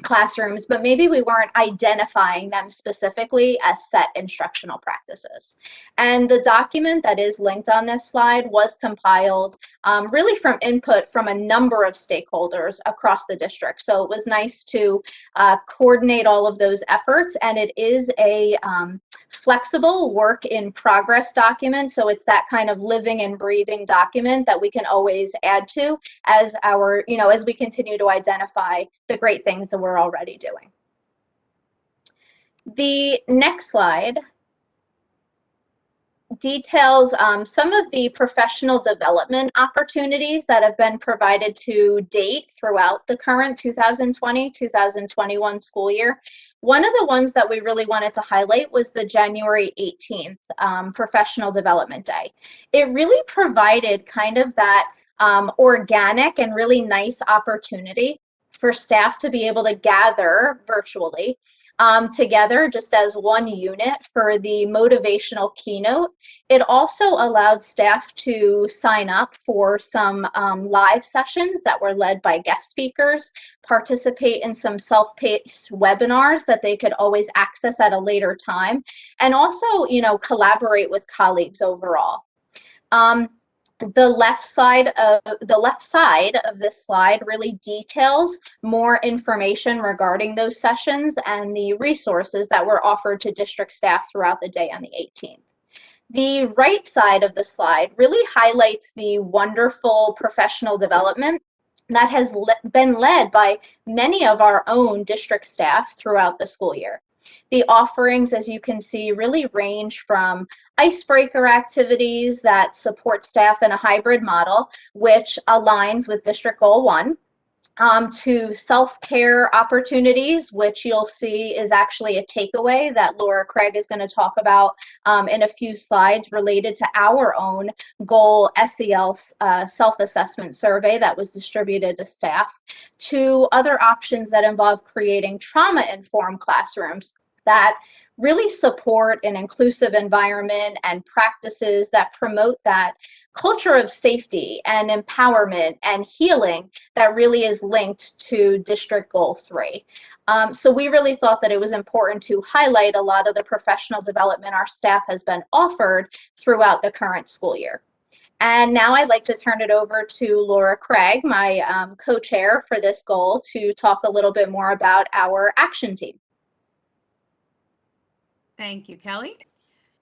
classrooms, but maybe we weren't identifying them specifically as set instructional practices. And the document that is linked on this slide was compiled really from input from a number of stakeholders across the district. So it was nice to coordinate all of those efforts, and it is a flexible work in progress document. So it's that kind of living and breathing document that we can always add to as our, as we continue to identify the great things that we're already doing. The next slide details some of the professional development opportunities that have been provided to date throughout the current 2020-2021 school year. One of the ones that we really wanted to highlight was the January 18th Professional Development Day. It really provided kind of that organic and really nice opportunity for staff to be able to gather virtually together just as one unit for the motivational keynote. It also allowed staff to sign up for some live sessions that were led by guest speakers, participate in some self-paced webinars that they could always access at a later time, and also, collaborate with colleagues overall. The left side of this slide really details more information regarding those sessions and the resources that were offered to district staff throughout the day on the 18th. The right side of the slide really highlights the wonderful professional development that has been led by many of our own district staff throughout the school year. The offerings, as you can see, really range from icebreaker activities that support staff in a hybrid model, which aligns with District Goal 1, to self-care opportunities, which you'll see is actually a takeaway that Laura Craig is going to talk about in a few slides related to our own goal SEL self-assessment survey that was distributed to staff, to other options that involve creating trauma-informed classrooms that really support an inclusive environment and practices that promote that culture of safety and empowerment and healing that really is linked to District Goal 3. So we really thought that it was important to highlight a lot of the professional development our staff has been offered throughout the current school year. And now I'd like to turn it over to Laura Craig, my co-chair for this goal, to talk a little bit more about our action team. Thank you, Kelly.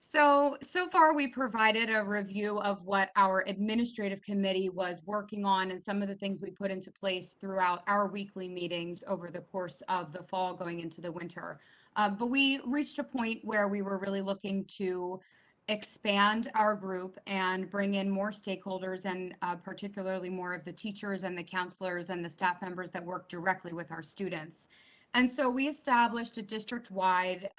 So far we provided a review of what our administrative committee was working on and some of the things we put into place throughout our weekly meetings over the course of the fall going into the winter. But we reached a point where we were really looking to expand our group and bring in more stakeholders and particularly more of the teachers and the counselors and the staff members that work directly with our students. And so we established a district-wide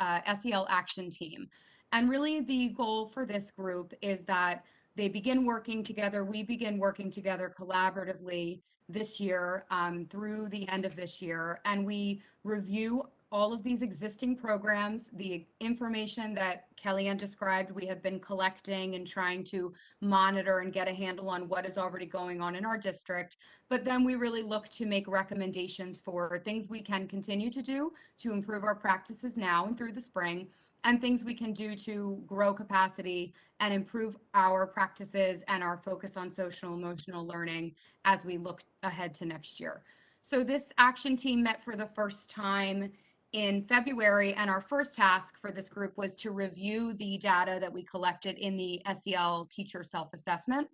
SEL action team. And really the goal for this group is that they begin working together, we begin working together collaboratively this year through the end of this year. And we review all of these existing programs, the information that Kellyanne described, we have been collecting and trying to monitor and get a handle on what is already going on in our district. But then we really look to make recommendations for things we can continue to do to improve our practices now and through the spring, and things we can do to grow capacity and improve our practices and our focus on social emotional learning as we look ahead to next year. So this action team met for the first time in February, and our first task for this group was to review the data that we collected in the SEL teacher self-assessment.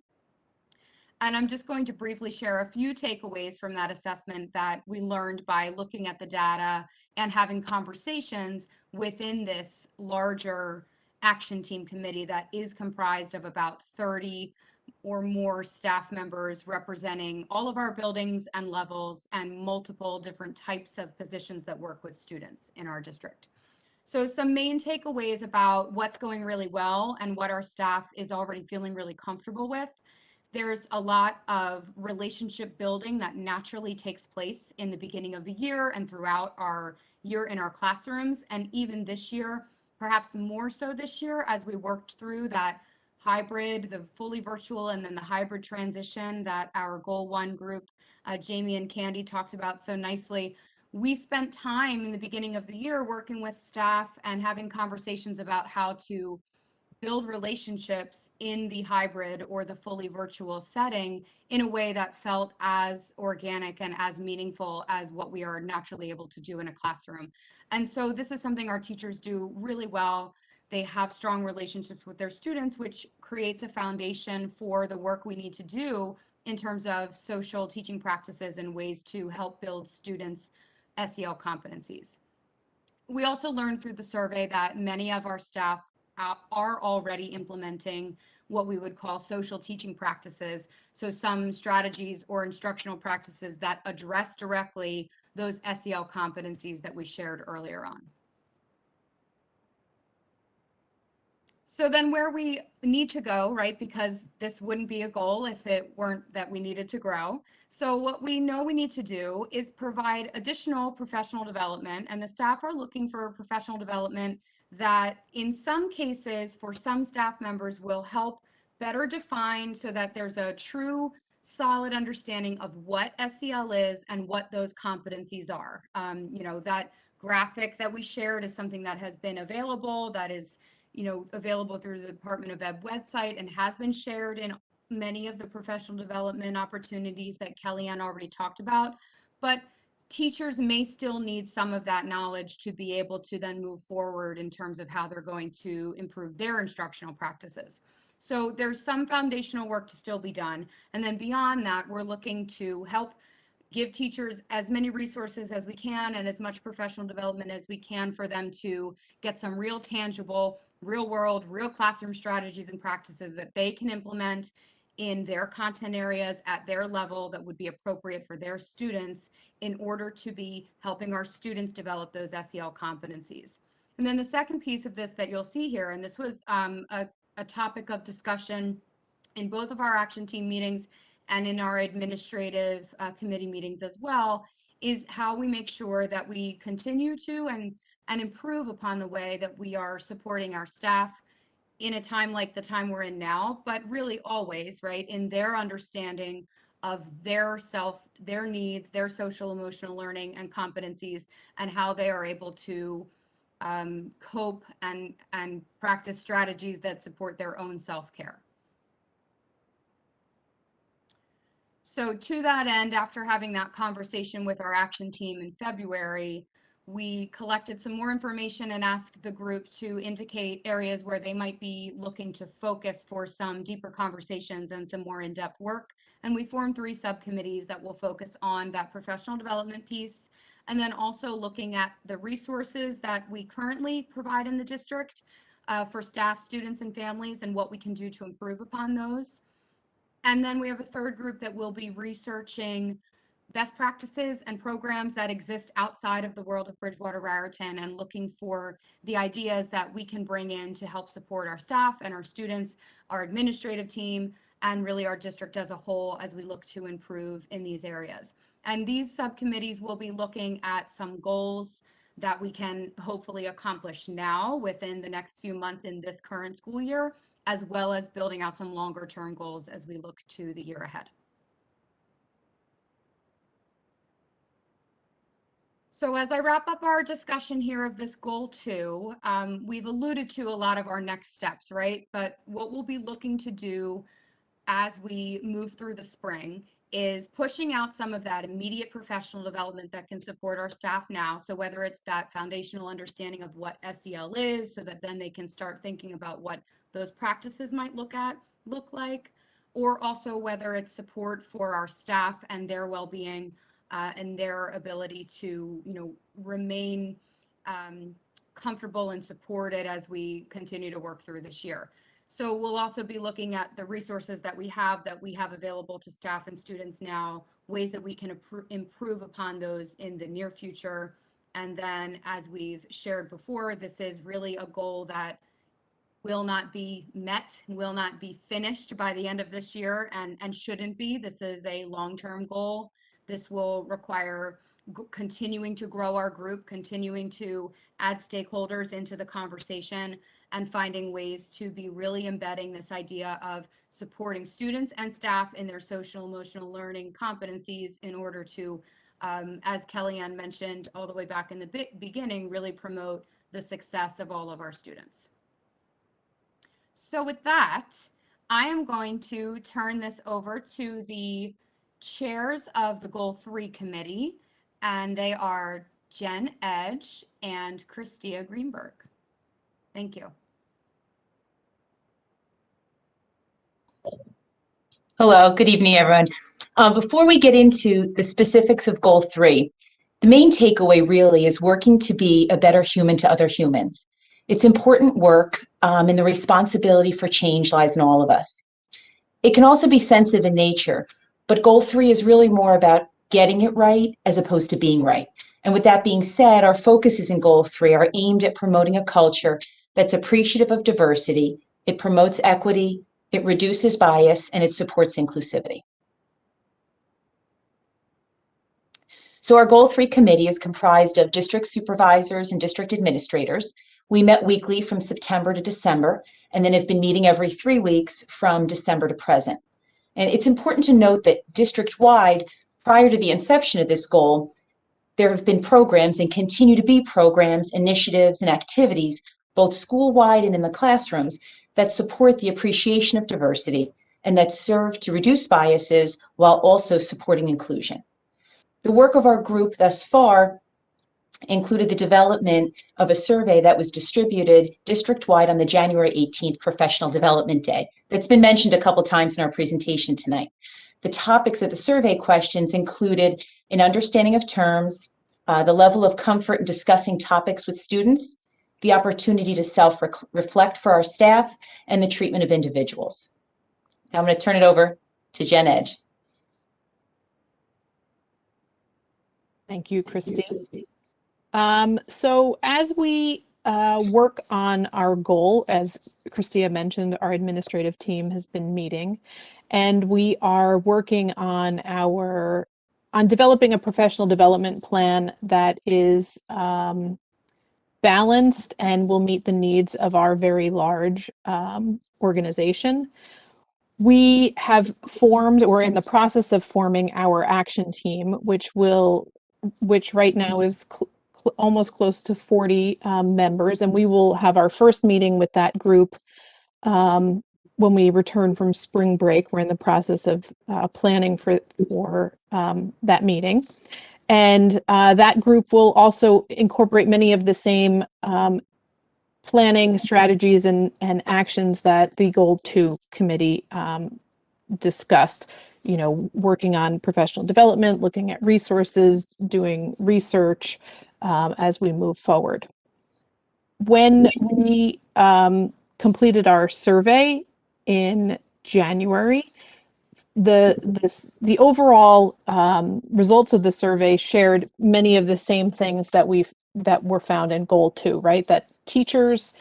And I'm just going to briefly share a few takeaways from that assessment that we learned by looking at the data and having conversations within this larger action team committee that is comprised of about 30 or more staff members representing all of our buildings and levels and multiple different types of positions that work with students in our district. So some main takeaways about what's going really well and what our staff is already feeling really comfortable with. There's a lot of relationship building that naturally takes place in the beginning of the year and throughout our year in our classrooms. And even this year, perhaps more so this year, as we worked through that hybrid, the fully virtual, and then the hybrid transition that our Goal 1 group, Jamie and Candy talked about so nicely. We spent time in the beginning of the year working with staff and having conversations about how to build relationships in the hybrid or the fully virtual setting in a way that felt as organic and as meaningful as what we are naturally able to do in a classroom. And so this is something our teachers do really well. They have strong relationships with their students, which creates a foundation for the work we need to do in terms of social teaching practices and ways to help build students' SEL competencies. We also learned through the survey that many of our staff are already implementing what we would call social teaching practices. So some strategies or instructional practices that address directly those SEL competencies that we shared earlier on. So then where we need to go, right, because this wouldn't be a goal if it weren't that we needed to grow. So what we know we need to do is provide additional professional development, and the staff are looking for professional development that in some cases for some staff members will help better define so that there's a true solid understanding of what SEL is and what those competencies are. That graphic that we shared is something that has been available, that is available through the Department of Ed website and has been shared in many of the professional development opportunities that Kellyanne already talked about. But teachers may still need some of that knowledge to be able to then move forward in terms of how they're going to improve their instructional practices. So there's some foundational work to still be done. And then beyond that, we're looking to help give teachers as many resources as we can and as much professional development as we can for them to get some real tangible, real world, real classroom strategies and practices that they can implement in their content areas at their level that would be appropriate for their students in order to be helping our students develop those SEL competencies. And then the second piece of this that you'll see here, and this was a topic of discussion in both of our action team meetings and in our administrative committee meetings as well, is how we make sure that we continue to and improve upon the way that we are supporting our staff in a time like the time we're in now, but really always, right, in their understanding of their needs, their social emotional learning and competencies, and how they are able to cope and practice strategies that support their own self-care. So to that end, after having that conversation with our action team in February, we collected some more information and asked the group to indicate areas where they might be looking to focus for some deeper conversations and some more in-depth work. And we formed 3 subcommittees that will focus on that professional development piece, and then also looking at the resources that we currently provide in the district for staff, students, and families, and what we can do to improve upon those. And then we have a third group that will be researching best practices and programs that exist outside of the world of Bridgewater Raritan and looking for the ideas that we can bring in to help support our staff and our students, our administrative team, and really our district as a whole as we look to improve in these areas. And these subcommittees will be looking at some goals that we can hopefully accomplish now within the next few months in this current school year, as well as building out some longer term goals as we look to the year ahead. So as I wrap up our discussion here of this goal 2, we've alluded to a lot of our next steps, right? But what we'll be looking to do as we move through the spring is pushing out some of that immediate professional development that can support our staff now. So whether it's that foundational understanding of what SEL is, so that then they can start thinking about what those practices might look like, or also whether it's support for our staff and their well-being and their ability to, remain comfortable and supported as we continue to work through this year. So we'll also be looking at the resources that we have available to staff and students now, ways that we can improve upon those in the near future. And then, as we've shared before, this is really a goal that will not be met, will not be finished by the end of this year, and shouldn't be. This is a long-term goal. This will require continuing to grow our group, continuing to add stakeholders into the conversation, and finding ways to be really embedding this idea of supporting students and staff in their social emotional learning competencies in order to, as Kellyanne mentioned all the way back in the beginning, really promote the success of all of our students. So with that, I am going to turn this over to the chairs of the Goal 3 committee, and they are Jen Edge and Christia Greenberg. Thank you. Hello, good evening, everyone. Before we get into the specifics of Goal 3, the main takeaway really is working to be a better human to other humans. It's important work, and the responsibility for change lies in all of us. It can also be sensitive in nature, but Goal 3 is really more about getting it right as opposed to being right. And with that being said, our focuses in Goal 3 are aimed at promoting a culture that's appreciative of diversity, it promotes equity, it reduces bias, and it supports inclusivity. So our Goal 3 committee is comprised of district supervisors and district administrators. We met weekly from September to December, and then have been meeting every 3 weeks from December to present. And it's important to note that district-wide, prior to the inception of this goal, there have been programs and continue to be programs, initiatives, and activities, both school-wide and in the classrooms, that support the appreciation of diversity and that serve to reduce biases while also supporting inclusion. The work of our group thus far included the development of a survey that was distributed district-wide on the January 18th Professional Development Day. That's been mentioned a couple times in our presentation tonight. The topics of the survey questions included an understanding of terms, the level of comfort in discussing topics with students, the opportunity to self-reflect for our staff, and the treatment of individuals. Now I'm going to turn it over to Jen Edge. Thank you, Christy. So as we work on our goal, as Christia mentioned, our administrative team has been meeting, and we are working on developing a professional development plan that is balanced and will meet the needs of our very large organization. We have formed, or in the process of forming, our action team, which right now is almost close to 40 members, and we will have our first meeting with that group when we return from spring break. We're in the process of planning for that meeting. And that group will also incorporate many of the same planning strategies and actions that the Goal 2 committee discussed, working on professional development, looking at resources, doing research as we move forward. When we completed our survey in January, the overall results of the survey shared many of the same things that were found in Goal 2, right? That teachers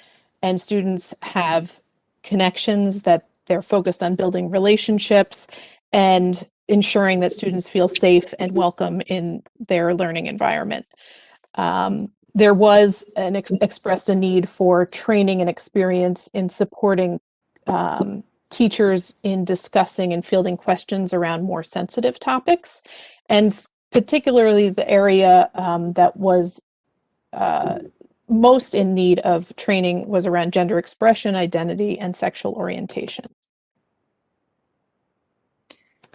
and students have connections, that they're focused on building relationships and ensuring that students feel safe and welcome in their learning environment. There was expressed a need for training and experience in supporting teachers in discussing and fielding questions around more sensitive topics, and particularly the area that was most in need of training was around gender expression, identity, and sexual orientation.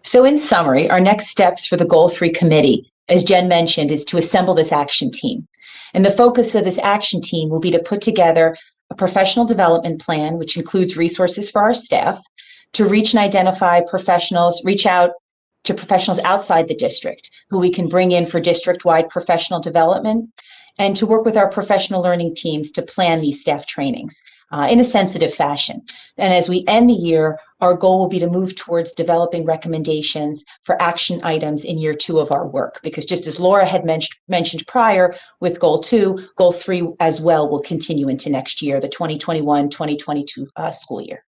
So in summary, our next steps for the Goal 3 committee, as Jen mentioned, is to assemble this action team. And the focus of this action team will be to put together a professional development plan, which includes resources for our staff, to reach and identify professionals, reach out to professionals outside the district who we can bring in for district-wide professional development, and to work with our professional learning teams to plan these staff trainings in a sensitive fashion. And as we end the year, our goal will be to move towards developing recommendations for action items in year 2 of our work, because just as Laura had mentioned prior with Goal 2, Goal 3 as well will continue into next year, the 2021-2022 school year.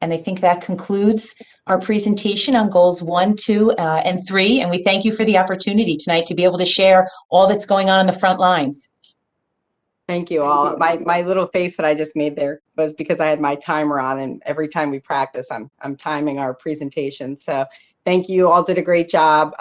And I think that concludes our presentation on Goals 1, 2, and 3. And we thank you for the opportunity tonight to be able to share all that's going on the front lines. Thank you all. My little face that I just made there was because I had my timer on, and every time we practice, I'm timing our presentation. So thank you. You all did a great job.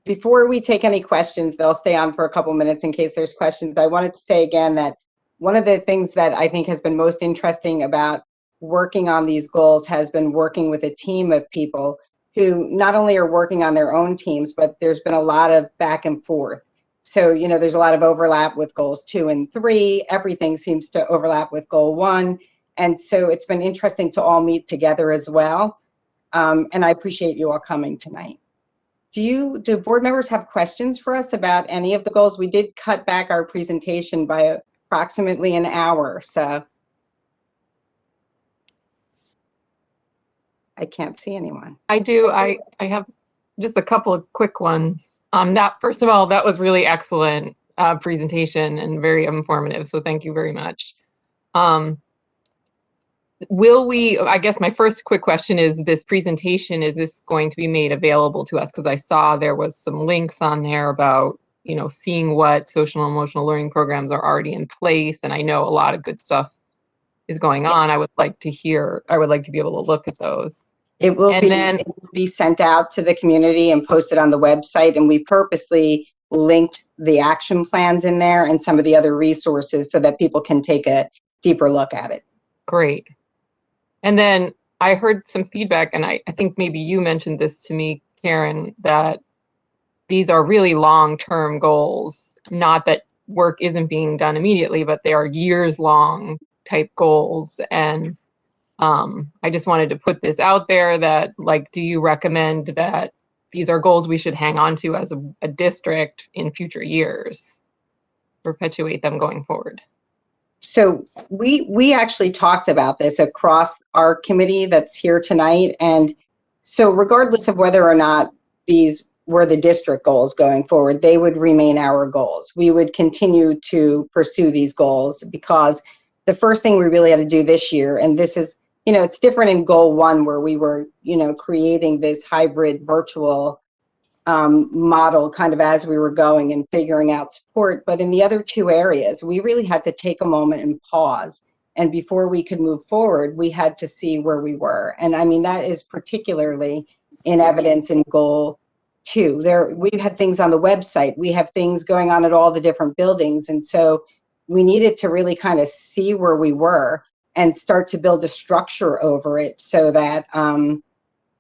Before we take any questions, they'll stay on for a couple minutes in case there's questions. I wanted to say again that one of the things that I think has been most interesting about working on these goals has been working with a team of people who not only are working on their own teams, but there's been a lot of back and forth. So, there's a lot of overlap with Goals 2 and 3. Everything seems to overlap with Goal 1. And so it's been interesting to all meet together as well. And I appreciate you all coming tonight. Do board members have questions for us about any of the goals? We did cut back our presentation by approximately an hour, so I can't see anyone. I do. I have just a couple of quick ones. First of all, that was really excellent. presentation and very informative. So thank you very much. Will we, I guess my first quick question is, this presentation, is this going to be made available to us? Because I saw there was some links on there about, you know, seeing what social and emotional learning programs are already in place. And I know a lot of good stuff is going on. I would like to be able to look at those. It will And be sent out to the community and posted on the website, and we purposely linked the action plans in there and some of the other resources so that people can take a deeper look at it. Great. And then I heard some feedback, and I think maybe you mentioned this to me, Karen, that these are really long-term goals, not that work isn't being done immediately, but they are years-long type goals. And I just wanted to put this out there that, like, do you recommend that these are goals we should hang on to as a district in future years, perpetuate them going forward? So we actually talked about this across our committee that's here tonight. And so regardless of whether or not these were the district goals going forward, they would remain our goals. We would continue to pursue these goals, because the first thing we really had to do this year, and this is, you know, it's different in goal 1 where we were, you know, creating this hybrid virtual model kind of as we were going and figuring out support. But in the other 2 areas, we really had to take a moment and pause. And before we could move forward, we had to see where we were. And I mean, that is particularly in evidence in goal 2. We've had things on the website. We have things going on at all the different buildings. And so we needed to really kind of see where we were and start to build a structure over it so that,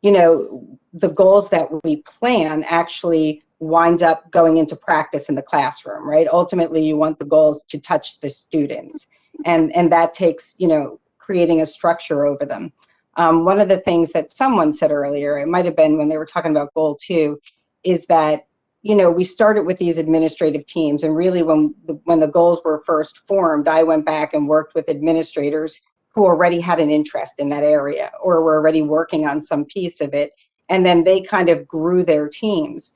you know, the goals that we plan actually wind up going into practice in the classroom, right? Ultimately, you want the goals to touch the students, and that takes, you know, creating a structure over them. One of the things that someone said earlier, it might have been when they were talking about goal 2, is that, you know, we started with these administrative teams, and really when the goals were first formed, I went back and worked with administrators who already had an interest in that area or were already working on some piece of it, and then they kind of grew their teams.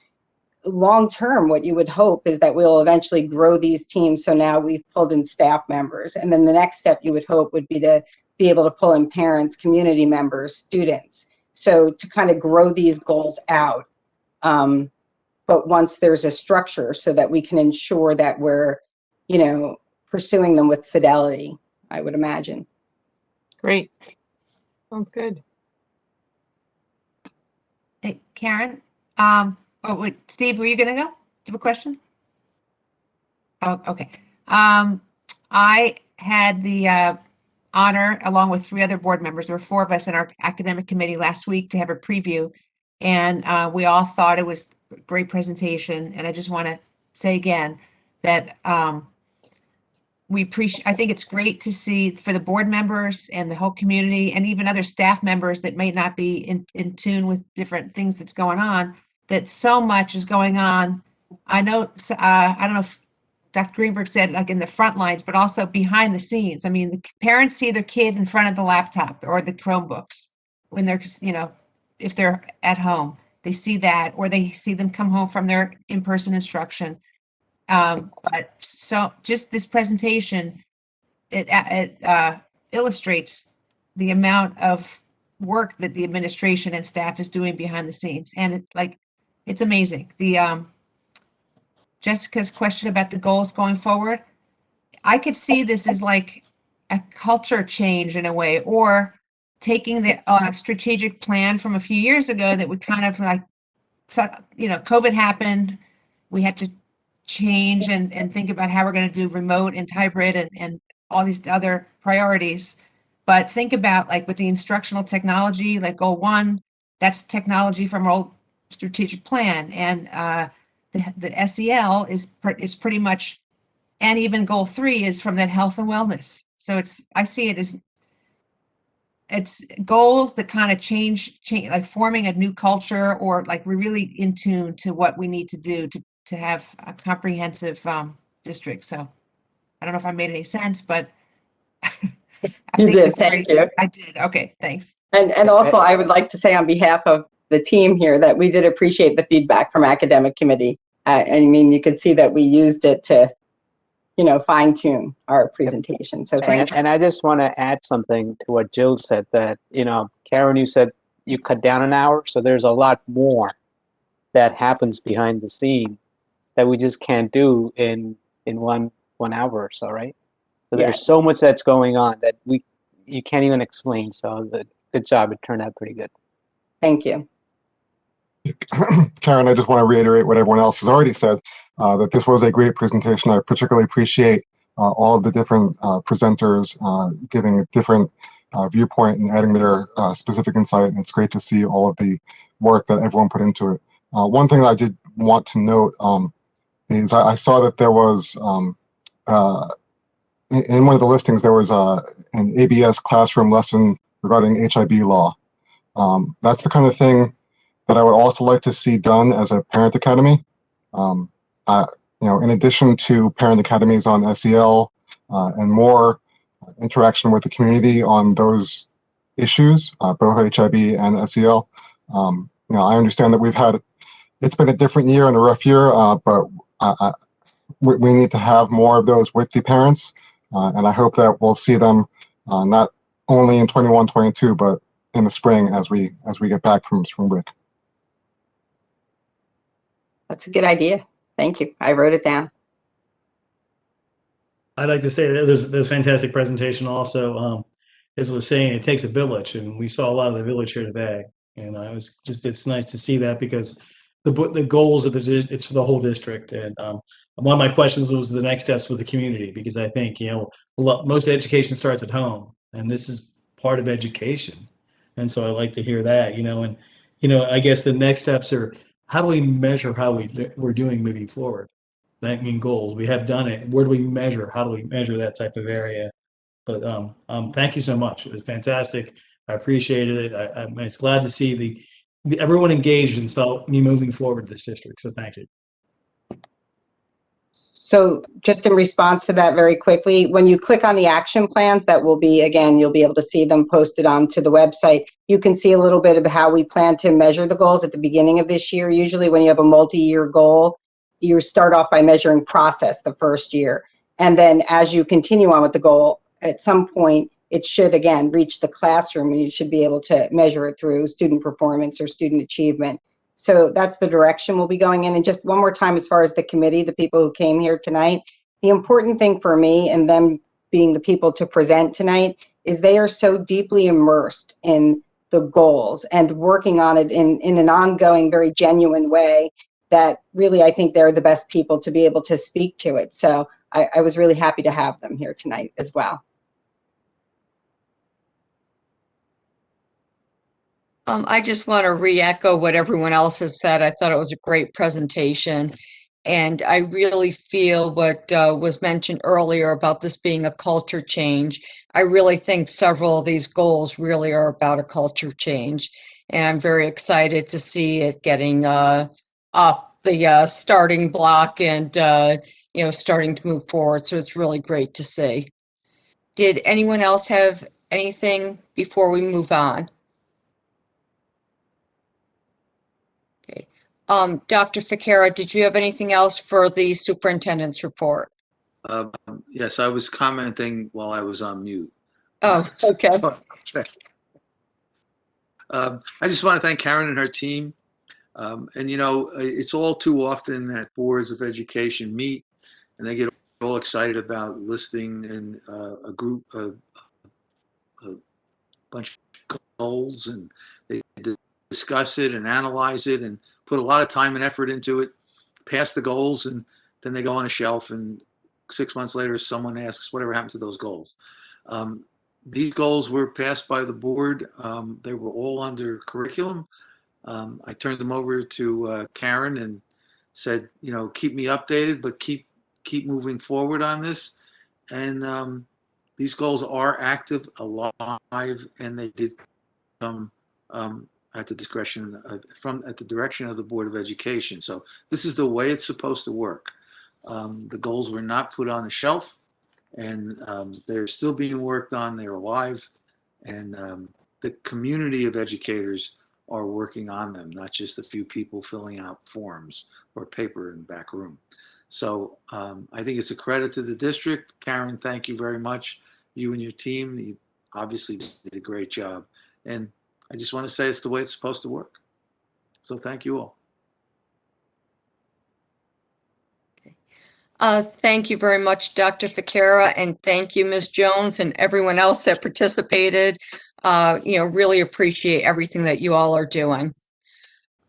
Long term, what you would hope is that we'll eventually grow these teams, so now we've pulled in staff members, and then the next step you would hope would be to be able to pull in parents, community members, students, so to kind of grow these goals out. But once there's a structure so that we can ensure that we're, you know, pursuing them with fidelity, I would imagine. Great. Sounds good. Hey, Karen, wait, Steve, were you gonna go? Do you have a question? Oh, okay. I had the honor, along with 3 other board members, there were 4 of us in our academic committee last week, to have a preview, and we all thought it was a great presentation. And I just want to say again that I think it's great to see, for the board members and the whole community, and even other staff members that may not be in tune with different things that's going on, that so much is going on. I know, I don't know if Dr. Greenberg said, like, in the front lines, but also behind the scenes. I mean, the parents see their kid in front of the laptop or the Chromebooks when they're, you know, if they're at home, they see that, or they see them come home from their in-person instruction. But so just this presentation, it illustrates the amount of work that the administration and staff is doing behind the scenes. And it's amazing. The Jessica's question about the goals going forward, I could see this as like a culture change in a way, or taking the strategic plan from a few years ago that would kind of like, you know, COVID happened, we had to change and think about how we're going to do remote and hybrid and all these other priorities. But think about, like, with the instructional technology, like goal 1, that's technology from our old strategic plan, and the SEL is pretty much, and even goal 3 is from that health and wellness. So I see it as it's goals that kind of change, like forming a new culture, or like we're really in tune to what we need to do to have a comprehensive district. So I don't know if I made any sense, but You did, thank you. I did. Okay, thanks. And also, I would like to say on behalf of the team here that we did appreciate the feedback from academic committee. I mean, you could see that we used it to, fine tune our presentation. So thank you. And I just want to add something to what Jill said, that, Karen, you said you cut down an hour. So there's a lot more that happens behind the scene that we just can't do in 1 hour or so, right? So Yeah. there's so much that's going on that you can't even explain. So good job. It turned out pretty good. Thank you. Karen, I just want to reiterate what everyone else has already said, that this was a great presentation. I particularly appreciate all of the different presenters giving a different viewpoint and adding their specific insight, and it's great to see all of the work that everyone put into it. One thing that I did want to note is I saw that there was, in one of the listings, there was an ABS classroom lesson regarding HIB law. That's the kind of thing that I would also like to see done as a parent academy. In addition to parent academies on SEL and more interaction with the community on those issues, both HIB and SEL. I understand that it's been a different year and a rough year, but we need to have more of those with the parents. And I hope that we'll see them not only in 21-22, but in the spring as we get back from spring break. That's a good idea. Thank you. I wrote it down. I'd like to say that there's a fantastic presentation also. As I was saying, it takes a village, and we saw a lot of the village here today. And it's nice to see that, because the goals of it's for the whole district. And one of my questions was the next steps with the community, because I think, most education starts at home, and this is part of education. And so I like to hear that, and, I guess the next steps are, how do we measure how we're doing moving forward? That mean goals. We have done it. Where do we measure? How do we measure that type of area? But thank you so much. It was fantastic. I appreciated it. I'm glad to see everyone engaged in me moving forward this district. So thank you. So just in response to that very quickly, when you click on the action plans, that will be, again, you'll be able to see them posted onto the website. You can see a little bit of how we plan to measure the goals at the beginning of this year. Usually when you have a multi-year goal, you start off by measuring process the first year. And then as you continue on with the goal, at some point, it should, again, reach the classroom, and you should be able to measure it through student performance or student achievement. So that's the direction we'll be going in. And just one more time, as far as the committee, the people who came here tonight, the important thing for me and them being the people to present tonight is they are so deeply immersed in the goals and working on it in an ongoing, very genuine way that really, I think they're the best people to be able to speak to it. So I was really happy to have them here tonight as well. I just want to re-echo what everyone else has said. I thought it was a great presentation. And I really feel what was mentioned earlier about this being a culture change. I really think several of these goals really are about a culture change. And I'm very excited to see it getting off the starting block and, starting to move forward. So it's really great to see. Did anyone else have anything before we move on? Okay. Dr. Ficara, did you have anything else for the superintendent's report? Yes, I was commenting while I was on mute. Oh, okay. I just want to thank Karen and her team. It's all too often that boards of education meet and they get all excited about listing and a bunch of goals, and they discuss it and analyze it and put a lot of time and effort into it, pass the goals, and then they go on a shelf, and 6 months later someone asks, whatever happened to those goals? These goals were passed by the board. They were all under curriculum. I turned them over to Karen and said, keep me updated, but keep moving forward on this. And these goals are active, alive, and they did come at the direction of the Board of Education. So this is the way it's supposed to work. The goals were not put on a shelf, and they're still being worked on. They're alive, and the community of educators are working on them, not just a few people filling out forms or paper in the back room. So I think it's a credit to the district. Karen, thank you very much. You and your team, you obviously did a great job. And I just want to say it's the way it's supposed to work. So thank you all. Thank you very much, Dr. Ficara, and thank you, Ms. Jones, and everyone else that participated. Really appreciate everything that you all are doing.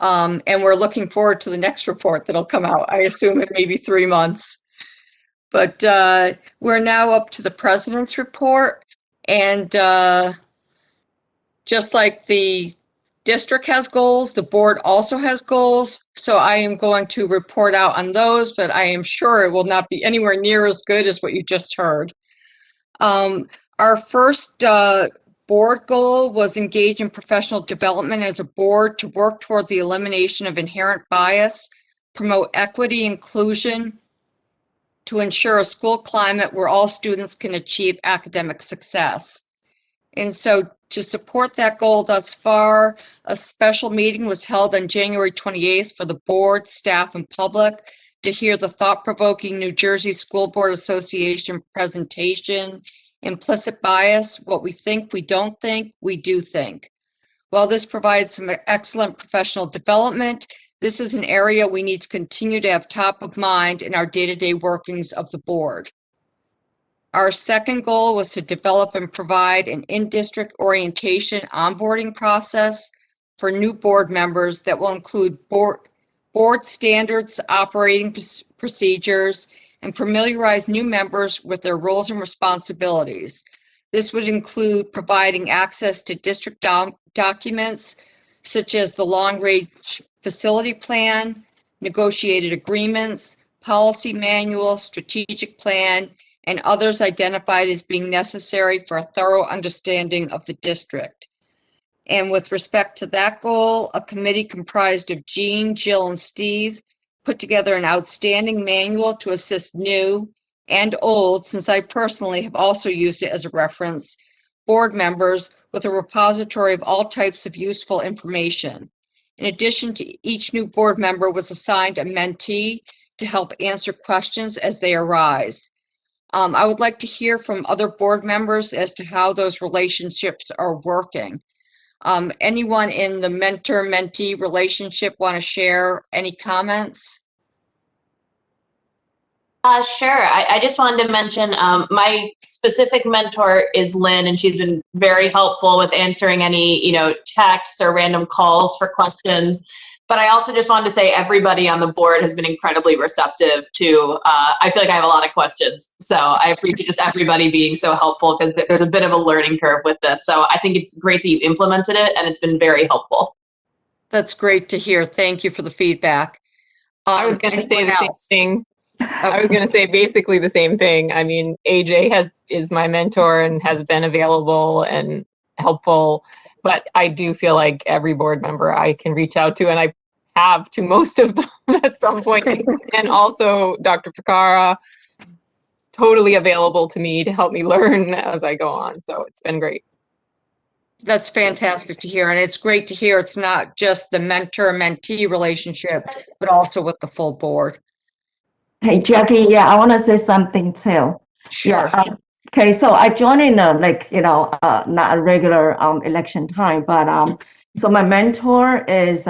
And we're looking forward to the next report that'll come out, I assume in maybe 3 months. But we're now up to the president's report, and just like the district has goals, the board also has goals. So I am going to report out on those, but I am sure it will not be anywhere near as good as what you just heard. Our first board goal was engage in professional development as a board to work toward the elimination of inherent bias, promote equity, inclusion, to ensure a school climate where all students can achieve academic success. And so to support that goal thus far, a special meeting was held on January 28th for the board, staff, and public to hear the thought-provoking New Jersey School Board Association presentation, Implicit Bias, What We Think, We Don't Think, We Do Think. While this provides some excellent professional development, this is an area we need to continue to have top of mind in our day-to-day workings of the board. Our second goal was to develop and provide an in-district orientation onboarding process for new board members that will include board standards, operating procedures, and familiarize new members with their roles and responsibilities. This would include providing access to district documents, such as the long-range facility plan, negotiated agreements, policy manual, strategic plan, and others identified as being necessary for a thorough understanding of the district. And with respect to that goal, a committee comprised of Jean, Jill, and Steve put together an outstanding manual to assist new and old, since I personally have also used it as a reference, board members with a repository of all types of useful information. In addition to each new board member was assigned a mentee to help answer questions as they arise. I would like to hear from other board members as to how those relationships are working. Anyone in the mentor-mentee relationship want to share any comments? Sure. I just wanted to mention my specific mentor is Lynn, and she's been very helpful with answering any, texts or random calls for questions. But I also just wanted to say everybody on the board has been incredibly receptive to, I feel like I have a lot of questions. So I appreciate just everybody being so helpful, because there's a bit of a learning curve with this. So I think it's great that you implemented it, and it's been very helpful. That's great to hear. Thank you for the feedback. I was going to say the same thing. I was going to say basically the same thing. I mean, AJ is my mentor and has been available and helpful, but I do feel like every board member I can reach out to, and I have to most of them at some point. And also Dr. Ficara, totally available to me to help me learn as I go on. So it's been great. That's fantastic to hear. And it's great to hear it's not just the mentor-mentee relationship, but also with the full board. Hey, Jackie, yeah, I want to say something too. Sure. Yeah, okay, so I joined in not a regular election time, but so my mentor is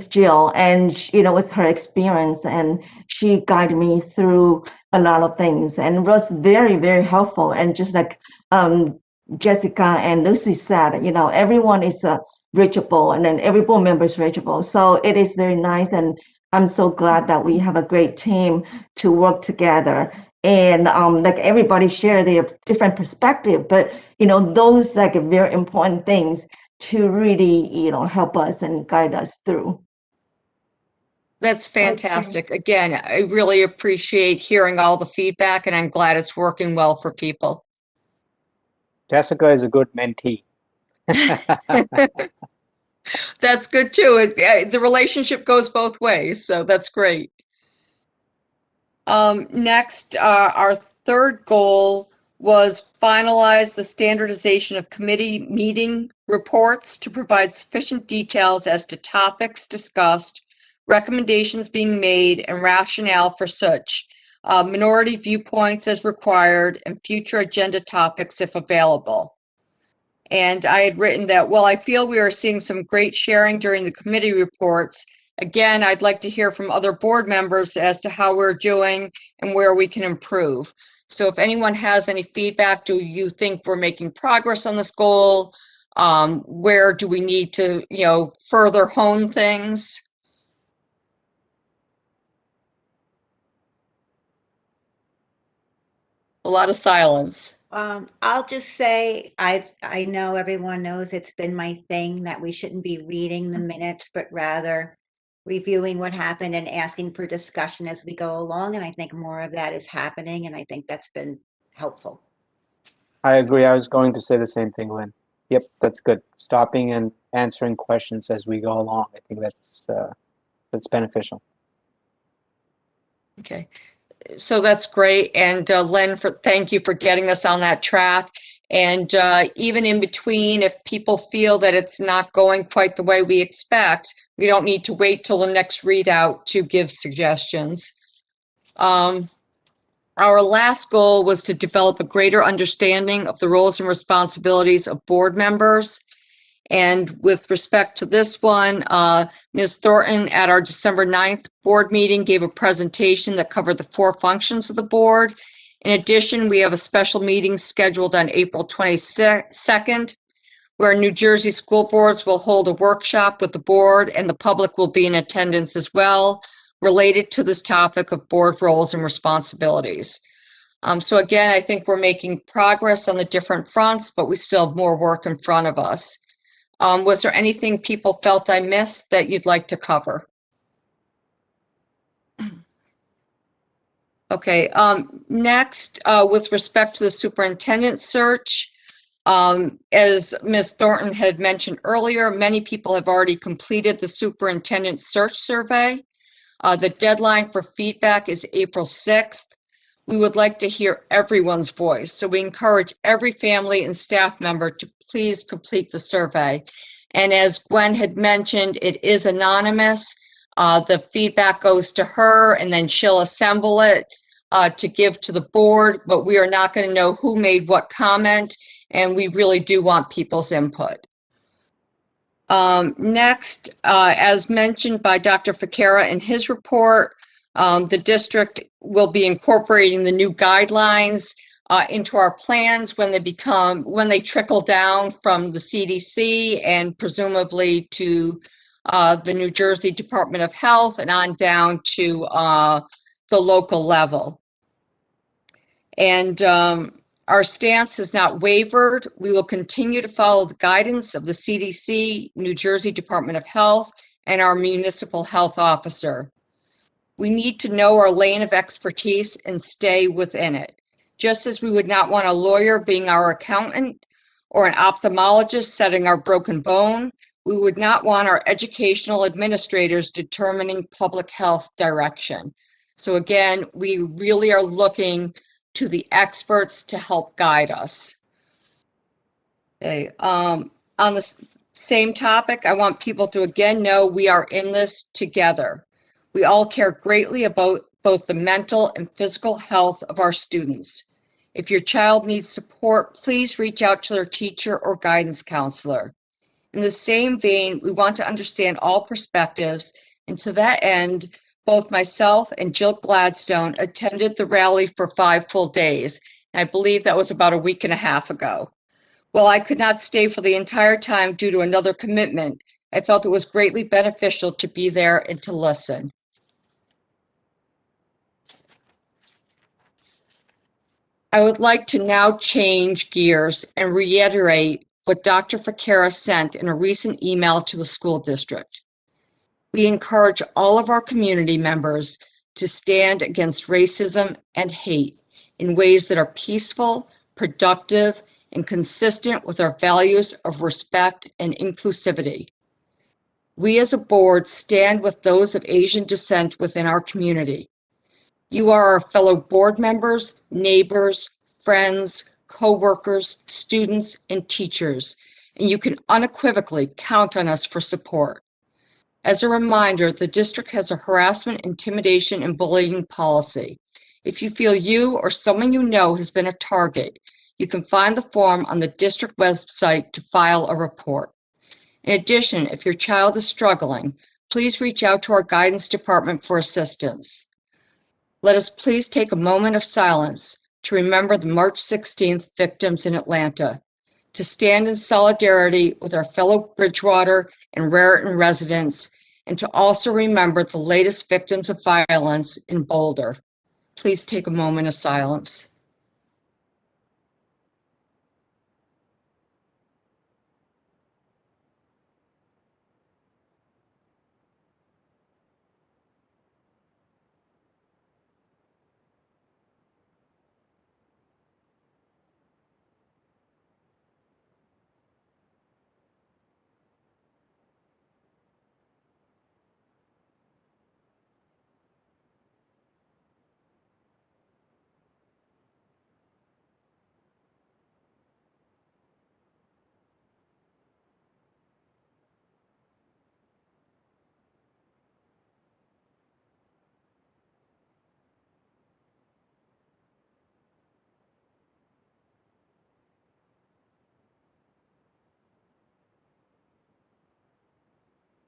Jill, and with her experience, and she guided me through a lot of things, and was very, very helpful. And just like Jessica and Lucy said, everyone is reachable, and then every board member is reachable. So it is very nice, and I'm so glad that we have a great team to work together, and everybody share their different perspective, but those very important things to really help us and guide us through. That's fantastic. Again, I really appreciate hearing all the feedback, and I'm glad it's working well for people. Jessica is a good mentee. That's good too. The relationship goes both ways, so that's great. Next, our third goal was finalize the standardization of committee meeting reports to provide sufficient details as to topics discussed, recommendations being made, and rationale for such, minority viewpoints as required, and future agenda topics if available. And I had written that, well, I feel we are seeing some great sharing during the committee reports. Again, I'd like to hear from other board members as to how we're doing and where we can improve. So if anyone has any feedback, do you think we're making progress on this goal? Where do we need to, further hone things? A lot of silence. I'll just say I know everyone knows it's been my thing that we shouldn't be reading the minutes, but rather reviewing what happened and asking for discussion as we go along. And I think more of that is happening, and I think that's been helpful. I agree. I was going to say the same thing, Lynn. Yep, that's good. Stopping and answering questions as we go along. I think that's beneficial. Okay. So that's great. And Len, thank you for getting us on that track. And even in between, if people feel that it's not going quite the way we expect, we don't need to wait till the next readout to give suggestions. Our last goal was to develop a greater understanding of the roles and responsibilities of board members. And with respect to this one, Ms. Thornton at our December 9th board meeting gave a presentation that covered the 4 functions of the board. In addition, we have a special meeting scheduled on April 22nd, where New Jersey school boards will hold a workshop with the board, and the public will be in attendance as well, related to this topic of board roles and responsibilities. So again, I think we're making progress on the different fronts, but we still have more work in front of us. Was there anything people felt I missed that you'd like to cover? Okay, next, with respect to the superintendent search, as Ms. Thornton had mentioned earlier, many people have already completed the superintendent search survey. The deadline for feedback is April 6th. We would like to hear everyone's voice, so we encourage every family and staff member to please complete the survey. And as Gwen had mentioned, it is anonymous. The feedback goes to her, and then she'll assemble it to give to the board, but we are not going to know who made what comment, and we really do want people's input. Next, as mentioned by Dr. Ficara in his report, the district will be incorporating the new guidelines into our plans when they trickle down from the CDC and presumably to the New Jersey Department of Health and on down to the local level. And our stance has not wavered. We will continue to follow the guidance of the CDC, New Jersey Department of Health, and our municipal health officer. We need to know our lane of expertise and stay within it. Just as we would not want a lawyer being our accountant or an ophthalmologist setting our broken bone, we would not want our educational administrators determining public health direction. So again, we really are looking to the experts to help guide us. Okay, on the same topic, I want people to again know we are in this together. We all care greatly about both the mental and physical health of our students. If your child needs support, please reach out to their teacher or guidance counselor. In the same vein, we want to understand all perspectives, and to that end, both myself and Jill Gladstone attended the rally for 5 full days. I believe that was about a week and a half ago. While I could not stay for the entire time due to another commitment, I felt it was greatly beneficial to be there and to listen. I would like to now change gears and reiterate what Dr. Ficara sent in a recent email to the school district. We encourage all of our community members to stand against racism and hate in ways that are peaceful, productive, and consistent with our values of respect and inclusivity. We as a board stand with those of Asian descent within our community. You are our fellow board members, neighbors, friends, coworkers, students, and teachers, and you can unequivocally count on us for support. As a reminder, the district has a harassment, intimidation, and bullying policy. If you feel you or someone you know has been a target, you can find the form on the district website to file a report. In addition, if your child is struggling, please reach out to our guidance department for assistance. Let us please take a moment of silence to remember the March 16th victims in Atlanta, to stand in solidarity with our fellow Bridgewater and Raritan residents, and to also remember the latest victims of violence in Boulder. Please take a moment of silence.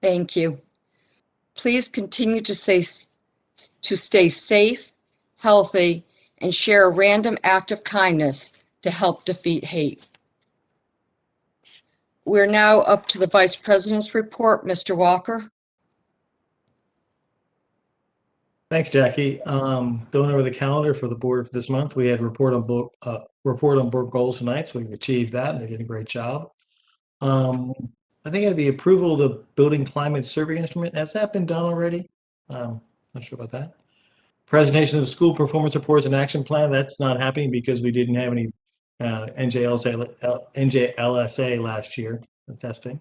Thank you. Please continue to stay safe, healthy, and share a random act of kindness to help defeat hate. We're now up to the Vice President's report. Mr. Walker. Thanks, Jackie. Going over the calendar for the board for this month, we had report on board goals tonight, so we've achieved that, and they did a great job. I think I had the approval of the building climate survey instrument. Has that been done already? Not sure about that. Presentation of the school performance reports and action plan. That's not happening because we didn't have any NJLSA last year testing.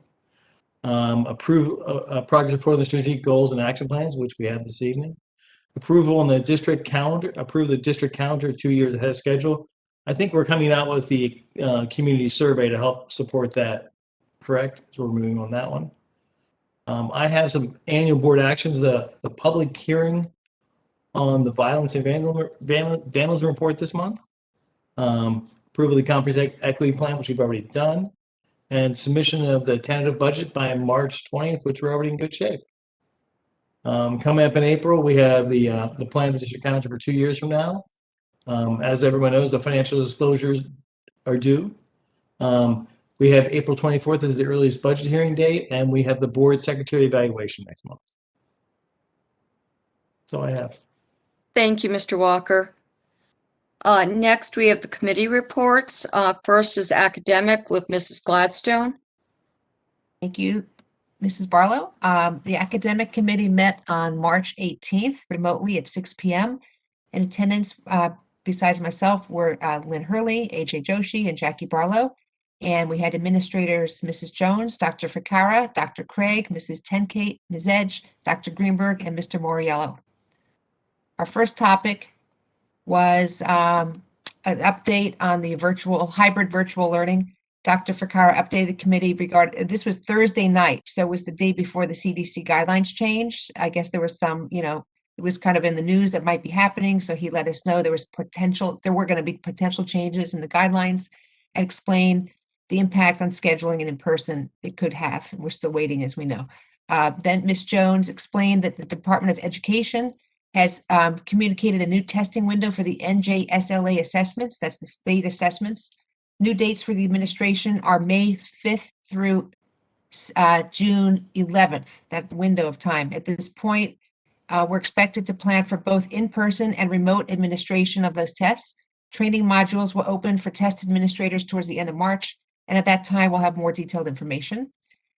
Approve progress for the strategic goals and action plans, which we had this evening. Approval on the district calendar. Approve the district calendar 2 years ahead of schedule. I think we're coming out with the community survey to help support that. Correct? So we're moving on that one. I have some annual board actions. The public hearing on the violence and vandalism report this month. Approval of the comprehensive equity plan, which we've already done, and submission of the tentative budget by March 20th, which we're already in good shape. Coming up in April, we have the plan of the district calendar for 2 years from now. As everyone knows, the financial disclosures are due. We have April 24th as the earliest budget hearing date, and we have the board secretary evaluation next month. So I have. Thank you, Mr. Walker. Next, we have the committee reports. First is academic with Mrs. Gladstone. Thank you, Mrs. Barlow. The academic committee met on March 18th remotely at 6 p.m. In attendance, besides myself, were Lynn Hurley, AJ Joshi, and Jackie Barlow. And we had administrators, Mrs. Jones, Dr. Ficara, Dr. Craig, Mrs. Tenkate, Ms. Edge, Dr. Greenberg, and Mr. Moriello. Our first topic was an update on the hybrid virtual learning. Dr. Ficara updated the committee this was Thursday night, so it was the day before the CDC guidelines changed. I guess there was some, it was kind of in the news that might be happening, so he let us know there were going to be potential changes in the guidelines, and explain the impact on scheduling and in person it could have. We're still waiting, as we know. Then Ms. Jones explained that the Department of Education has communicated a new testing window for the NJSLA assessments. That's the state assessments. New dates for the administration are May 5th through June 11th, that window of time. At this point, we're expected to plan for both in-person and remote administration of those tests. Training modules will open for test administrators towards the end of March, and at that time, we'll have more detailed information.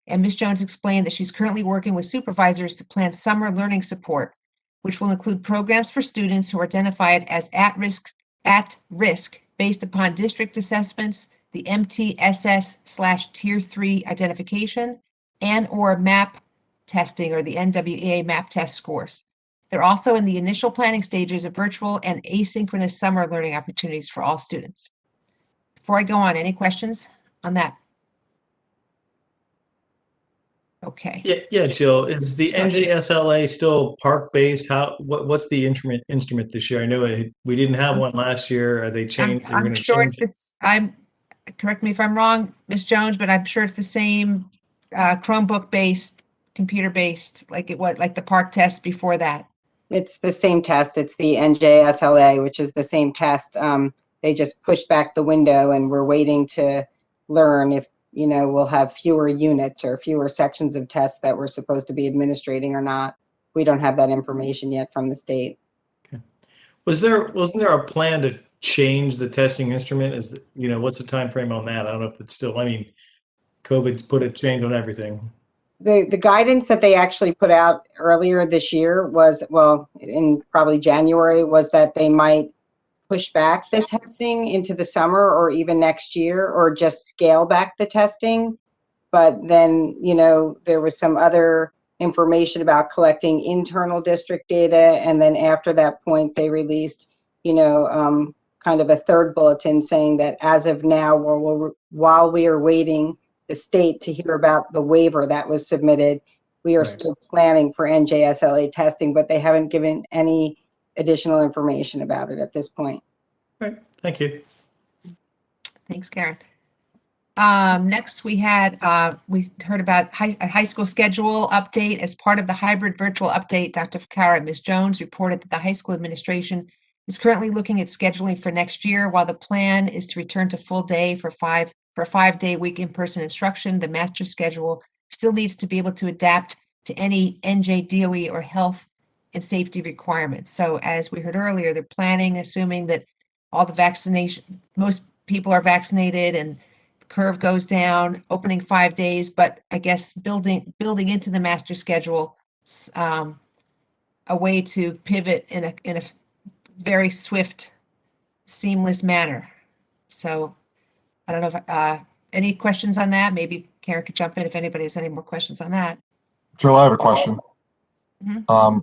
And Ms. Jones explained that she's currently working with supervisors to plan summer learning support, which will include programs for students who are identified as at risk based upon district assessments, the MTSS/Tier 3 identification, and or MAP testing, or the NWEA MAP test scores. They're also in the initial planning stages of virtual and asynchronous summer learning opportunities for all students. before I go on, any questions on that? Okay. Yeah, Jill, is the Sure. NJSLA still park-based? What's the instrument this year? I know we didn't have one last year. Are they changed? They're I'm gonna sure it's change it? this, correct me if I'm wrong, Ms. Jones, but I'm sure it's the same Chromebook-based, computer-based, like it was, like the park test before that. It's the same test. It's the NJSLA, which is the same test. They just pushed back the window, and we're waiting to learn if, we'll have fewer units or fewer sections of tests that we're supposed to be administrating or not. We don't have that information yet from the state. Wasn't there a plan to change the testing instrument? What's the time frame on that? I don't know if it's still, COVID's put a change on everything. The guidance that they actually put out earlier this year was, well, in probably January, was that they might push back the testing into the summer or even next year, or just scale back the testing. But then, there was some other information about collecting internal district data. And then after that point, they released, kind of a third bulletin saying that as of now, while we are waiting the state to hear about the waiver that was submitted, we are still planning for NJSLA testing, but they haven't given any additional information about it at this point. Right. Thank you. Thanks, Karen. Next, we heard about a high school schedule update. As part of the hybrid virtual update, Dr. Ficarra and Ms. Jones reported that the high school administration is currently looking at scheduling for next year. While the plan is to return to full day for a 5-day week in-person instruction, the master schedule still needs to be able to adapt to any NJDOE or health and safety requirements. So as we heard earlier, they're planning, assuming that most people are vaccinated and the curve goes down, opening 5 days, but I guess building into the master schedule a way to pivot in a very swift, seamless manner. So I don't know if any questions on that. Maybe Karen could jump in if anybody has any more questions on that. Jill, I have a question.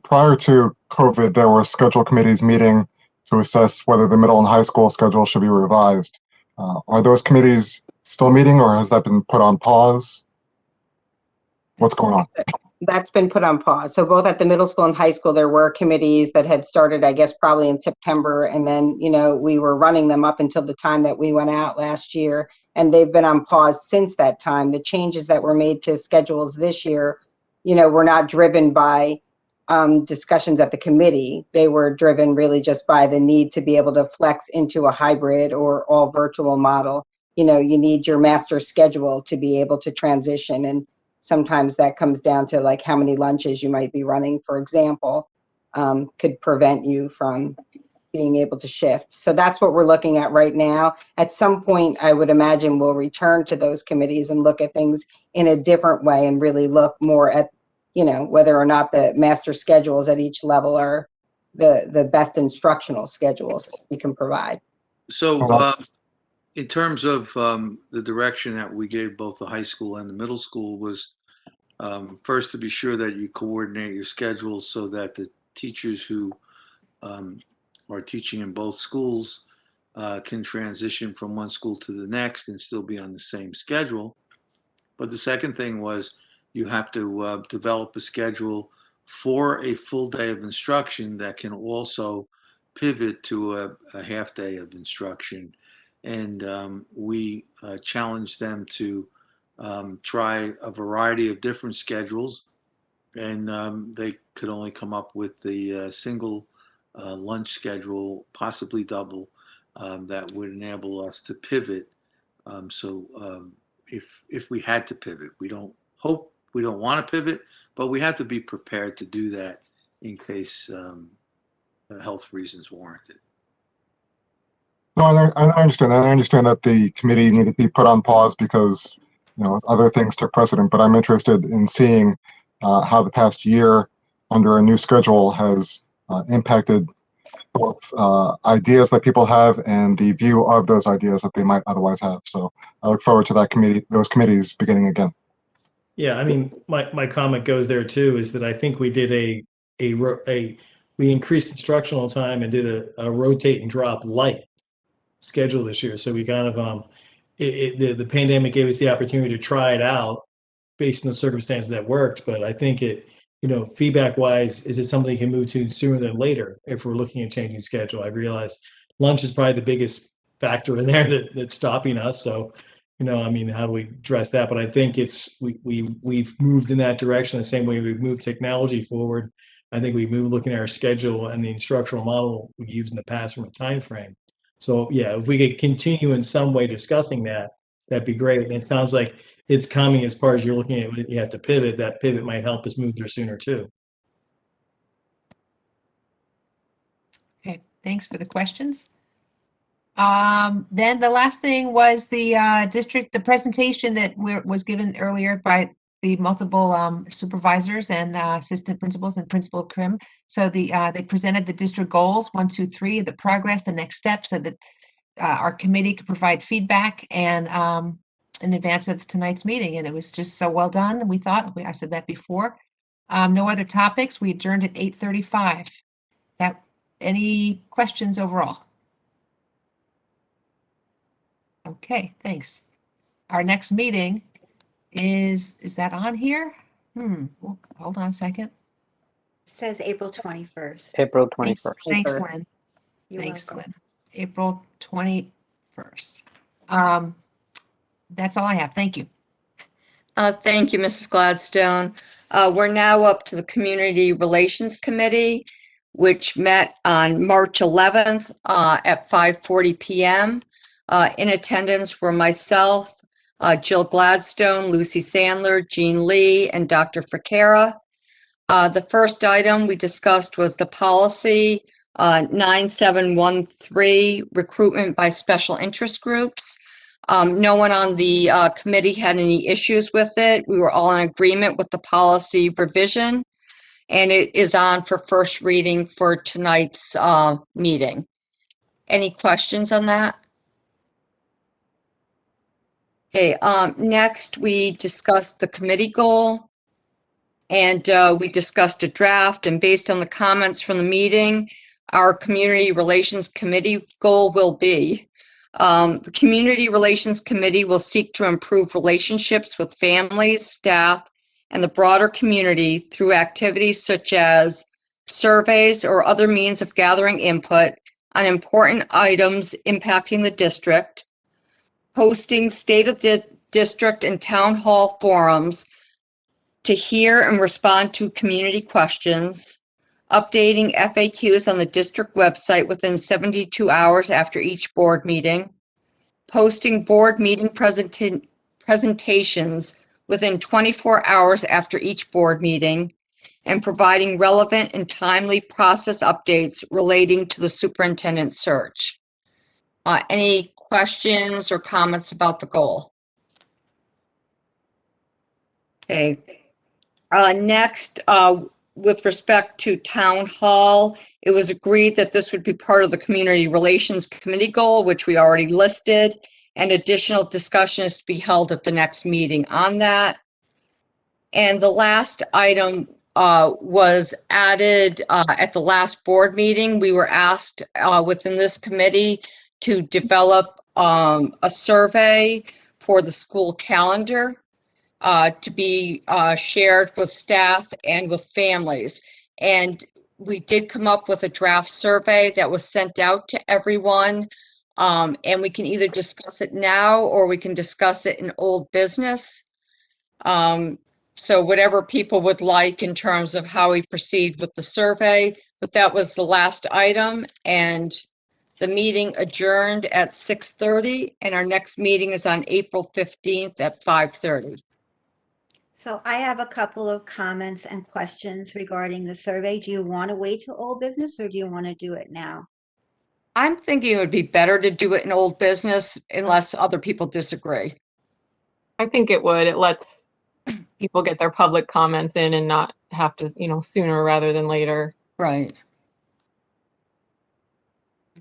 Prior to COVID, there were schedule committees meeting to assess whether the middle and high school schedule should be revised. Are those committees still meeting, or has that been put on pause? What's going on? That's been put on pause. So both at the middle school and high school, there were committees that had started, I guess, probably in September. And then, we were running them up until the time that we went out last year. And they've been on pause since that time. The changes that were made to schedules this year, were not driven by discussions at the committee. They were driven really just by the need to be able to flex into a hybrid or all virtual model. You need your master schedule to be able to transition. And sometimes that comes down to like how many lunches you might be running, for example, could prevent you from being able to shift. So that's what we're looking at right now. At some point, I would imagine we'll return to those committees and look at things in a different way and really look more at, whether or not the master schedules at each level are the best instructional schedules that we can provide. So in terms of the direction that we gave both the high school and the middle school was first to be sure that you coordinate your schedules so that the teachers who are teaching in both schools can transition from one school to the next and still be on the same schedule. But the second thing was you have to develop a schedule for a full day of instruction that can also pivot to a half day of instruction. And we challenged them to try a variety of different schedules, and they could only come up with the single lunch schedule, possibly double, that would enable us to pivot. If we had to pivot, we don't want to pivot, but we have to be prepared to do that in case health reasons warranted. No, I understand that. I understand that the committee needed to be put on pause because, other things took precedent. But I'm interested in seeing how the past year under a new schedule has impacted both ideas that people have and the view of those ideas that they might otherwise have. So I look forward to those committees beginning again. Yeah, my comment goes there too, is that I think we did we increased instructional time and did a rotate and drop light. schedule this year. So we kind of, the pandemic gave us the opportunity to try it out based on the circumstances that worked. But I think feedback wise, is it something you can move to sooner than later if we're looking at changing schedule? I realize lunch is probably the biggest factor in there that's stopping us. So, how do we address that? But I think we've moved in that direction the same way we've moved technology forward. I think we've moved looking at our schedule and the instructional model we used in the past from a time frame. So yeah, if we could continue in some way discussing that, that'd be great. And it sounds like it's coming as far as you're looking at, you have to pivot. That pivot might help us move there sooner too. Okay, thanks for the questions. Then the last thing was the the presentation that was given earlier by the multiple supervisors and assistant principals and Principal Krim. So they presented the district goals, 1, 2, 3, the progress, the next steps, so that our committee could provide feedback and in advance of tonight's meeting. And it was just so well done. We thought, I said that before. No other topics. We adjourned at 8:35. Any questions overall? Okay, thanks. Our next meeting is that on here? Hold on a second. It says April 21st. April 21st. Thanks, Lynn. You're Thanks, welcome. Lynn. April 21st. That's all I have. Thank you. Thank you, Mrs. Gladstone. We're now up to the Community Relations Committee, which met on March 11th at 5:40 p.m. In attendance were myself, Jill Gladstone, Lucy Sandler, Jean Lee, and Dr. Ficara. The first item we discussed was the policy 9713, recruitment by special interest groups. No one on the committee had any issues with it. We were all in agreement with the policy revision, and it is on for first reading for tonight's meeting. Any questions on that? Okay, next we discussed the committee goal, and we discussed a draft, and based on the comments from the meeting, our Community Relations Committee goal will be the Community Relations Committee will seek to improve relationships with families, staff, and the broader community through activities such as surveys or other means of gathering input on important items impacting the district, hosting state of district and town hall forums to hear and respond to community questions, updating FAQs on the district website within 72 hours after each board meeting, posting board meeting presentations within 24 hours after each board meeting, and providing relevant and timely process updates relating to the superintendent search. Any questions or comments about the goal? Okay. Next, with respect to town hall, it was agreed that this would be part of the Community Relations Committee goal, which we already listed, and additional discussion is to be held at the next meeting on that. And the last item was added at the last board meeting. We were asked within this committee to develop a survey for the school calendar to be shared with staff and with families. And we did come up with a draft survey that was sent out to everyone. And we can either discuss it now or we can discuss it in old business. So whatever people would like in terms of how we proceed with the survey, but that was the last item, and the meeting adjourned at 6:30, and our next meeting is on April 15th at 5:30. So I have a couple of comments and questions regarding the survey. Do you want to wait till old business or do you want to do it now? I'm thinking it would be better to do it in old business unless other people disagree. I think it would. It lets people get their public comments in and not have to, sooner rather than later. Right.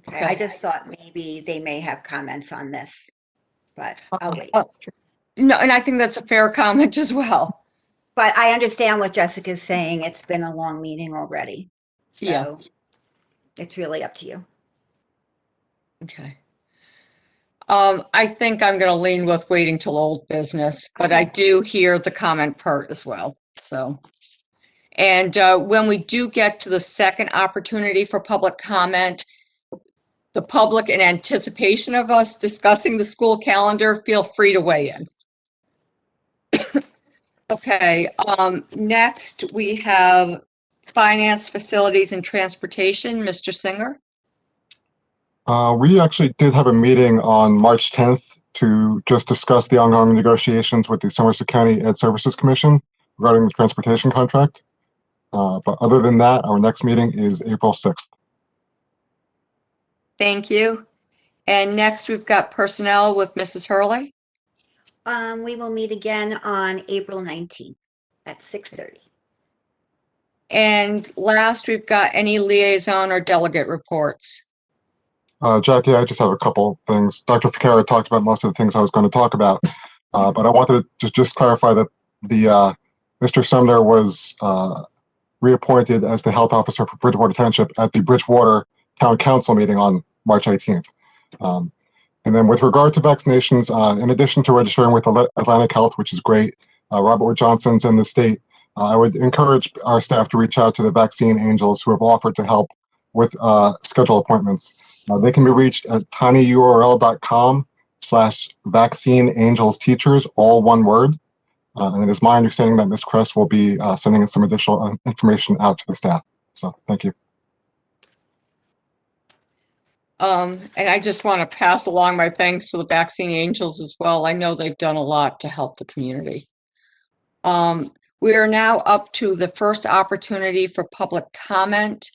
Okay. I just thought maybe they may have comments on this, but I'll wait. That's true. No, and I think that's a fair comment as well. But I understand what Jessica's saying. It's been a long meeting already. So Yeah. it's really up to you. Okay. I think I'm going to lean with waiting till old business, but I do hear the comment part as well. So, and when we do get to the second opportunity for public comment, the public, in anticipation of us discussing the school calendar, feel free to weigh in. Okay, next we have Finance, Facilities, and Transportation, Mr. Singer. We actually did have a meeting on March 10th to just discuss the ongoing negotiations with the Somerset County Ed Services Commission regarding the transportation contract. But other than that, our next meeting is April 6th. Thank you. And next we've got Personnel with Mrs. Hurley. We will meet again on April 19th at 6:30. And last, we've got any liaison or delegate reports. Jackie, I just have a couple things. Dr. Ficara talked about most of the things I was going to talk about, but I wanted to just clarify that the Mr. Sumner was reappointed as the health officer for Bridgewater Township at the Bridgewater Town Council meeting on March 18th. And then with regard to vaccinations, in addition to registering with Atlantic Health, which is great, Robert Wood Johnson's and the state, I would encourage our staff to reach out to the vaccine angels who have offered to help with schedule appointments. They can be reached at tinyurl.com/vaccineangelsteachers, all one word. And it is my understanding that Ms. Kress will be sending some additional information out to the staff. So thank you. And I just want to pass along my thanks to the vaccine angels as well. I know they've done a lot to help the community. We are now up to the first opportunity for public comment.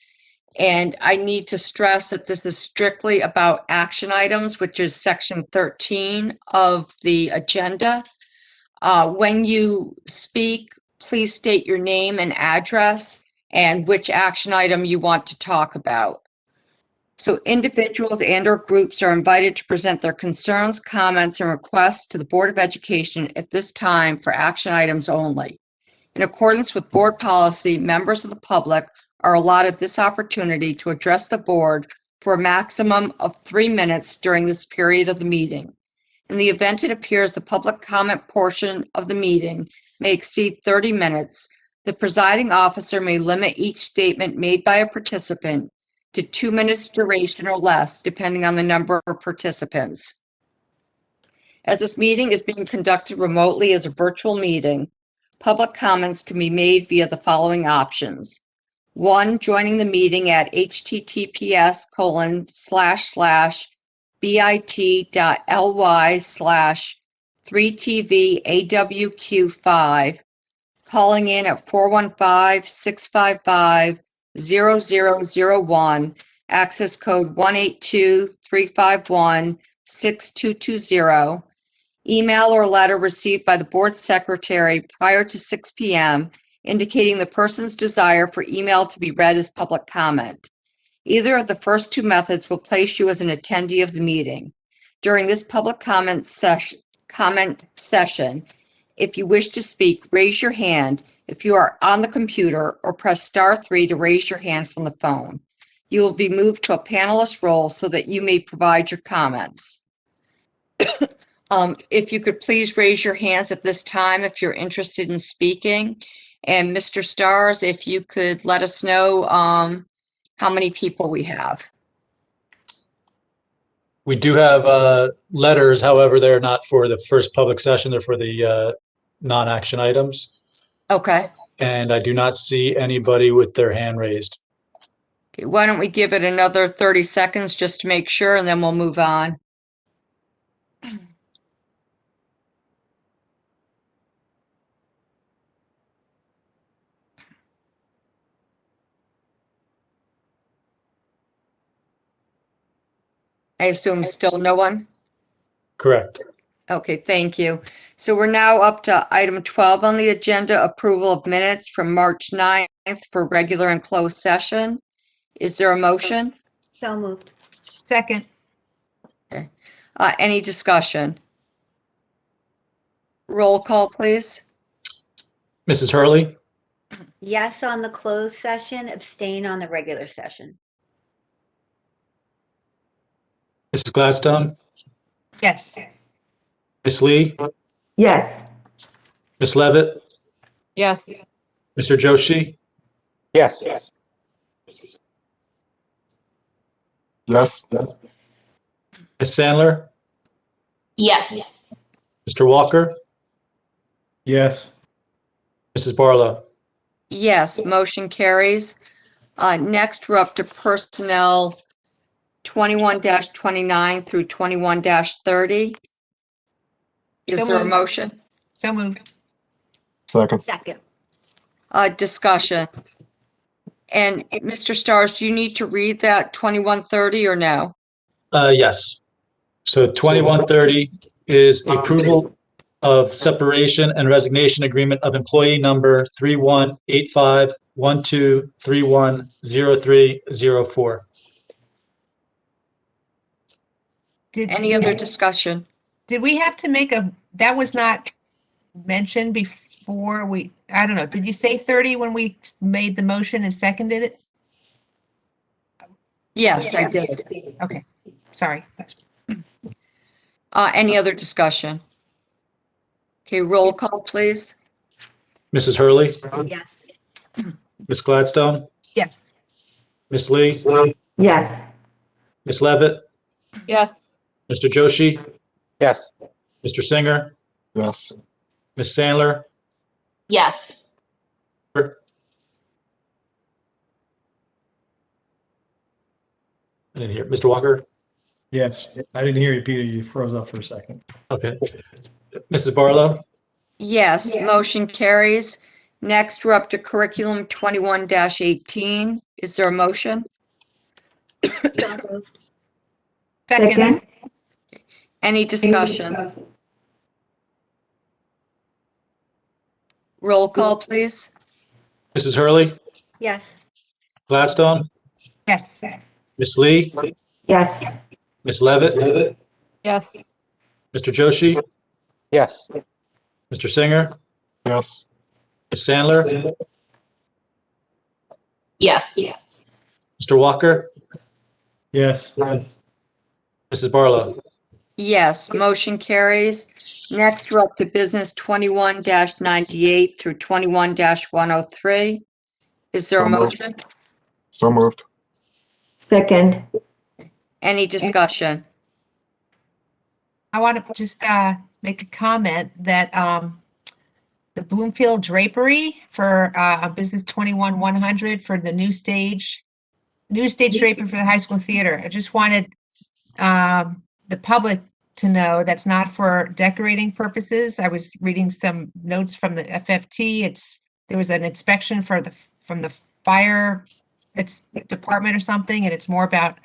And I need to stress that this is strictly about action items, which is section 13 of the agenda. When you speak, please state your name and address and which action item you want to talk about. So individuals and/or groups are invited to present their concerns, comments, and requests to the Board of Education at this time for action items only. In accordance with board policy, members of the public are allotted this opportunity to address the board for a maximum of 3 minutes during this period of the meeting. In the event it appears the public comment portion of the meeting may exceed 30 minutes, the presiding officer may limit each statement made by a participant to 2 minutes duration or less, depending on the number of participants. As this meeting is being conducted remotely as a virtual meeting, public comments can be made via the following options. 1, joining the meeting at https://bit.ly/3tvawq5, calling in at 415-655-0001, access code 182-351-6220. Email or letter received by the board secretary prior to 6 p.m. indicating the person's desire for email to be read as public comment. Either of the first two methods will place you as an attendee of the meeting. During this public comment session, if you wish to speak, raise your hand if you are on the computer or press *3 to raise your hand from the phone. You will be moved to a panelist role so that you may provide your comments. If you could please raise your hands at this time if you're interested in speaking. And Mr. Stars, if you could let us know how many people we have. We do have letters, however, they're not for the first public session, they're for the non-action items. Okay. And I do not see anybody with their hand raised. Okay, why don't we give it another 30 seconds just to make sure, and then we'll move on. I assume still no one? Correct. Okay, thank you. So we're now up to item 12 on the agenda, approval of minutes from March 9th for regular and closed session. Is there a motion? So moved. Second. Okay. Any discussion? Roll call, please. Mrs. Hurley, Yes on the closed session, abstain on the regular session. Mrs. Gladstone, Yes. Ms. Lee, Yes. Ms. Levitt, Yes. Mr. Joshi, Yes. Yes. Ms. Sandler, Yes. Mr. Walker, Yes. Mrs. Barlow. Yes, motion carries. Next, we're up to personnel 21-29 through 21-30. Is So there a moved. motion? So moved. Second. Second. Discussion. And Mr. Stars, do you need to read that 2130 or no? Yes. So 2130 is approval of separation and resignation agreement of employee number 318512310304. Any other discussion? Did we have to make that was not mentioned before I don't know, did you say 30 when we made the motion and seconded it? Yes, I did. Okay, sorry. Any other discussion? Okay, roll call, please. Mrs. Hurley, Yes. Ms. Gladstone, Yes. Ms. Lee, Yes. Ms. Levitt, Yes. Mr. Joshi, Yes. Mr. Singer, Yes. Ms. Sandler, Yes. I didn't hear. Mr. Walker? Yes. I didn't hear you, Peter. You froze up for a second. Okay. Mrs. Barlow? Yes, motion carries. Next, we're up to curriculum 21-18. Is there a motion? Second. Any discussion? Roll call, please. Mrs. Hurley, Yes. Gladstone, Yes. Ms. Lee, Yes. Ms. Levitt, Yes. Mr. Joshi, Yes. Mr. Singer, Yes. Ms. Sandler, Yes. Mr. Walker, Yes. Mrs. Barlow. Yes, motion carries. Next, we're up to business 21-98 through 21-103. Is there a So moved. motion? So moved. Second. Any discussion? I want to just make a comment that the Bloomfield drapery for business 21-100 for the new stage drapery for the high school theater. I just wanted the public to know that's not for decorating purposes. I was reading some notes from the FFT. There was an inspection from the fire department or something, and it's more about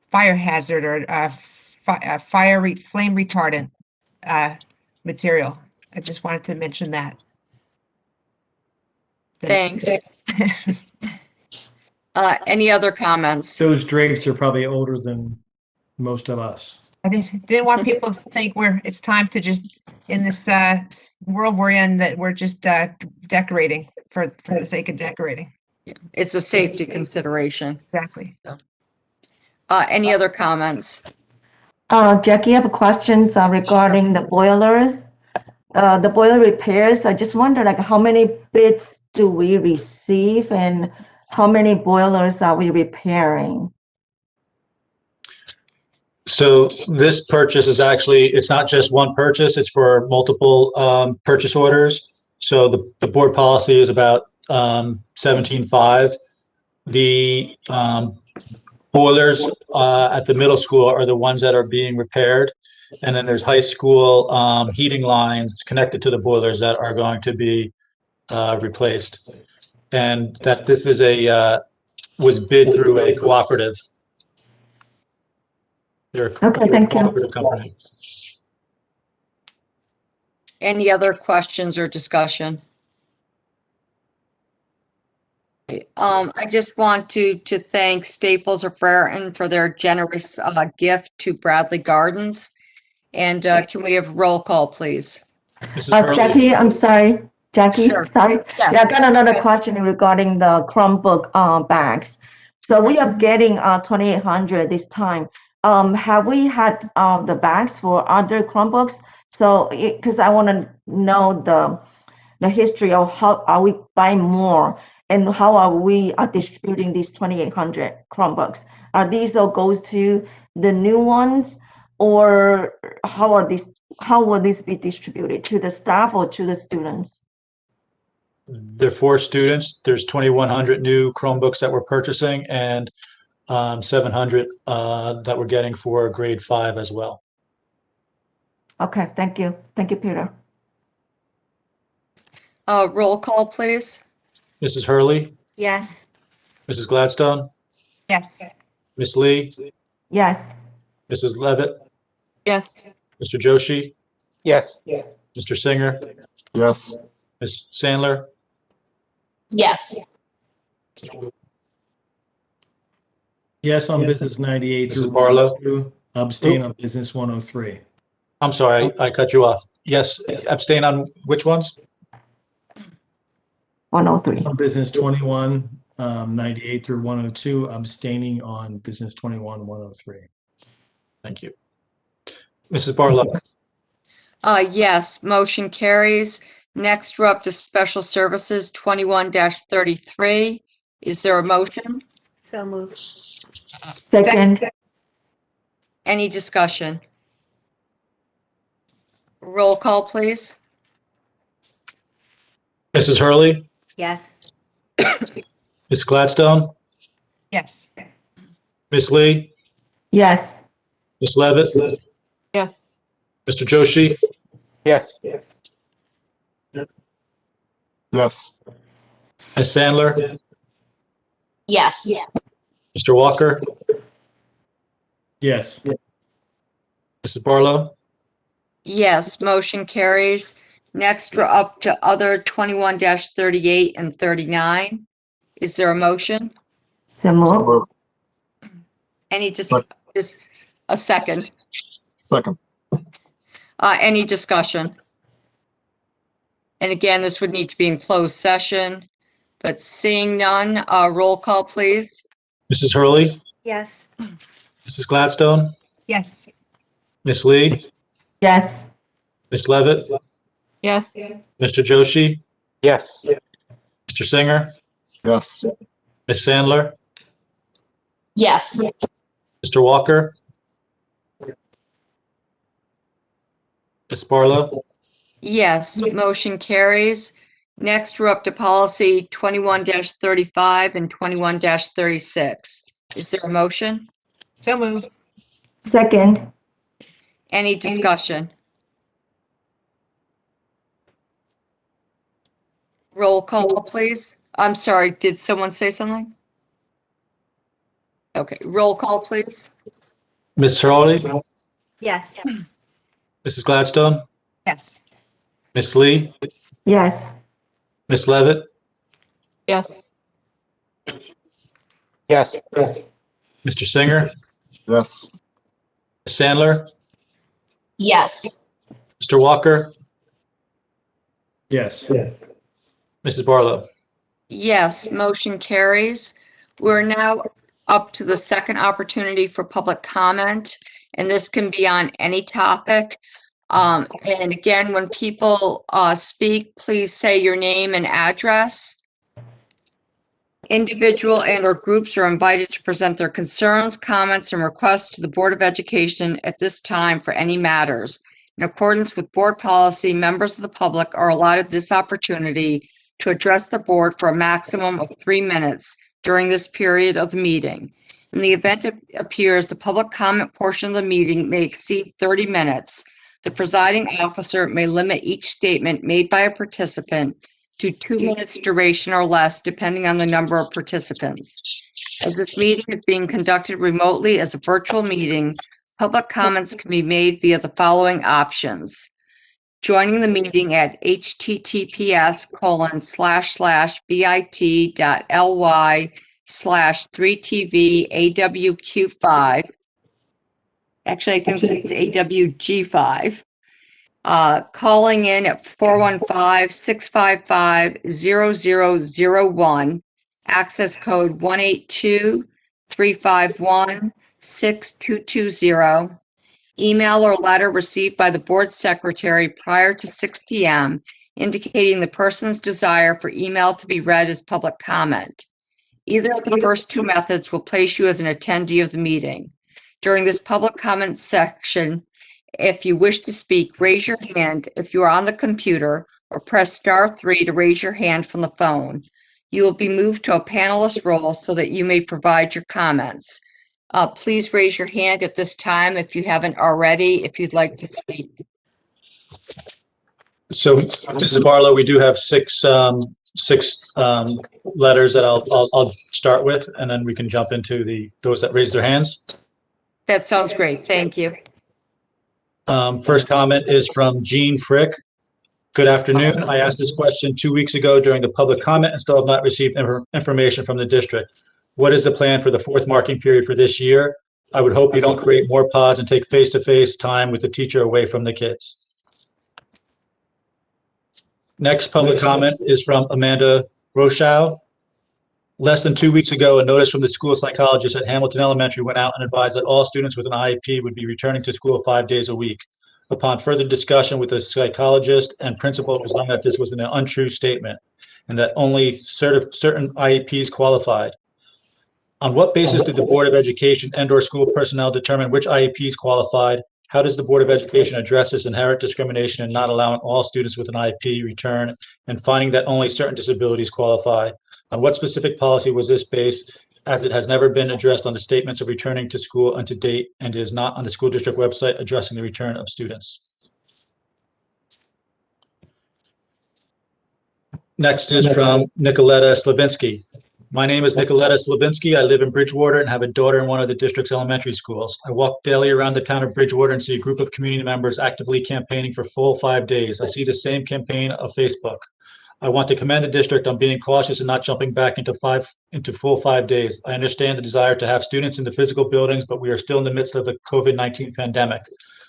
fire hazard or flame retardant material. I just wanted to mention that. Thanks. Any other comments? Those drapes are probably older than most of us. I didn't want people to think it's time to just, in this world we're in, that we're just decorating for the sake of decorating. It's a safety consideration. Exactly. Any other comments? Jackie, I have questions regarding the boiler. The boiler repairs. I just wonder, like, how many bids do we receive and how many boilers are we repairing? So this purchase is actually, it's not just one purchase, it's for multiple purchase orders. So the board policy is about 17.5. The boilers at the middle school are the ones that are being repaired. And then there's high school heating lines connected to the boilers that are going to be replaced. And that this is was bid through a cooperative. Okay, thank you. Company. Any other questions or discussion? I just want to thank Staples of Raritan for their generous gift to Bradley Gardens. And can we have roll call, please? Jackie, I'm sorry. Jackie, Sure. sorry. Yes, Yeah, I got another okay. question regarding the Chromebook bags. So we are getting 2,800 this time. have we had the bags for other Chromebooks? So, because I want to know the history of how are we buying more and how are we distributing these 2,800 Chromebooks? Are these all goes to the new ones, or how will these be distributed to the staff or to the students? They're for students. There's 2,100 new Chromebooks that we're purchasing and 700 that we're getting for grade 5 as well. Okay, thank you. Thank you, Peter. Roll call, please. Mrs. Hurley, Yes. Mrs. Gladstone, Yes. Miss Lee, Yes. Mrs. Levitt, Yes. Mr. Joshi, Yes. Mr. Singer, Yes. Ms. Sandler, Yes. Yes on business 98 through Mrs. Barlow. 102, abstain on business 103. I'm sorry, I cut you off. Yes, abstain on which ones? 103. On business 21, 98 through 102, abstaining on business 21, 103. Thank you. Mrs. Barlow. Yes, motion carries. Next, we're up to Special Services 21-33. Is there a motion? So moved. Second. Any discussion? Roll call, please. Mrs. Hurley, Yes. Ms. Gladstone, Yes. Miss Lee, Yes. Ms. Levitt, Yes. Mr. Joshi, Yes. Yes. Ms. Sandler, Yes. Mr. Walker, Yes. Mrs. Barlow. Yes, motion carries. Next, we're up to other 21-38 and 39. Is there a motion? So move. Any a second? Second. Any discussion? And again, this would need to be in closed session, but seeing none, roll call, please. Mrs. Hurley, Yes. Mrs. Gladstone, Yes. Miss Lee, Yes. Ms. Levitt, Yes. Mr. Joshi, Yes. Mr. Singer, Yes. Ms. Sandler, Yes. Mr. Walker, Ms. Barlow. Yes, motion carries. Next, we're up to policy 21-35 and 21-36. Is there a motion? So moved. Second. Any discussion? Roll call, please. I'm sorry, did someone say something? Okay, roll call, please. Ms. Hurley, Yes. Mrs. Gladstone, Yes. Miss Lee, Yes. Ms. Levitt, Yes. Yes. Mr. Singer, Yes. Ms. Sandler, Yes. Mr. Walker, Yes. Mrs. Barlow. Yes, motion carries. We're now up to the second opportunity for public comment, and this can be on any topic. And again, when people speak, please say your name and address. Individual and/or groups are invited to present their concerns, comments, and requests to the Board of Education at this time for any matters. In accordance with board policy, members of the public are allotted this opportunity to address the board for a maximum of 3 minutes during this period of the meeting. In the event it appears the public comment portion of the meeting may exceed 30 minutes, the presiding officer may limit each statement made by a participant to 2 minutes duration or less, depending on the number of participants. As this meeting is being conducted remotely as a virtual meeting, public comments can be made via the following options. Joining the meeting at https://bit.ly/3tvawq5. Actually, I think it's AWG5. Calling in at 415-655-0001, access code 182351, 6220. Email or letter received by the board secretary prior to 6 p.m. indicating the person's desire for email to be read as public comment. Either of the first two methods will place you as an attendee of the meeting. During this public comment section, if you wish to speak, raise your hand if you are on the computer or press *3 to raise your hand from the phone. You will be moved to a panelist role so that you may provide your comments. Please raise your hand at this time if you haven't already, if you'd like to speak. So, Mrs. Barlow, we do have six letters that I'll start with, and then we can jump into those that raised their hands. That sounds great. Thank you. First comment is from Jean Frick. Good afternoon. I asked this question 2 weeks ago during the public comment and still have not received information from the district. What is the plan for the fourth marking period for this year? I would hope you don't create more pods and take face-to-face time with the teacher away from the kids. Next public comment is from Amanda Rochow. Less than 2 weeks ago, a notice from the school psychologist at Hamilton Elementary went out and advised that all students with an IEP would be returning to school 5 days a week. Upon further discussion with the psychologist and principal, it was learned that this was an untrue statement and that only certain IEPs qualified. On what basis did the Board of Education and/or school personnel determine which IEPs qualified? How does the Board of Education address this inherent discrimination in not allowing all students with an IEP return and finding that only certain disabilities qualify? On what specific policy was this based, as it has never been addressed on the statements of returning to school unto date and is not on the school district website addressing the return of students? Next is from Nicoletta Slavinsky. My name is Nicoletta Slavinsky. I live in Bridgewater and have a daughter in one of the district's elementary schools. I walk daily around the town of Bridgewater and see a group of community members actively campaigning for full 5 days. I see the same campaign on Facebook. I want to commend the district on being cautious and not jumping back into full 5 days. I understand the desire to have students in the physical buildings, but we are still in the midst of the COVID-19 pandemic.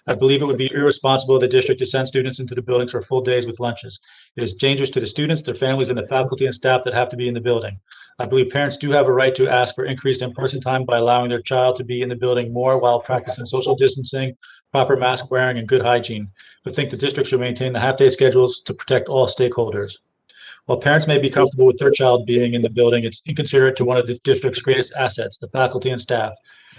I believe it would be irresponsible of the district to send students into the buildings for full days with lunches. It is dangerous to the students, their families, and the faculty and staff that have to be in the building. I believe parents do have a right to ask for increased in-person time by allowing their child to be in the building more while practicing social distancing, proper mask wearing, and good hygiene, but think the district should maintain the half-day schedules to protect all stakeholders. While parents may be comfortable with their child being in the building, it's inconsiderate to one of the district's greatest assets, the faculty and staff.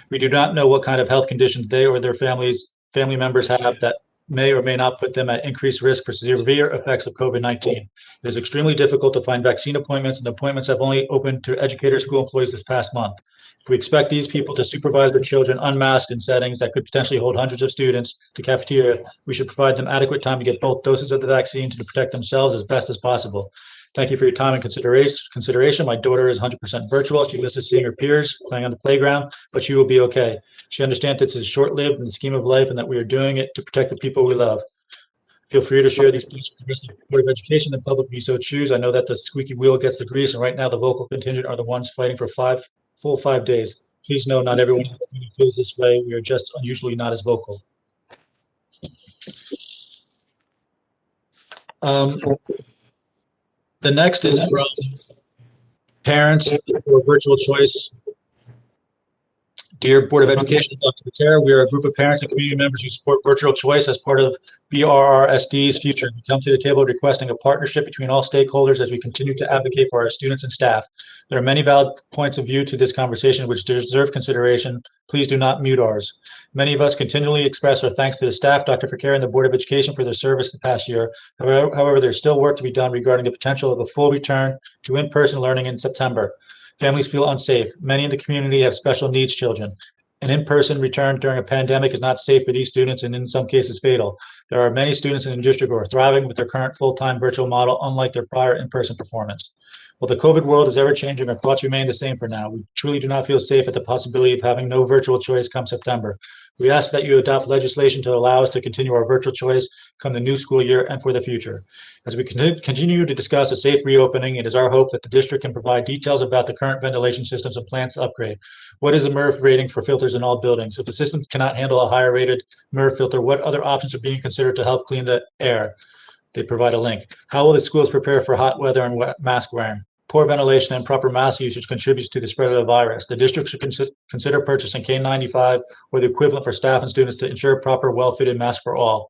We do not know what kind of health conditions they or their family members have that may or may not put them at increased risk for severe effects of COVID-19. It is extremely difficult to find vaccine appointments, and appointments have only opened to educator school employees this past month. If we expect these people to supervise their children unmasked in settings that could potentially hold hundreds of students to cafeteria, we should provide them adequate time to get both doses of the vaccine to protect themselves as best as possible. Thank you for your time and consideration. My daughter is 100% virtual. She misses seeing her peers, playing on the playground, but she will be okay. She understands this is short-lived in the scheme of life and that we are doing it to protect the people we love. Feel free to share these things with the rest of the Board of Education and public if you so choose. I know that the squeaky wheel gets the grease, and right now the vocal contingent are the ones fighting for full 5 days. Please know not everyone feels this way. We are just unusually not as vocal. The next is from parents for virtual choice. Dear Board of Education, Dr. Patera, we are a group of parents and community members who support virtual choice as part of BRRSD's future. We come to the table requesting a partnership between all stakeholders as we continue to advocate for our students and staff. There are many valid points of view to this conversation which deserve consideration. Please do not mute ours. Many of us continually express our thanks to the staff, Dr. Fakir, and the Board of Education for their service the past year. However, there's still work to be done regarding the potential of a full return to in-person learning in September. Families feel unsafe. Many in the community have special needs children. An in-person return during a pandemic is not safe for these students and in some cases fatal. There are many students in the district who are thriving with their current full-time virtual model, unlike their prior in-person performance. While the COVID world is ever changing, our thoughts remain the same for now. We truly do not feel safe at the possibility of having no virtual choice come September. We ask that you adopt legislation to allow us to continue our virtual choice come the new school year and for the future. As we continue to discuss a safe reopening, it is our hope that the district can provide details about the current ventilation systems and plans to upgrade. What is the MERV rating for filters in all buildings? If the system cannot handle a higher rated MERV filter, what other options are being considered to help clean the air? They provide a link. How will the schools prepare for hot weather and mask wearing? poor ventilation and proper mask usage contributes to the spread of the virus. The district should consider purchasing K95 or the equivalent for staff and students to ensure proper well-fitted masks for all.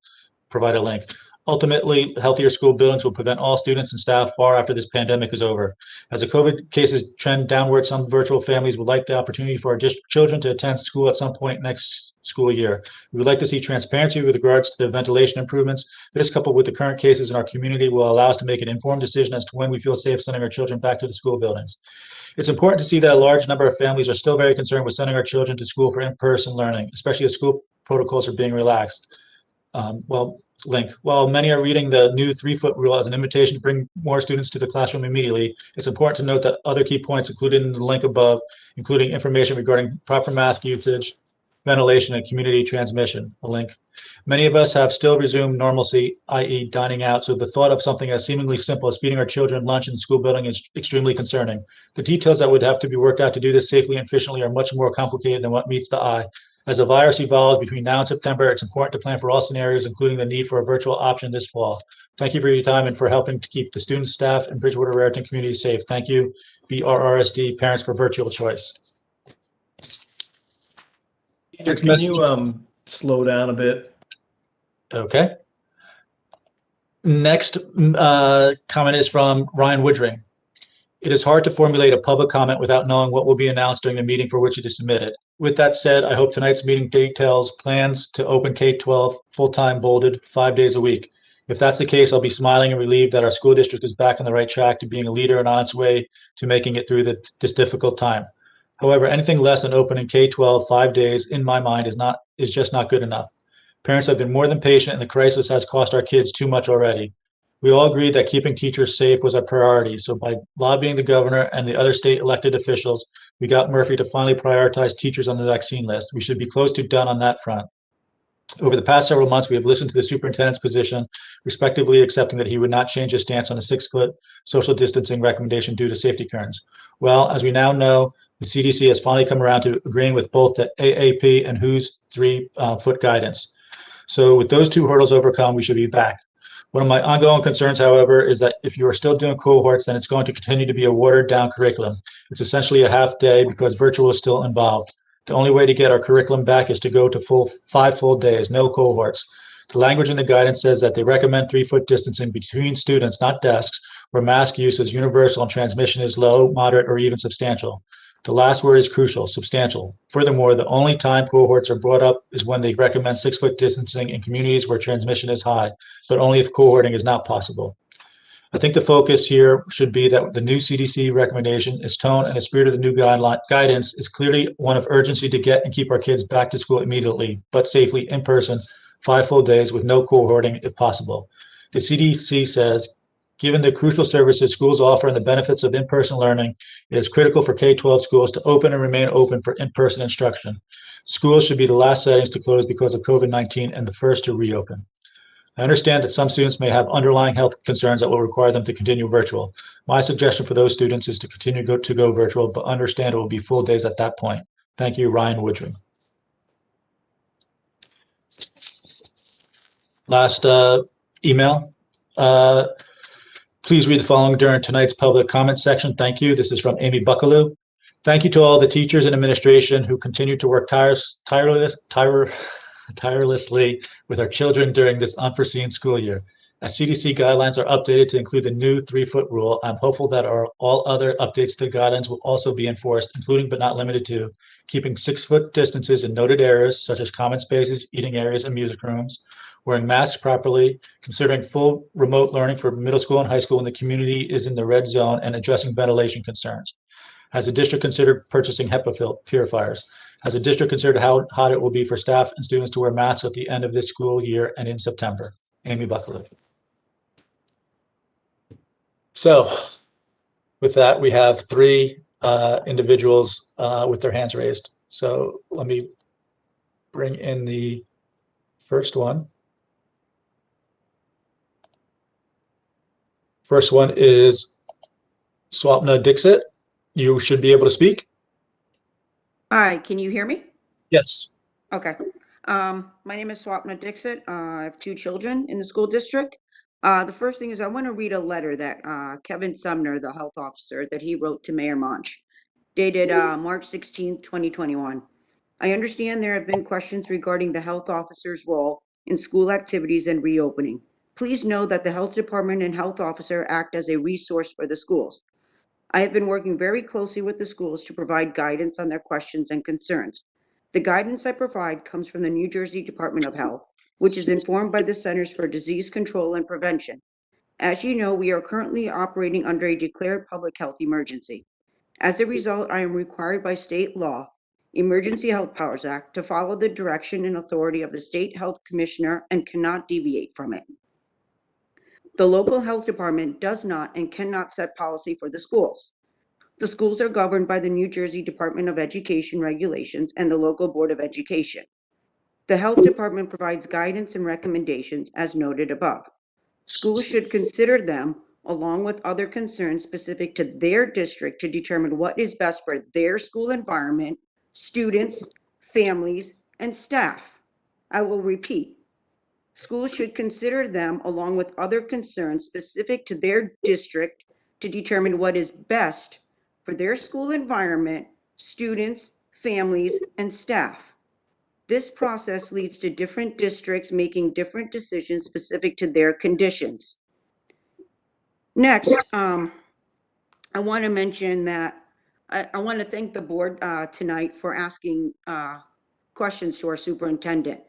Provide a link. Ultimately, healthier school buildings will prevent all students and staff far after this pandemic is over. As the COVID cases trend downward, some virtual families would like the opportunity for our district children to attend school at some point next school year. We would like to see transparency with regards to the ventilation improvements. This, coupled with the current cases in our community, will allow us to make an informed decision as to when we feel safe sending our children back to the school buildings. It's important to see that a large number of families are still very concerned with sending our children to school for in-person learning, especially as school protocols are being relaxed. Link. While many are reading the new 3-foot rule as an invitation to bring more students to the classroom immediately, it's important to note that other key points included in the link above, including information regarding proper mask usage, ventilation, and community transmission. A link. Many of us have still resumed normalcy, i.e. dining out, so the thought of something as seemingly simple as feeding our children lunch in the school building is extremely concerning. The details that would have to be worked out to do this safely and efficiently are much more complicated than what meets the eye. As the virus evolves between now and September, it's important to plan for all scenarios, including the need for a virtual option this fall. Thank you for your time and for helping to keep the students, staff, and Bridgewater Raritan community safe. Thank you, BRRSD Parents for Virtual Choice. Can you slow down a bit? Okay. Next comment is from Ryan Woodring. It is hard to formulate a public comment without knowing what will be announced during the meeting for which it is submitted. With that said, I hope tonight's meeting details plans to open K-12 full-time bolded 5 days a week. If that's the case, I'll be smiling and relieved that our school district is back on the right track to being a leader and on its way to making it through this difficult time. However, anything less than opening K-12 5 days, in my mind, is just not good enough. Parents have been more than patient, and the crisis has cost our kids too much already. We all agreed that keeping teachers safe was a priority, so by lobbying the governor and the other state elected officials, we got Murphy to finally prioritize teachers on the vaccine list. We should be close to done on that front. Over the past several months, we have listened to the superintendent's position, respectively accepting that he would not change his stance on the 6-foot social distancing recommendation due to safety concerns. Well, as we now know, the CDC has finally come around to agreeing with both the AAP and WHO's 3-foot guidance. So with those two hurdles overcome, we should be back. One of my ongoing concerns, however, is that if you are still doing cohorts, then it's going to continue to be a watered down curriculum. It's essentially a half day because virtual is still involved. The only way to get our curriculum back is to go to 5 full days, no cohorts. The language in the guidance says that they recommend 3-foot distancing between students, not desks, where mask use is universal and transmission is low, moderate, or even substantial. The last word is crucial, substantial. Furthermore, the only time cohorts are brought up is when they recommend 6-foot distancing in communities where transmission is high, but only if cohorting is not possible. I think the focus here should be that the new CDC recommendation, its tone, and the spirit of the new guidance is clearly one of urgency to get and keep our kids back to school immediately, but safely in person, 5 full days with no cohorting if possible. The CDC says, given the crucial services schools offer and the benefits of in-person learning, it is critical for K-12 schools to open and remain open for in-person instruction. Schools should be the last settings to close because of COVID-19 and the first to reopen. I understand that some students may have underlying health concerns that will require them to continue virtual. My suggestion for those students is to continue to go virtual, but understand it will be full days at that point. Thank you, Ryan Woodring. Last email. Please read the following during tonight's public comment section. Thank you. This is from Amy Buckaloo. Thank you to all the teachers and administration who continue to work tirelessly with our children during this unforeseen school year. As CDC guidelines are updated to include the new 3-foot rule, I'm hopeful that all other updates to the guidelines will also be enforced, including but not limited to keeping 6-foot distances in noted areas such as common spaces, eating areas, and music rooms, wearing masks properly, considering full remote learning for middle school and high school when the community is in the red zone, and addressing ventilation concerns. Has the district considered purchasing HEPA purifiers? Has the district considered how hot it will be for staff and students to wear masks at the end of this school year and in September? Amy Buckaloo. So with that, we have 3 individuals with their hands raised. So let me bring in the first one. First one is Swapna Dixit. You should be able to speak. Hi, can you hear me? Yes. Okay. My name is Swapna Dixit. I have 2 children in the school district. The first thing is I want to read a letter that Kevin Sumner, the health officer, that he wrote to Mayor Monch, dated March 16th, 2021. I understand there have been questions regarding the health officer's role in school activities and reopening. Please know that the health department and health officer act as a resource for the schools. I have been working very closely with the schools to provide guidance on their questions and concerns. The guidance I provide comes from the New Jersey Department of Health, which is informed by the Centers for Disease Control and Prevention. As you know, we are currently operating under a declared public health emergency. As a result, I am required by state law, Emergency Health Powers Act, to follow the direction and authority of the state health commissioner and cannot deviate from it. The local health department does not and cannot set policy for the schools. The schools are governed by the New Jersey Department of Education regulations and the local Board of Education. The health department provides guidance and recommendations as noted above. Schools should consider them along with other concerns specific to their district to determine what is best for their school environment, students, families, and staff. I will repeat. Schools should consider them along with other concerns specific to their district to determine what is best for their school environment, students, families, and staff. This process leads to different districts making different decisions specific to their conditions. Next, I want to mention that I want to thank the board tonight for asking questions to our superintendent.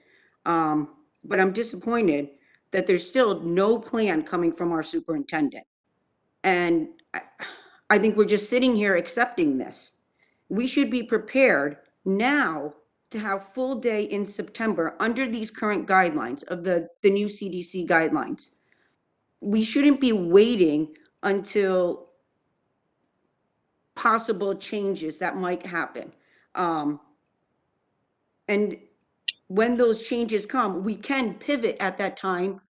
But I'm disappointed that there's still no plan coming from our superintendent. And I think we're just sitting here accepting this. We should be prepared now to have full day in September under these current guidelines of the new CDC guidelines. We shouldn't be waiting until possible changes that might happen. And when those changes come, we can pivot at that time,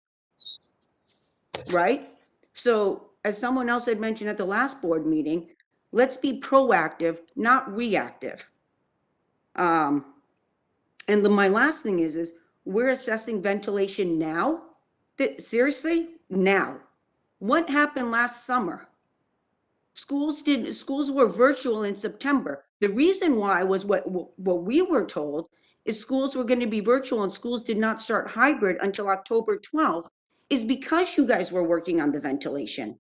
right? So as someone else had mentioned at the last board meeting, let's be proactive, not reactive. And my last thing is we're assessing ventilation now. Seriously, now. What happened last summer? Schools were virtual in September. The reason why was what we were told is schools were going to be virtual and schools did not start hybrid until October 12th is because you guys were working on the ventilation.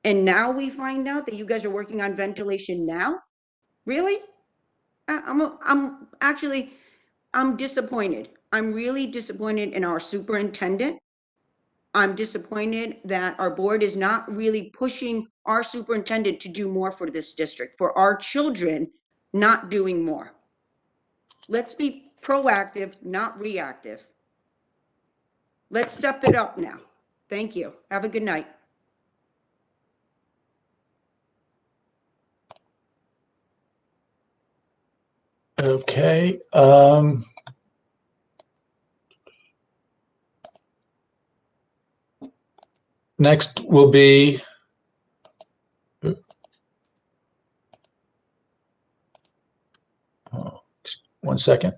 And now we find out that you guys are working on ventilation now? Really? I'm disappointed. I'm really disappointed in our superintendent. I'm disappointed that our board is not really pushing our superintendent to do more for this district, for our children not doing more. Let's be proactive, not reactive. Let's step it up now. Thank you. Have a good night. Okay. Next will be one second.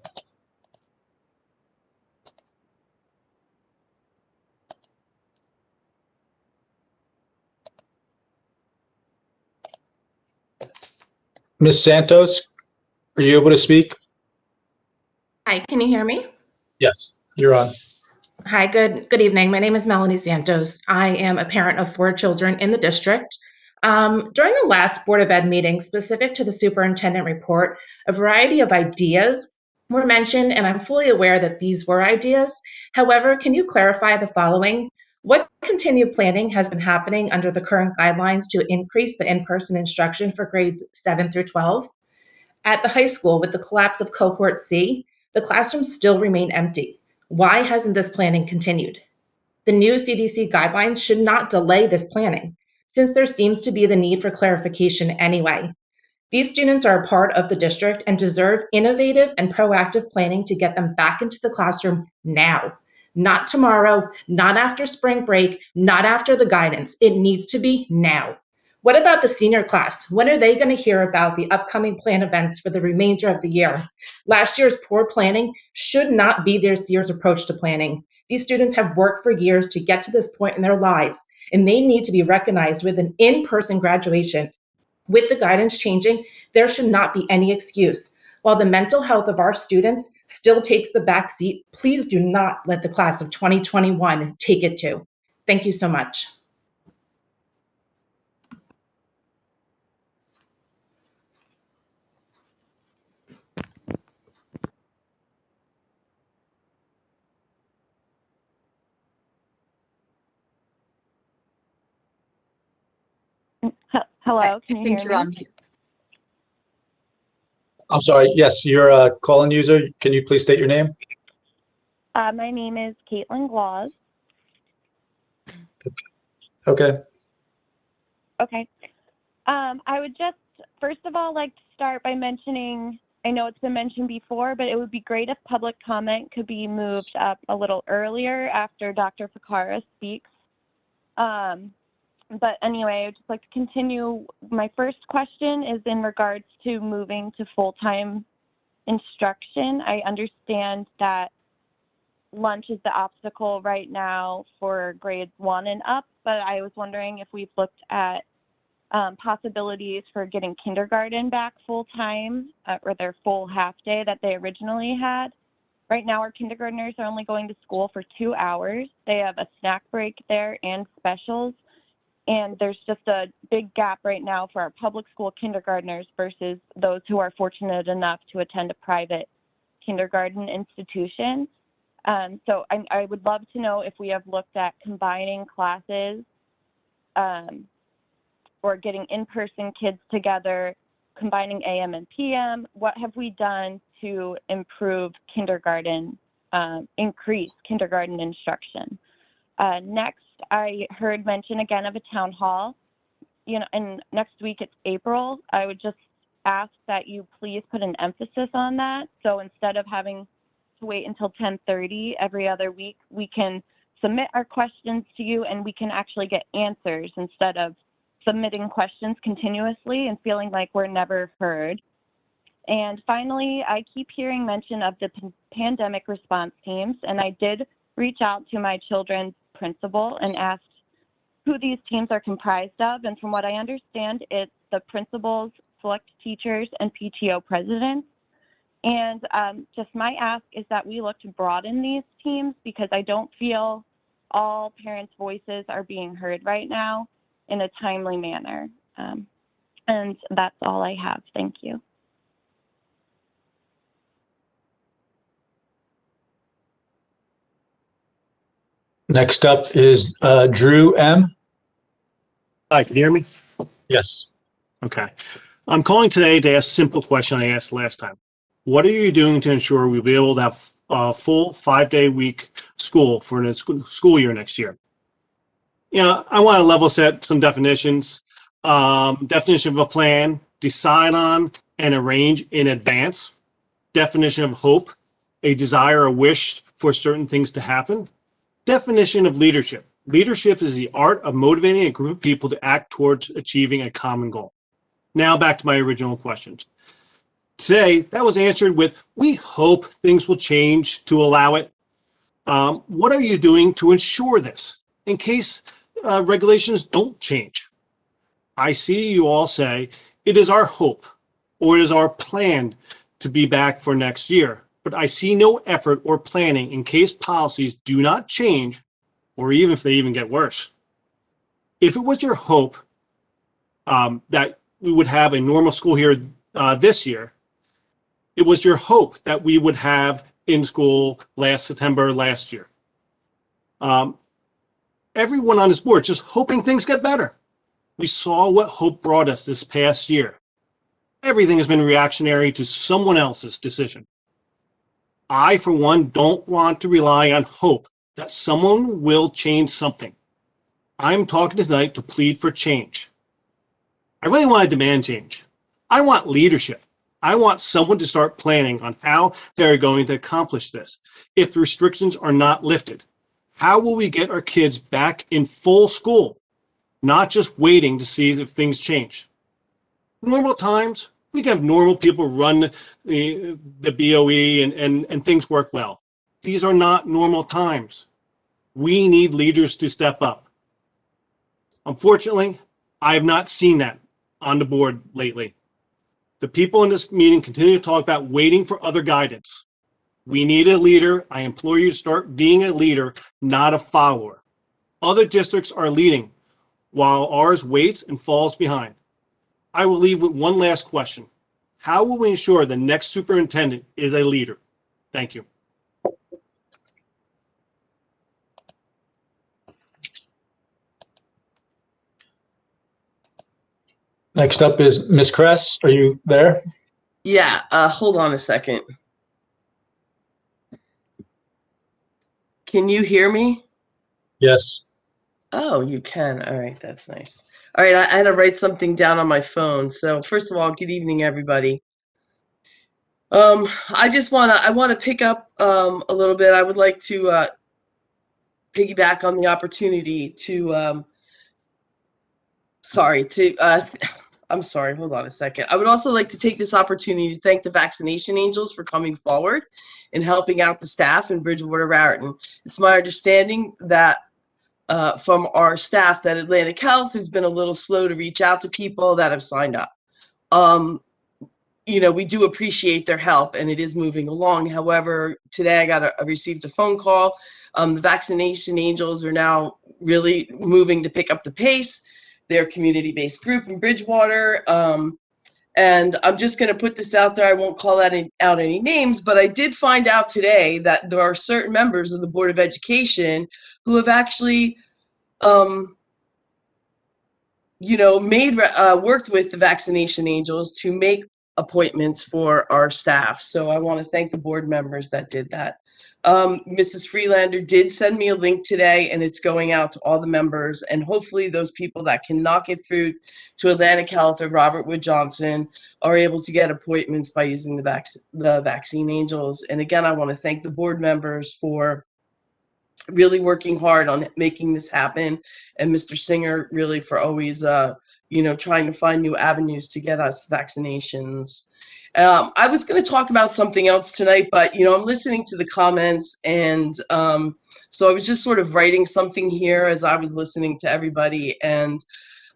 Ms. Santos, are you able to speak? Hi, can you hear me? Yes, you're on. Hi, good evening. My name is Melanie Santos. I am a parent of 4 children in the district. During the last Board of Ed meeting, specific to the superintendent report, a variety of ideas were mentioned, and I'm fully aware that these were ideas. However, can you clarify the following? What continued planning has been happening under the current guidelines to increase the in-person instruction for grades 7 through 12? At the high school, with the collapse of cohort C, the classrooms still remain empty. Why hasn't this planning continued? The new CDC guidelines should not delay this planning, since there seems to be the need for clarification anyway. These students are a part of the district and deserve innovative and proactive planning to get them back into the classroom now. Not tomorrow, not after spring break, not after the guidance. It needs to be now. What about the senior class? When are they going to hear about the upcoming plan events for the remainder of the year? Last year's poor planning should not be this year's approach to planning. These students have worked for years to get to this point in their lives, and they need to be recognized with an in-person graduation. With the guidance changing, there should not be any excuse. While the mental health of our students still takes the back seat, please do not let the class of 2021 take it too. Thank you so much. Hello, can I you think hear you're me? on mute. I'm sorry. Yes, you're a call-in user. Can you please state your name? My name is Caitlin Glaus. Okay. Okay. I would just, first of all, like to start by mentioning, I know it's been mentioned before, but it would be great if public comment could be moved up a little earlier after Dr. Ficarra speaks. But anyway, I'd just like to continue. My first question is in regards to moving to full-time instruction. I understand that lunch is the obstacle right now for grades 1 and up, but I was wondering if we've looked at possibilities for getting kindergarten back full-time or their full half-day that they originally had. Right now, our kindergartners are only going to school for 2 hours. They have a snack break there and specials. And there's just a big gap right now for our public school kindergartners versus those who are fortunate enough to attend a private kindergarten institution. So I would love to know if we have looked at combining classes or getting in-person kids together, combining AM and PM. What have we done to improve kindergarten, increase kindergarten instruction? Next, I heard mention again of a town hall. You know, and next week it's April. I would just ask that you please put an emphasis on that. So instead of having to wait until 10:30 every other week, we can submit our questions to you and we can actually get answers instead of submitting questions continuously and feeling like we're never heard. And finally, I keep hearing mention of the pandemic response teams, and I did reach out to my children's principal and asked who these teams are comprised of. And from what I understand, it's the principals, select teachers, and PTO presidents. And just my ask is that we look to broaden these teams because I don't feel all parents' voices are being heard right now in a timely manner. And that's all I have. Thank you. Next up is Drew M. Hi, can you hear me? Yes. Okay. I'm calling today to ask a simple question I asked last time. What are you doing to ensure we'll be able to have a full 5-day week school for the school year next year? You know, I want to level set some definitions, definition of a plan, decide on and arrange in advance, definition of hope, a desire, a wish for certain things to happen, definition of leadership. Leadership is the art of motivating a group of people to act towards achieving a common goal. Now back to my original questions. Today, that was answered with, we hope things will change to allow it. What are you doing to ensure this in case regulations don't change? I see you all say, it is our hope or it is our plan to be back for next year, but I see no effort or planning in case policies do not change or even if they even get worse. If it was your hope that we would have a normal school here this year, it was your hope that we would have in school last September last year. Everyone on this board just hoping things get better. We saw what hope brought us this past year. Everything has been reactionary to someone else's decision. I, for one, don't want to rely on hope that someone will change something. I'm talking tonight to plead for change. I really want to demand change. I want leadership. I want someone to start planning on how they're going to accomplish this. If the restrictions are not lifted, how will we get our kids back in full school, not just waiting to see if things change? Normal times, we can have normal people run the BOE and things work well. These are not normal times. We need leaders to step up. Unfortunately, I have not seen that on the board lately. The people in this meeting continue to talk about waiting for other guidance. We need a leader. I implore you to start being a leader, not a follower. Other districts are leading, while ours waits and falls behind. I will leave with one last question. How will we ensure the next superintendent is a leader? Thank you. Next up is Ms. Kress. Are you there? Yeah, hold on a second. Can you hear me? Yes. Oh, you can. All right, that's nice. All right, I had to write something down on my phone. So first of all, good evening, everybody. I want to pick up a little bit. I would like to piggyback on the opportunity to I'm sorry, hold on a second. I would also like to take this opportunity to thank the vaccination angels for coming forward and helping out the staff in Bridgewater Raritan. It's my understanding that from our staff that Atlantic Health has been a little slow to reach out to people that have signed up. We do appreciate their help and it is moving along. However, today I received a phone call. The vaccination angels are now really moving to pick up the pace. They're a community-based group in Bridgewater. And I'm just going to put this out there. I won't call out any names, but I did find out today that there are certain members of the Board of Education who have actually, worked with the vaccination angels to make appointments for our staff. So I want to thank the board members that did that. Mrs. Freelander did send me a link today and it's going out to all the members and hopefully those people that cannot get through to Atlantic Health or Robert Wood Johnson are able to get appointments by using the vaccine angels. And again, I want to thank the board members for really working hard on making this happen, and Mr. Singer really for always trying to find new avenues to get us vaccinations. I was going to talk about something else tonight, but I'm listening to the comments, and so I was just sort of writing something here as I was listening to everybody. And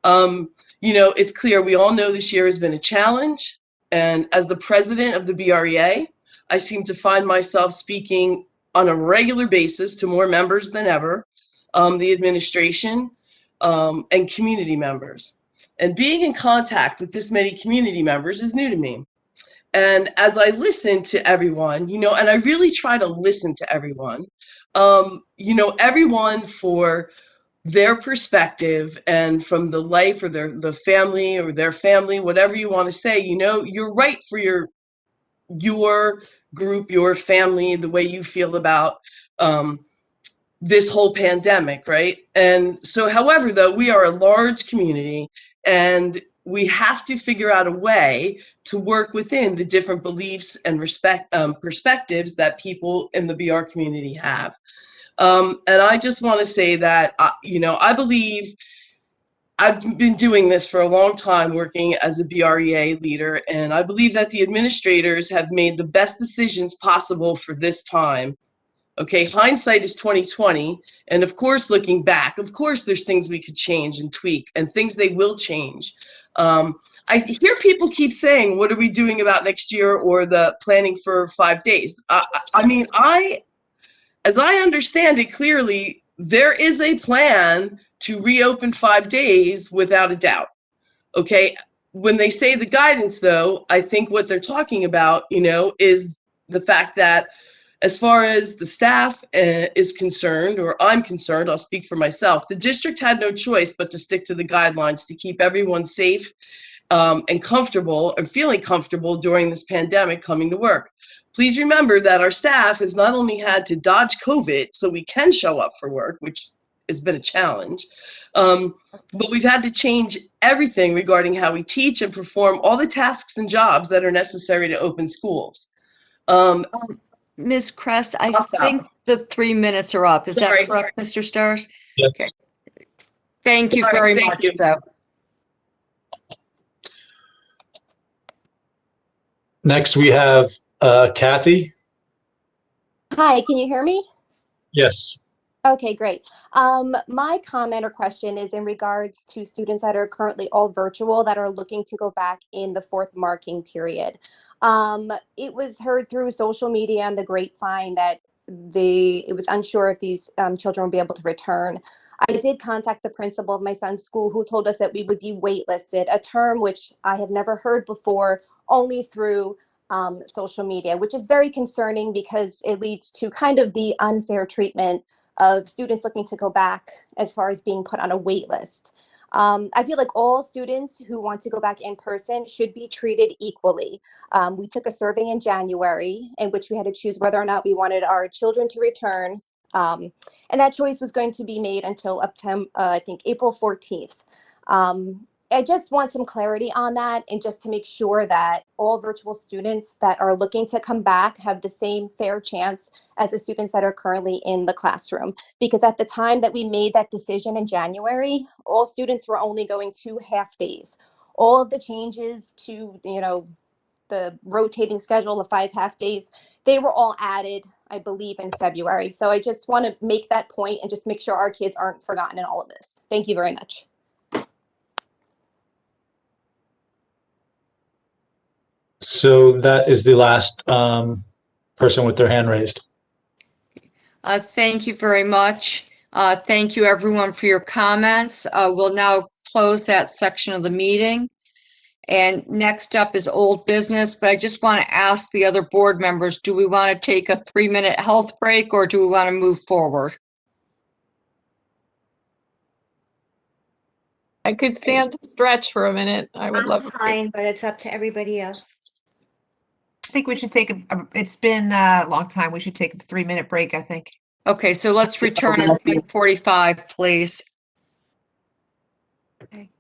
it's clear we all know this year has been a challenge, and as the president of the BREA, I seem to find myself speaking on a regular basis to more members than ever, the administration, and community members. And being in contact with this many community members is new to me. And as I listen to everyone, and I really try to listen to everyone, everyone for their perspective and from the life or the family or their family, whatever you want to say, you're right for your group, your family, the way you feel about this whole pandemic, right? And so, however, though, we are a large community and we have to figure out a way to work within the different beliefs and perspectives that people in the BR community have. And I just want to say that, I believe I've been doing this for a long time, working as a BREA leader, and I believe that the administrators have made the best decisions possible for this time. Okay, hindsight is 2020, and of course, looking back, of course, there's things we could change and tweak, and things they will change. I hear people keep saying, "What are we doing about next year?" or the planning for 5 days. As I understand it clearly, there is a plan to reopen 5 days without a doubt. Okay. When they say the guidance, though, I think what they're talking about, is the fact that as far as the staff is concerned, or I'm concerned, I'll speak for myself, the district had no choice but to stick to the guidelines to keep everyone safe and comfortable and feeling comfortable during this pandemic coming to work. Please remember that our staff has not only had to dodge COVID so we can show up for work, which has been a challenge, but we've had to change everything regarding how we teach and perform all the tasks and jobs that are necessary to open schools. Ms. Kress, I think the 3 minutes are up. Is that correct, Mr. Stars? Yes. Okay. Thank you very much, though. Next, we have Kathy. Hi, can you hear me? Yes. Okay, great. My comment or question is in regards to students that are currently all virtual that are looking to go back in the fourth marking period. It was heard through social media and the grapevine that it was unsure if these children would be able to return. I did contact the principal of my son's school who told us that we would be waitlisted, a term which I have never heard before, only through social media, which is very concerning because it leads to kind of the unfair treatment of students looking to go back as far as being put on a wait list. I feel like all students who want to go back in person should be treated equally. We took a survey in January in which we had to choose whether or not we wanted our children to return. And that choice was going to be made until up to, I think, April 14th. I just want some clarity on that and just to make sure that all virtual students that are looking to come back have the same fair chance as the students that are currently in the classroom. Because at the time that we made that decision in January, all students were only going 2 half days. All of the changes to, the rotating schedule of 5 half days, they were all added, I believe, in February. So I just want to make that point and just make sure our kids aren't forgotten in all of this. Thank you very much. So that is the last person with their hand raised. Thank you very much. Thank you everyone for your comments. We'll now close that section of the meeting. And next up is old business, but I just want to ask the other board members, do we want to take a 3-minute health break or do we want to move forward? I could stand to stretch for a minute. I would I'm love fine, but it's up to everybody else. I think we should take it's been a long time. We should take a 3-minute break, I think. Okay, so let's return at 10:45, please. Okay.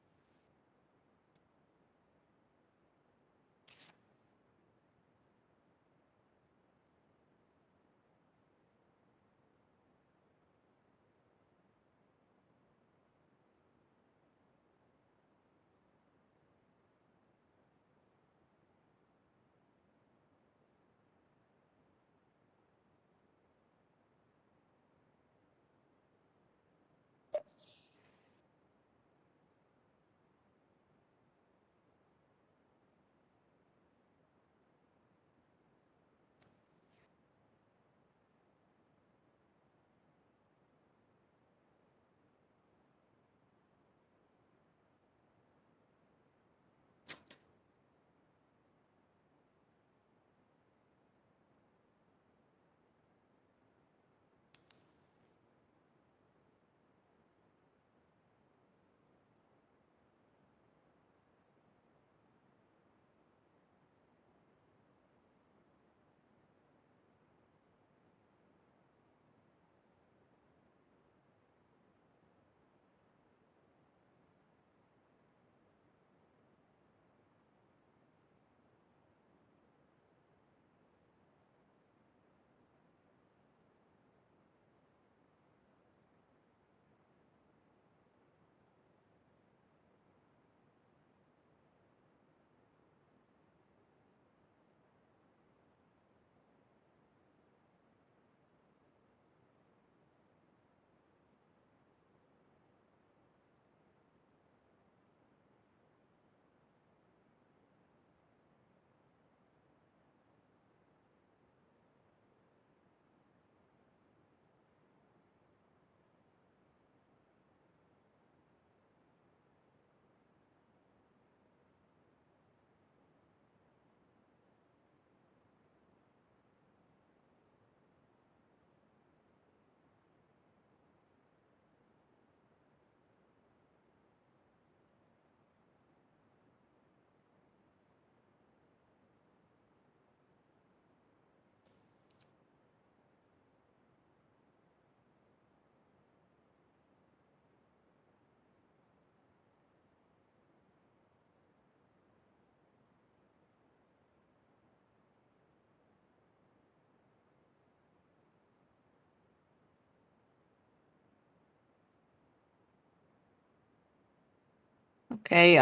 Okay,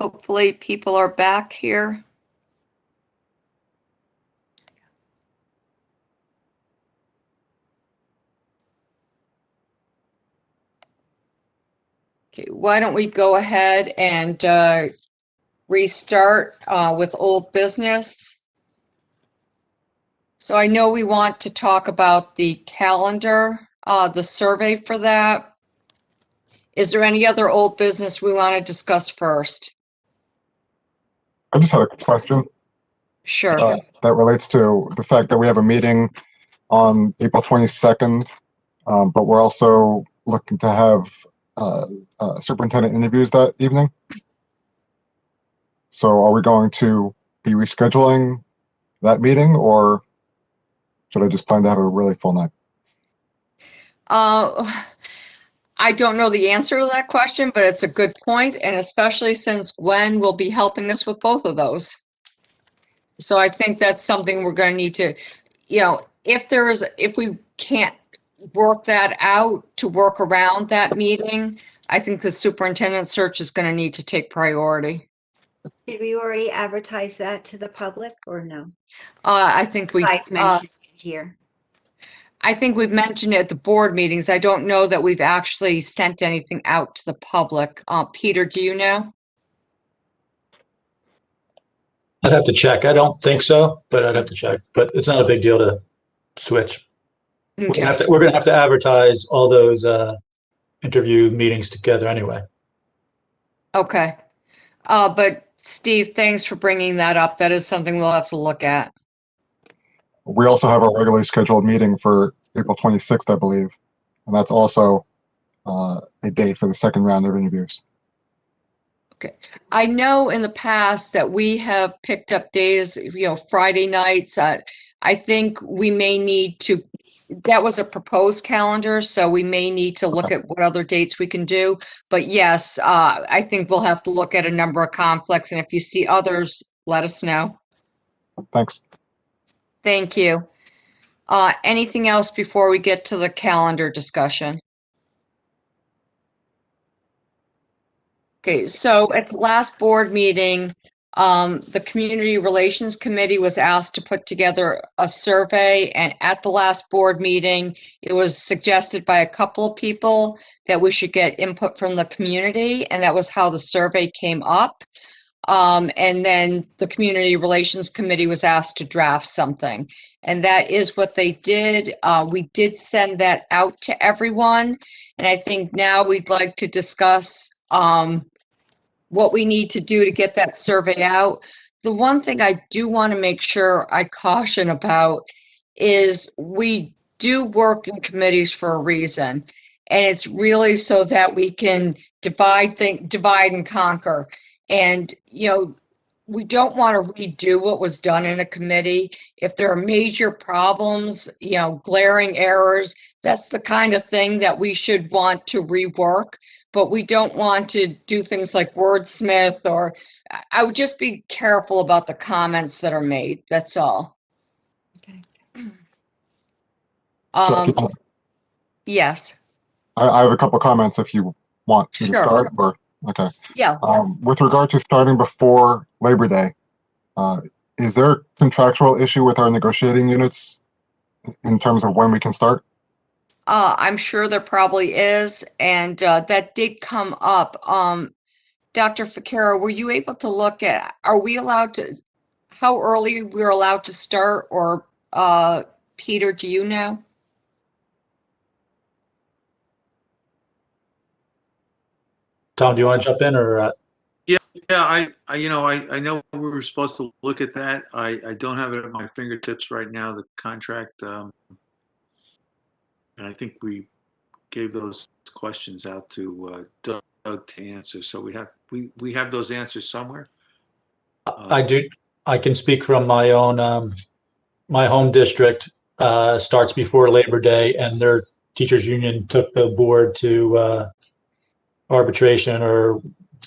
hopefully people are back here. Okay, why don't we go ahead and restart with old business? So I know we want to talk about the calendar, the survey for that. Is there any other old business we want to discuss first? I just had a question. Sure. That relates to the fact that we have a meeting on April 22nd, but we're also looking to have superintendent interviews that evening. So are we going to be rescheduling that meeting, or should I just plan to have a really full night? I don't know the answer to that question, but it's a good point, and especially since Gwen will be helping us with both of those. So I think that's something we're going to need to, if we can't work that out to work around that meeting, I think the superintendent search is going to need to take priority. Did we already advertise that to the public or no? I think Besides mentioning it here. I think we've mentioned it at the board meetings. I don't know that we've actually sent anything out to the public. Peter, do you know? I'd have to check. I don't think so, but I'd have to check. But it's not a big deal to switch. Okay. We're gonna have to advertise all those interview meetings together anyway. Okay. But Steve, thanks for bringing that up. That is something we'll have to look at. We also have our regularly scheduled meeting for April 26th, I believe. And that's also a date for the second round of interviews. Okay. I know in the past that we have picked up days, Friday nights. I think we may need to, that was a proposed calendar, so we may need to look at what other dates we can do. But yes, I think we'll have to look at a number of conflicts, and if you see others, let us know. Thanks. Thank you. Anything else before we get to the calendar discussion? Okay, so at the last board meeting, the Community Relations Committee was asked to put together a survey, and at the last board meeting, it was suggested by a couple of people that we should get input from the community, and that was how the survey came up. And then the Community Relations Committee was asked to draft something, and that is what they did. We did send that out to everyone, and I think now we'd like to discuss what we need to do to get that survey out. The one thing I do want to make sure I caution about is we do work in committees for a reason. And it's really so that we can divide and conquer. And, we don't want to redo what was done in a committee. If there are major problems, glaring errors, that's the kind of thing that we should want to rework. But we don't want to do things like wordsmith, or I would just be careful about the comments that are made. That's all. Okay. Yes. I have a couple of comments if you want me to start. Or okay. Yeah. With regard to starting before Labor Day, is there a contractual issue with our negotiating units in terms of when we can start? I'm sure there probably is, and that did come up. Dr. Ficara, were you able to look at, are we allowed to, how early we're allowed to start, or Peter, do you know? Tom, do you want to jump in, or? Yeah, I know we were supposed to look at that. I don't have it at my fingertips right now, the contract. And I think we gave those questions out to Doug to answer. So we have those answers somewhere. I do. I can speak from my own, my home district starts before Labor Day, and their teachers union took the board to arbitration, or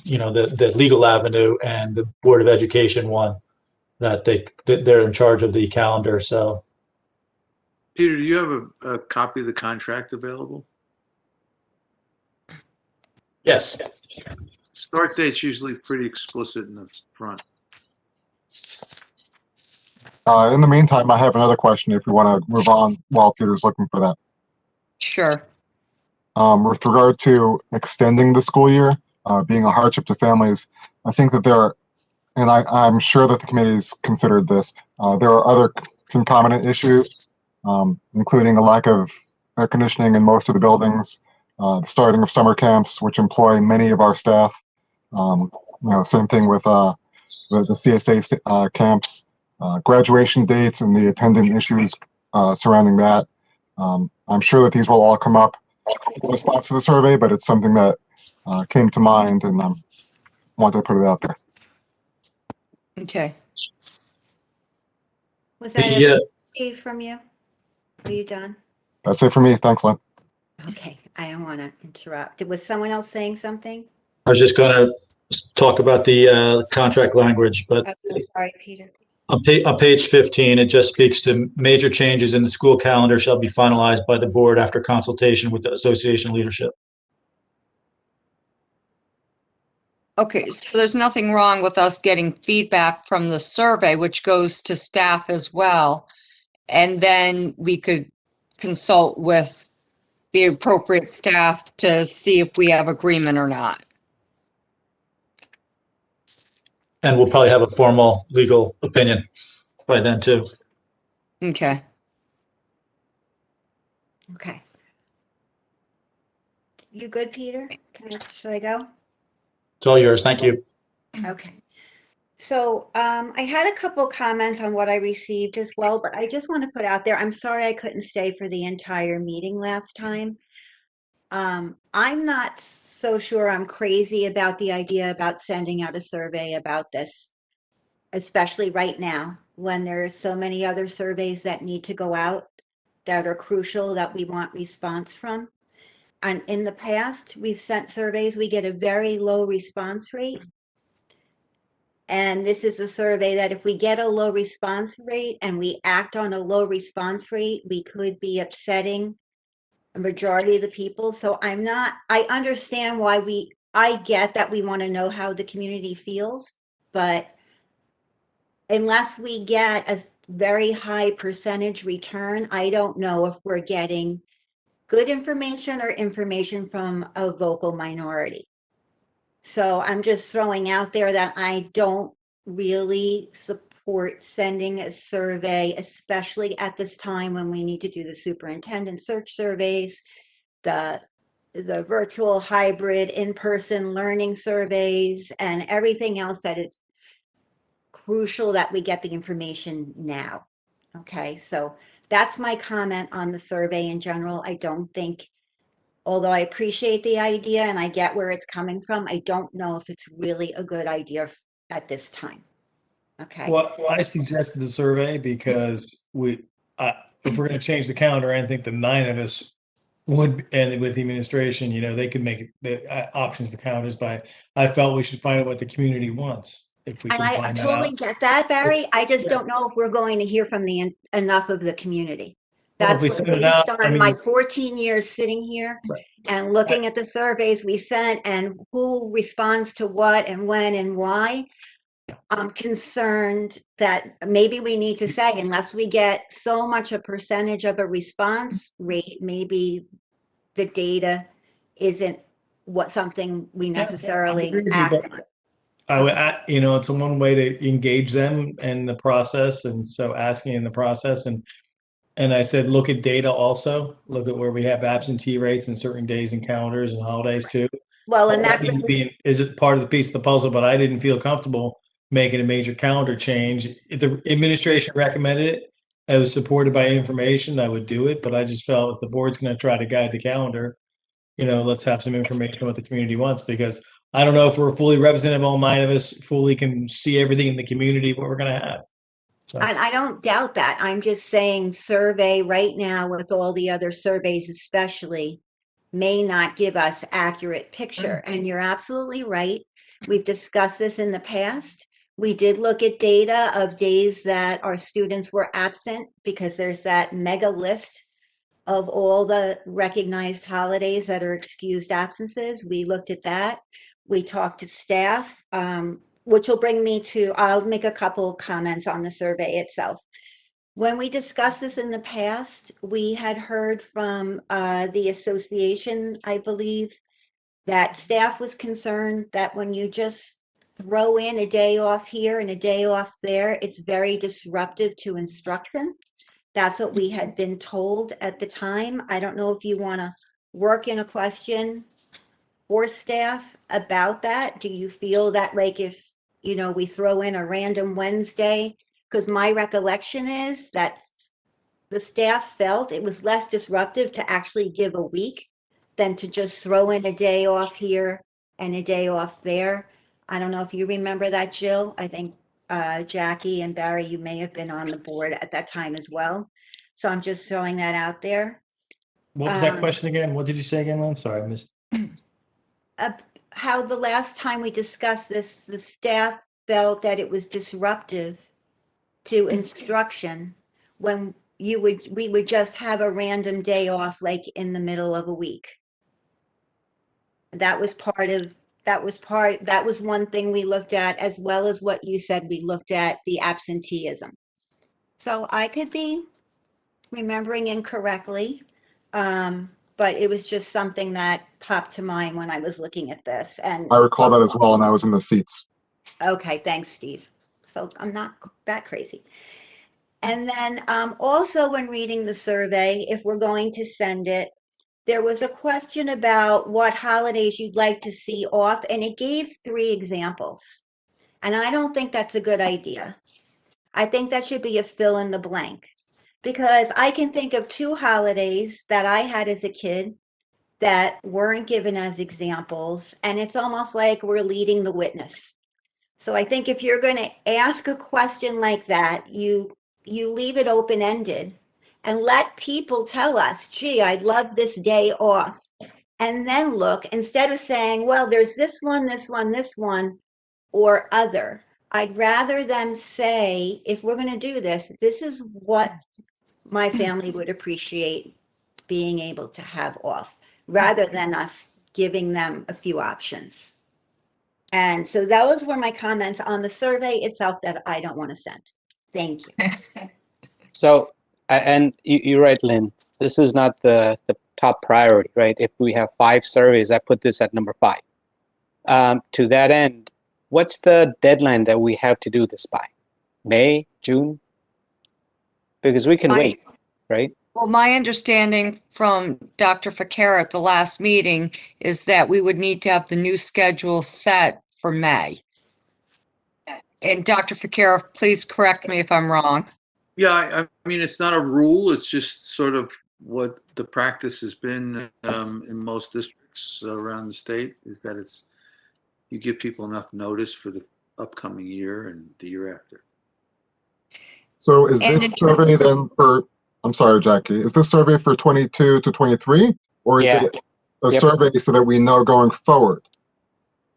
the legal avenue, and the Board of Education won that they're in charge of the calendar. So Peter, do you have a copy of the contract available? yes. Start date's usually pretty explicit in the front. In the meantime, I have another question if you want to move on while Peter's looking for that. Sure. with regard to extending the school year, being a hardship to families, I think that there are, and I'm sure that the committee's considered this, there are other concomitant issues, including a lack of air conditioning in most of the buildings, the starting of summer camps, which employ many of our staff. Same thing with the CSA camps, graduation dates and the attendant issues surrounding that. I'm sure that these will all come up in response to the survey, but it's something that came to mind and wanted to put it out there. Okay. Was that Yeah. it, Steve, from you? Were you done? That's it for me. Thanks, Lynn. Okay, I don't want to interrupt. Was someone else saying something? I was just going to talk about the contract language, but I'm sorry, Peter. on page 15, it just speaks to major changes in the school calendar shall be finalized by the board after consultation with the association leadership. Okay, so there's nothing wrong with us getting feedback from the survey, which goes to staff as well. And then we could consult with the appropriate staff to see if we have agreement or not. And we'll probably have a formal legal opinion by then too. Okay. Okay. You good, Peter? Should I go? It's all yours. Thank you. Okay. So I had a couple comments on what I received as well, but I just want to put out there, I'm sorry I couldn't stay for the entire meeting last time. I'm not so sure I'm crazy about the idea about sending out a survey about this, especially right now when there are so many other surveys that need to go out that are crucial that we want response from. And in the past, we've sent surveys, we get a very low response rate. And this is a survey that if we get a low response rate and we act on a low response rate, we could be upsetting a majority of the people. So I understand why I get that we want to know how the community feels, but unless we get a very high percentage return, I don't know if we're getting good information or information from a vocal minority. So I'm just throwing out there that I don't really support sending a survey, especially at this time when we need to do the superintendent search surveys, the virtual hybrid in-person learning surveys, and everything else that is crucial that we get the information now. Okay, so that's my comment on the survey in general. I don't think, although I appreciate the idea and I get where it's coming from, I don't know if it's really a good idea at this time. Okay. Well, I suggested the survey because if we're going to change the calendar, I think the 9 of us would, and with the administration, they could make the options for calendars, but I felt we should find out what the community wants. If we And can I find that totally out. get that, Barry. I just don't know if we're going to hear from enough of the community. Well, if That's we what, send it based out, on my 14 years sitting here and looking at the surveys we sent and who responds to what and when and why. I'm concerned that maybe we need to say, unless we get so much a percentage of a response rate, maybe the data isn't something we necessarily act on. It's a one way to engage them in the process, and so asking in the process, and I said, look at data also. Look at where we have absentee rates in certain days and calendars and holidays too. Well, and that is it part of the piece of the puzzle? But I didn't feel comfortable making a major calendar change. If the administration recommended it, I was supported by information, I would do it. But I just felt if the board's going to try to guide the calendar, let's have some information on what the community wants, because I don't know if we're fully representative, all 9 of us fully can see everything in the community, what we're going to have. So. And I don't doubt that. I'm just saying survey right now with all the other surveys, especially, may not give us accurate picture. And you're absolutely right. We've discussed this in the past. We did look at data of days that our students were absent because there's that mega list of all the recognized holidays that are excused absences. We looked at that. We talked to staff, which will bring me to, I'll make a couple comments on the survey itself. When we discussed this in the past, we had heard from the association, I believe, that staff was concerned that when you just throw in a day off here and a day off there, it's very disruptive to instruction. That's what we had been told at the time. I don't know if you want to work in a question for staff about that. Do you feel that, like, if, you know, we throw in a random Wednesday? Because my recollection is that the staff felt it was less disruptive to actually give a week than to just throw in a day off here and a day off there. I don't know if you remember that, Jill. I think Jackie and Barry, you may have been on the board at that time as well. So I'm just throwing that out there. What was that question again? What did you say again, Lynn? Sorry, I missed. How the last time we discussed this, the staff felt that it was disruptive to instruction when we would just have a random day off, like in the middle of a week. That was one thing we looked at, as well as what you said, we looked at the absenteeism. So I could be remembering incorrectly, but it was just something that popped to mind when I was looking at this. And I recall that as well, and I was in the seats. okay, thanks, Steve. So I'm not that crazy. And then also when reading the survey, if we're going to send it, there was a question about what holidays you'd like to see off, and it gave 3 examples. And I don't think that's a good idea. I think that should be a fill in the blank, because I can think of 2 holidays that I had as a kid that weren't given as examples, and it's almost like we're leading the witness. So I think if you're going to ask a question like that, you leave it open-ended and let people tell us, gee, I'd love this day off. And then look, instead of saying, well, there's this one, this one, this one, or other. I'd rather them say, if we're going to do this, this is what my family would appreciate being able to have off, rather than us giving them a few options. And so those were my comments on the survey itself that I don't want to send. Thank you. So, and you're right, Lynn, this is not the top priority, right? If we have 5 surveys, I put this at number 5. To that end, what's the deadline that we have to do this by? May, June? Because we can wait, right? Well, my understanding from Dr. Ficara at the last meeting is that we would need to have the new schedule set for May. And Dr. Ficara, please correct me if I'm wrong. Yeah, I mean, it's not a rule. It's just sort of what the practice has been in most districts around the state, is that you give people enough notice for the upcoming year and the year after. So is this survey then for, I'm sorry, Jackie, is this survey for 22 to 23? Or is it a survey so that we know going forward?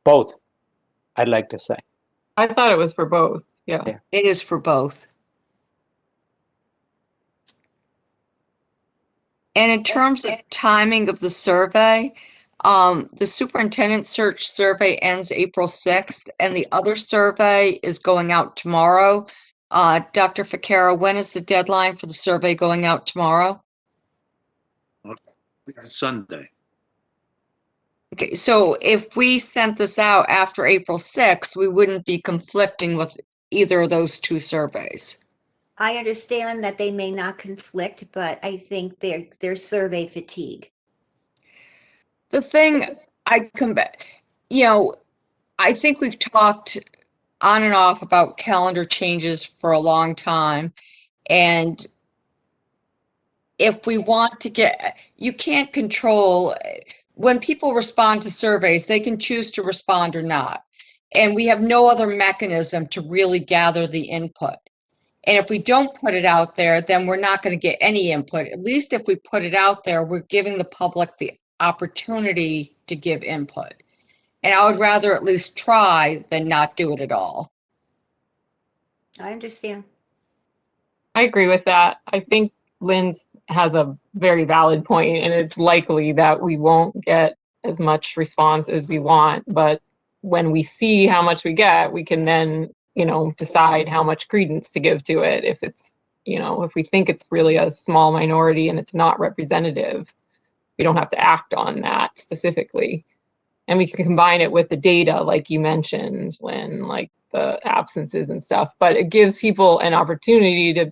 Both, I'd like to say. I thought it was for both. Yeah. It is for both. And in terms of timing of the survey, the superintendent search survey ends April 6th, and the other survey is going out tomorrow. Dr. Ficara, when is the deadline for the survey going out tomorrow? Sunday. Okay, so if we sent this out after April 6th, we wouldn't be conflicting with either of those 2 surveys. I understand that they may not conflict, but I think they're survey fatigue. The thing I come back, you know, I think we've talked on and off about calendar changes for a long time. And if we want to get, you can't control, when people respond to surveys, they can choose to respond or not. And we have no other mechanism to really gather the input. And if we don't put it out there, then we're not going to get any input. At least if we put it out there, we're giving the public the opportunity to give input. And I would rather at least try than not do it at all. I understand. I agree with that. I think Lynn has a very valid point, and it's likely that we won't get as much response as we want. But when we see how much we get, we can then, you know, decide how much credence to give to it. If it's, you know, if we think it's really a small minority and it's not representative, we don't have to act on that specifically. And we can combine it with the data, like you mentioned, Lynn, like the absences and stuff, but it gives people an opportunity to,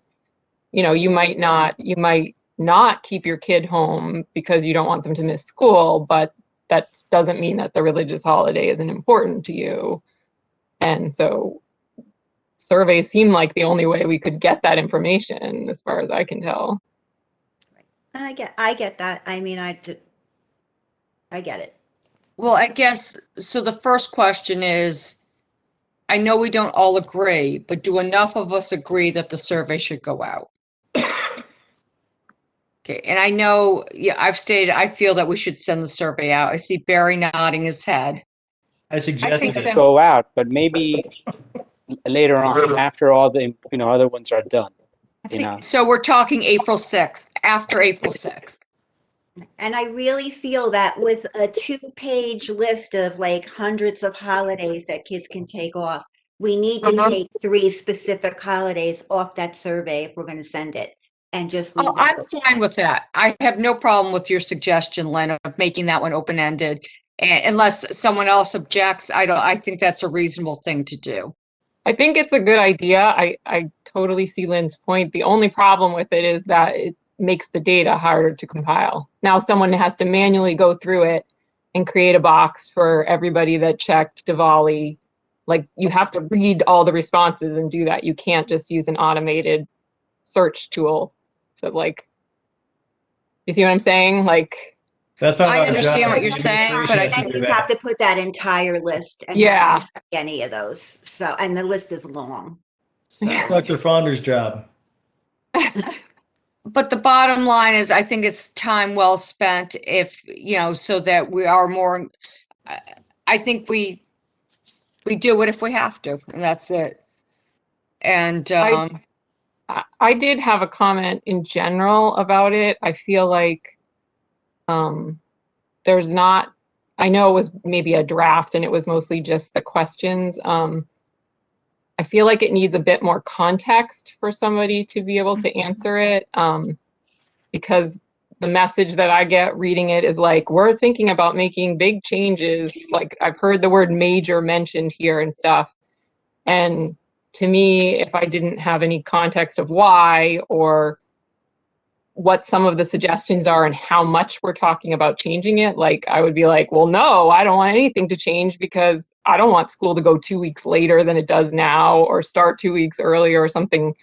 you know, you might not keep your kid home because you don't want them to miss school, but that doesn't mean that the religious holiday isn't important to you. And so surveys seem like the only way we could get that information, as far as I can tell. And I get that. I mean, I get it. Well, I guess, so the first question is, I know we don't all agree, but do enough of us agree that the survey should go out? Okay, and I know, yeah, I've stated, I feel that we should send the survey out. I see Barry nodding his head. I suggested think it. so. Go out, but maybe later on, after all the, you know, other ones are done. You know, So we're talking April 6th, after April 6th. And I really feel that with a 2-page list of like hundreds of holidays that kids can take off, we need to take 3 specific holidays off that survey if we're going to send it, and just leave Oh, that. I'm fine with that. I have no problem with your suggestion, Len, of making that one open-ended. And unless someone else objects, I think that's a reasonable thing to do. I think it's a good idea. I totally see Lynn's point. The only problem with it is that it makes the data harder to compile. Now someone has to manually go through it and create a box for everybody that checked Diwali. Like, you have to read all the responses and do that. You can't just use an automated search tool. So, like, you see what I'm saying? Like, That's not I our understand job. what you're The saying, administration but I has to And do you that. have to put that entire list, and Yeah. not just any of those. So, and the list is long. So. Dr. Fonder's job. But the bottom line is, I think it's time well spent if, you know, so that we are more, I think we do it if we have to, and that's it. And, I did have a comment in general about it. I feel like there's not, I know it was maybe a draft and it was mostly just the questions. I feel like it needs a bit more context for somebody to be able to answer it, because the message that I get reading it is like, we're thinking about making big changes. Like, I've heard the word major mentioned here and stuff. And to me, if I didn't have any context of why or what some of the suggestions are and how much we're talking about changing it, like, I would be like, well, no, I don't want anything to change because I don't want school to go 2 weeks later than it does now, or start 2 weeks earlier or something.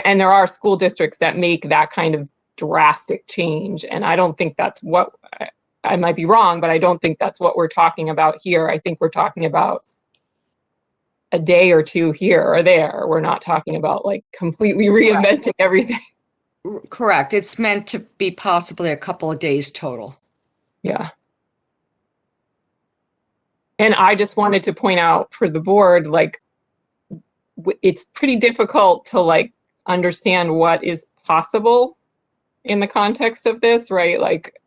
And there are school districts that make that kind of drastic change. And I don't think that's what, I might be wrong, but I don't think that's what we're talking about here. I think we're talking about a day or two here or there. We're not talking about like completely reinventing everything. correct, it's meant to be possibly a couple of days total. Yeah. And I just wanted to point out for the board, like, it's pretty difficult to like understand what is possible in the context of this, right? Like,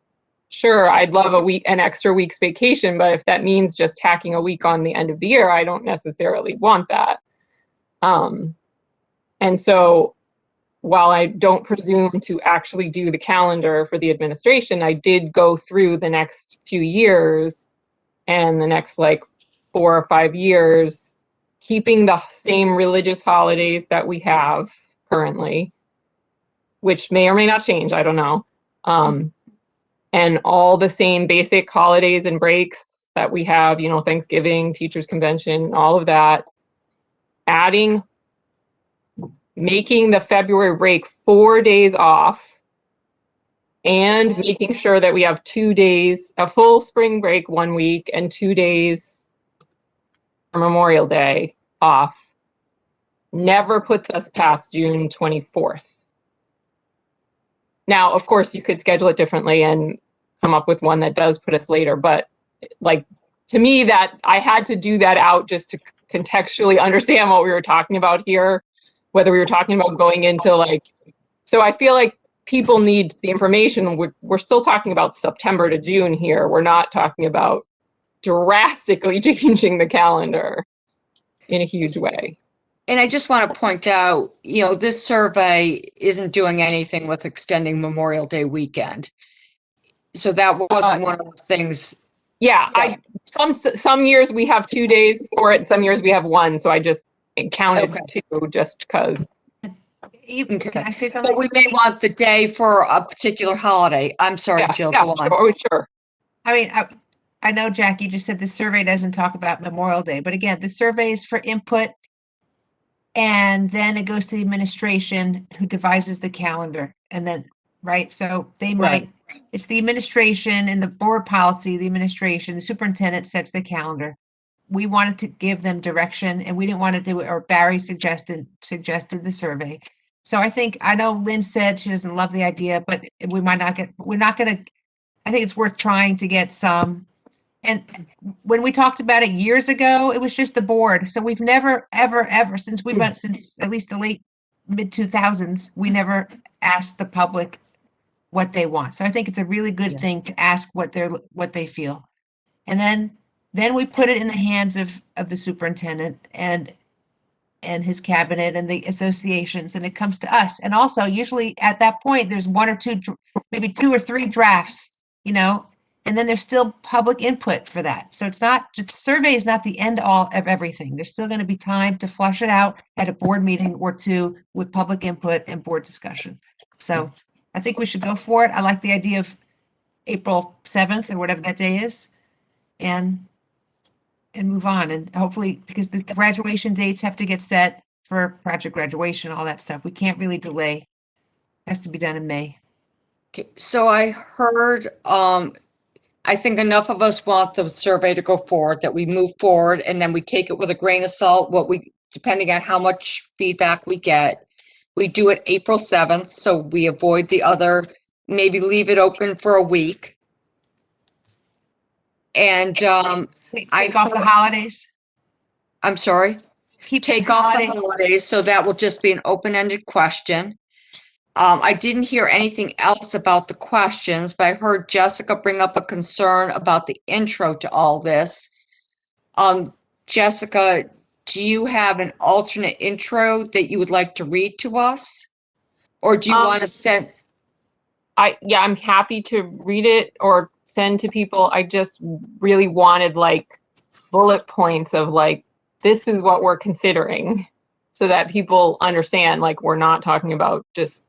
sure, I'd love an extra week's vacation, but if that means just tacking a week on the end of the year, I don't necessarily want that. And so while I don't presume to actually do the calendar for the administration, I did go through the next few years and the next like 4 or 5 years, keeping the same religious holidays that we have currently, which may or may not change, I don't know. And all the same basic holidays and breaks that we have, you know, Thanksgiving, Teachers Convention, all of that, making the February break 4 days off, and making sure that we have 2 days, a full spring break 1 week and 2 days for Memorial Day off, never puts us past June 24th. Now, of course, you could schedule it differently and come up with one that does put us later, but like, to me, that I had to do that out just to contextually understand what we were talking about here, whether we were talking about going into like, so I feel like people need the information. We're still talking about September to June here. We're not talking about drastically changing the calendar in a huge way. And I just want to point out, this survey isn't doing anything with extending Memorial Day weekend. So that wasn't one of those things. Yeah, some years we have 2 days for it, some years we have one, so I just counted two just because. Can I say But something? we may want the day for a particular holiday. I'm sorry, Jill, go on. Sure. I mean, I know, Jackie, you just said the survey doesn't talk about Memorial Day, but again, the survey is for input. And then it goes to the administration who devises the calendar. And then, right, so they might, it's the administration and the board policy, the administration, the superintendent sets the calendar. We wanted to give them direction and we didn't want to do it, or Barry suggested the survey. So I know Lynn said she doesn't love the idea, but we're not gonna, I think it's worth trying to get some. And when we talked about it years ago, it was just the board. So we've never, ever, since at least the late mid-2000s, we never asked the public what they want. So I think it's a really good thing to ask what they feel. And then we put it in the hands of the superintendent and his cabinet and the associations, and it comes to us. And also, usually at that point, there's one or two, maybe 2 or 3 drafts, and then there's still public input for that. So it's not, the survey is not the end all of everything. There's still going to be time to flush it out at a board meeting or 2 with public input and board discussion. So I think we should go for it. I like the idea of April 7th or whatever that day is, and move on. And hopefully, because the graduation dates have to get set for project graduation, all that stuff. We can't really delay. It has to be done in May. Okay, so I heard, I think enough of us want the survey to go forward, that we move forward and then we take it with a grain of salt, depending on how much feedback we get. We do it April 7th, so we avoid the other, maybe leave it open for a week. And take off the holidays. I'm sorry? Take off the holidays, so that will just be an open-ended question. I didn't hear anything else about the questions, but I heard Jessica bring up a concern about the intro to all this. Jessica, do you have an alternate intro that you would like to read to us? Or do you want to send? I'm happy to read it or send to people. I just really wanted bullet points of this is what we're considering, so that people understand, we're not talking about just,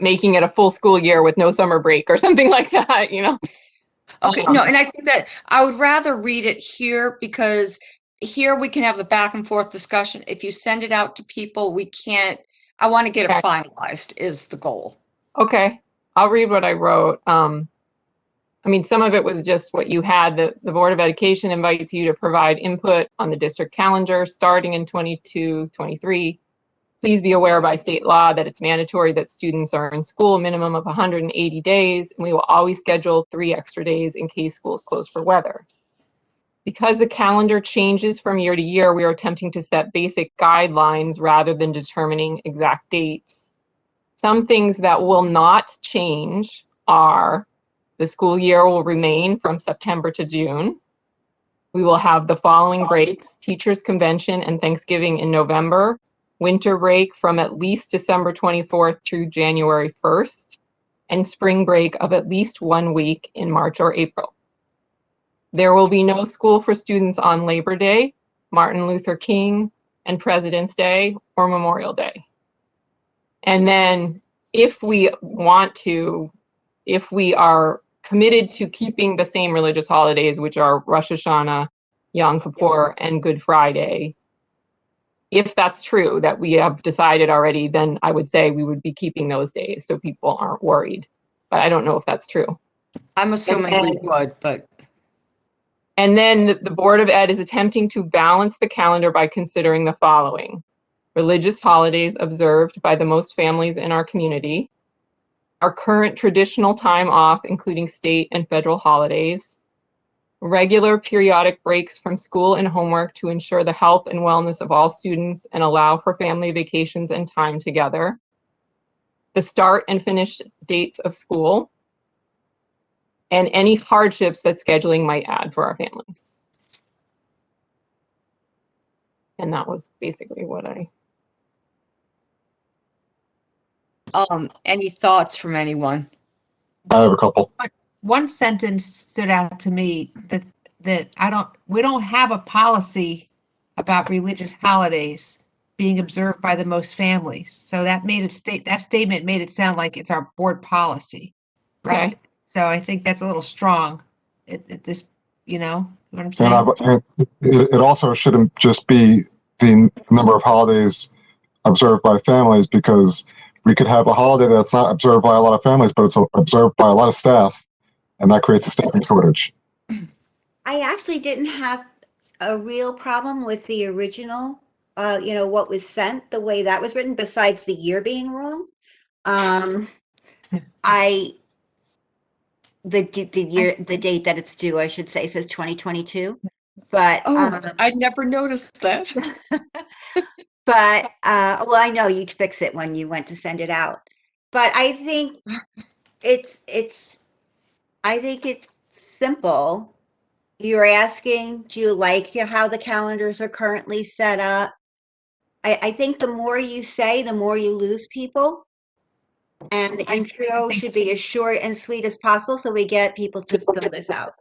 making it a full school year with no summer break or something like that, Okay, no, and I think that I would rather read it here, because here we can have the back and forth discussion. If you send it out to people, we can't, I want to get it finalized is the goal. Okay, I'll read what I wrote. Some of it was just what you had. The Board of Education invites you to provide input on the district calendar starting in 22-23. Please be aware by state law that it's mandatory that students are in school a minimum of 180 days, and we will always schedule 3 extra days in case schools close for weather. Because the calendar changes from year to year, we are attempting to set basic guidelines rather than determining exact dates. Some things that will not change are the school year will remain from September to June. We will have the following breaks: Teachers' Convention and Thanksgiving in November, winter break from at least December 24th through January 1st, and spring break of at least 1 week in March or April. There will be no school for students on Labor Day, Martin Luther King, and President's Day or Memorial Day. And then if we are committed to keeping the same religious holidays, which are Rosh Hashanah, Yom Kippur, and Good Friday, if that's true, that we have decided already, then I would say we would be keeping those days so people aren't worried. But I don't know if that's true. I'm assuming we would, but. And then the Board of Ed is attempting to balance the calendar by considering the following: religious holidays observed by the most families in our community, our current traditional time off, including state and federal holidays, regular periodic breaks from school and homework to ensure the health and wellness of all students and allow for family vacations and time together, the start and finish dates of school, and any hardships that scheduling might add for our families. And that was basically what I. Any thoughts from anyone? I have a couple. One sentence stood out to me that we don't have a policy about religious holidays being observed by the most families. So that statement made it sound like it's our board policy, right? Okay. So I think that's a little strong. At this, you know what I'm saying? And it also shouldn't just be the number of holidays observed by families, because we could have a holiday that's not observed by a lot of families, but it's observed by a lot of staff, and that creates a staffing shortage. I actually didn't have a real problem with the original, what was sent, the way that was written, besides the year being wrong. The date that it's due, I should say, says 2022. But I never noticed that. But well, I know you'd fix it when you went to send it out. But I think it's simple. You're asking, do you like how the calendars are currently set up? I think the more you say, the more you lose people. And the intro should be as short and sweet as possible so we get people to fill this out.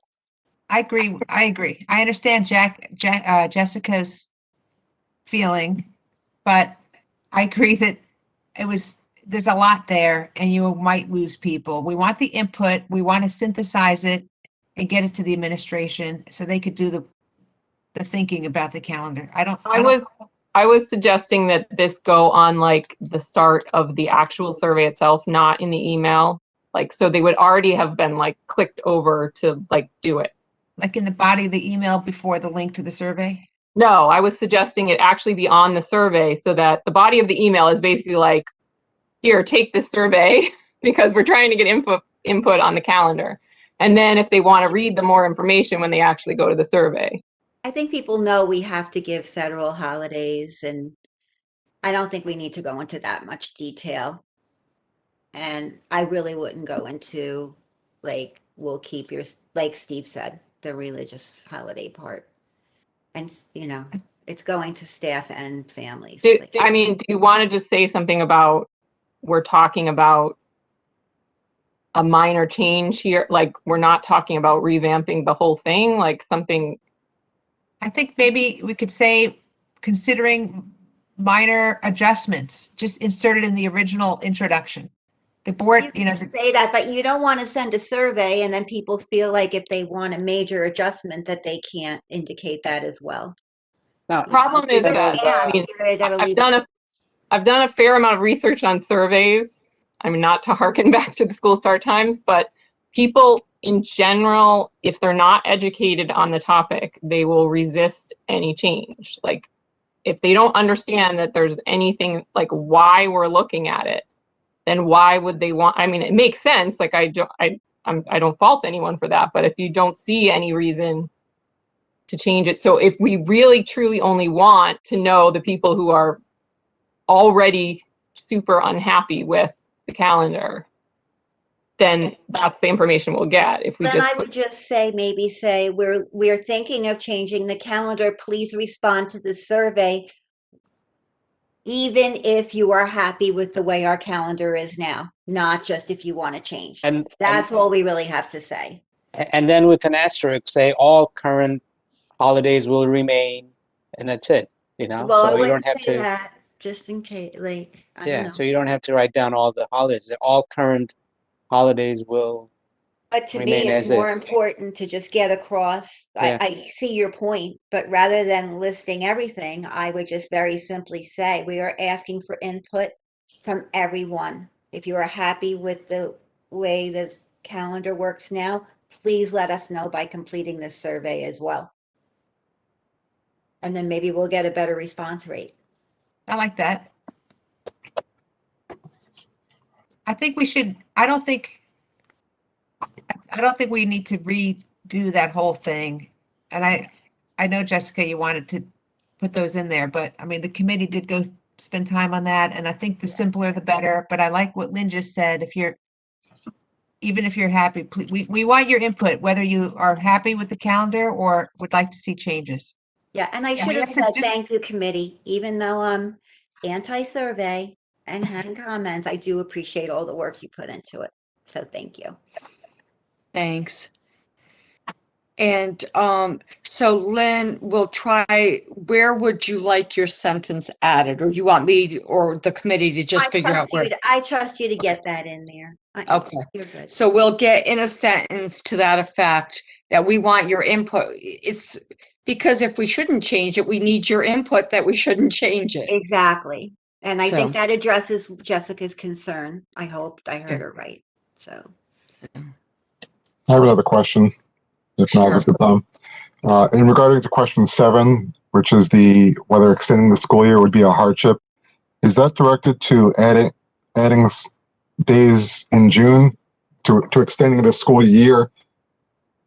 I agree. I understand Jessica's feeling, but I agree that there's a lot there and you might lose people. We want the input. We want to synthesize it and get it to the administration so they could do the thinking about the calendar. I was suggesting that this go on like the start of the actual survey itself, not in the email. Like, so they would already have been like clicked over to like do it. Like in the body of the email before the link to the survey? No, I was suggesting it actually be on the survey so that the body of the email is basically like, here, take this survey because we're trying to get input on the calendar. And then if they want to read the more information when they actually go to the survey. I think people know we have to give federal holidays, and I don't think we need to go into that much detail. And I really wouldn't go into, like, we'll keep like Steve said, the religious holiday part. And, it's going to staff and families. Do you want to just say something about, we're talking about a minor change here? Like, we're not talking about revamping the whole thing, like something. I think maybe we could say, considering minor adjustments, just inserted in the original introduction. The board, you can say that, but you don't want to send a survey and then people feel like if they want a major adjustment that they can't indicate that as well. Now, Problem is that I've done a fair amount of research on surveys. I mean, not to harken back to the school start times, but people in general, if they're not educated on the topic, they will resist any change. Like, if they don't understand that there's anything like why we're looking at it, then why would they want? I mean, it makes sense. Like, I don't fault anyone for that. But if you don't see any reason to change it, so if we really truly only want to know the people who are already super unhappy with the calendar, then that's the information we'll get. If we then I would just say, maybe say, we're thinking of changing the calendar. Please respond to the survey, even if you are happy with the way our calendar is now, not just if you want to change. And that's all we really have to say. And then with an asterisk, say all current holidays will remain, and that's it. Well, so I you wouldn't don't have say to. that, just in case, like, I don't know. So you don't have to write down all the holidays. All current holidays will But to me, remain it's as more is. important to just get across. Yeah. I see your point, but rather than listing everything, I would just very simply say, we are asking for input from everyone. If you are happy with the way this calendar works now, please let us know by completing this survey as well. And then maybe we'll get a better response rate. I like that. I think we should, I don't think we need to redo that whole thing. And I know, Jessica, you wanted to put those in there, but I mean, the committee did go spend time on that. And I think the simpler, the better, but I like what Lynn just said. Even if you're happy, please, we want your input, whether you are happy with the calendar or would like to see changes. Yeah, and I should have said thank you, committee, even though I'm anti-survey and had comments, I do appreciate all the work you put into it. So thank you. Thanks. And so Lynn, we'll try, where would you like your sentence added? Or do you want me or the committee to just figure out where? I trust you to get that in there. Okay. You're good. So we'll get in a sentence to that effect that we want your input. It's because if we shouldn't change it, we need your input that we shouldn't change it. Exactly. And I think So- that addresses Jessica's concern. I hoped I heard Yeah. her right. So. I have another question, if now's a good time. In regarding to question 7, which is whether extending the school year would be a hardship, is that directed to adding days in June to extending the school year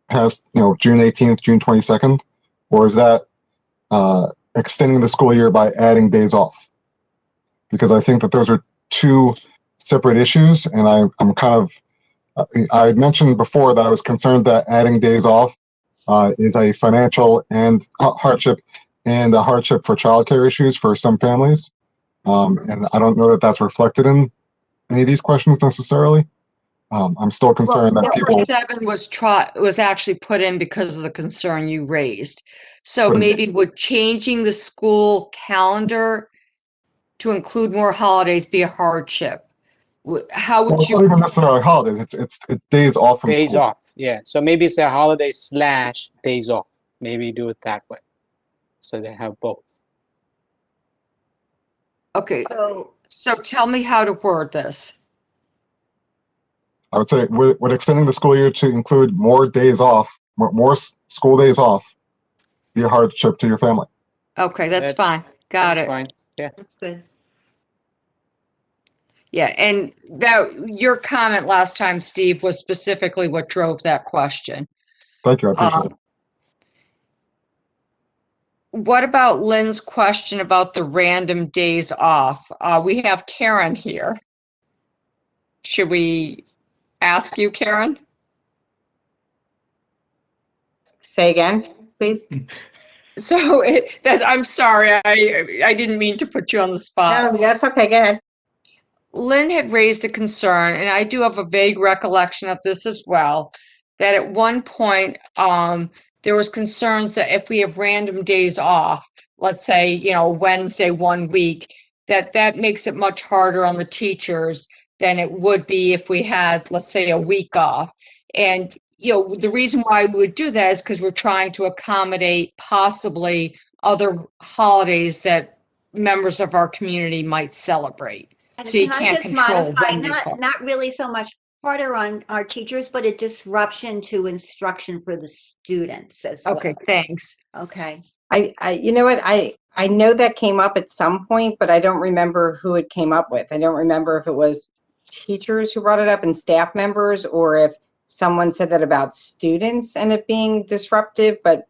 past, June 18th, June 22nd? Or is that extending the school year by adding days off? Because I think that those are two separate issues, and I'm kind of, I mentioned before that I was concerned that adding days off is a financial and hardship and a hardship for childcare issues for some families. And I don't know that that's reflected in any of these questions necessarily. I'm still concerned that Number people. 7 was actually put in because of the concern you raised. So maybe would changing the school calendar to include more holidays be a hardship? How Well, would it's you? not even necessarily holidays. It's days off from Days school. off, yeah. So maybe it's a holiday / days off. Maybe do it that way. So they have both. Okay, so tell me how to word this. I would say with extending the school year to include more days off, more school days off, be a hardship to your family. Okay, that's fine. Got it. Fine. Yeah. That's good. Yeah, and your comment last time, Steve, was specifically what drove that question. Thank you. I appreciate it. What about Lynn's question about the random days off? We have Karen here. Should we ask you, Karen? Say again, please. So I'm sorry, I didn't mean to put you on the spot. No, that's okay. Go ahead. Lynn had raised a concern, and I do have a vague recollection of this as well, that at one point there was concerns that if we have random days off, let's say, Wednesday 1 week, that makes it much harder on the teachers than it would be if we had, let's say, a week off. And the reason why we would do that is because we're trying to accommodate possibly other holidays that members of our community might celebrate. And So you can I can't just control modify, when they fall. not really so much harder on our teachers, but a disruption to instruction for the students as well. Okay, thanks. Okay. You know what? I know that came up at some point, but I don't remember who it came up with. I don't remember if it was teachers who brought it up and staff members, or if someone said that about students and it being disruptive, but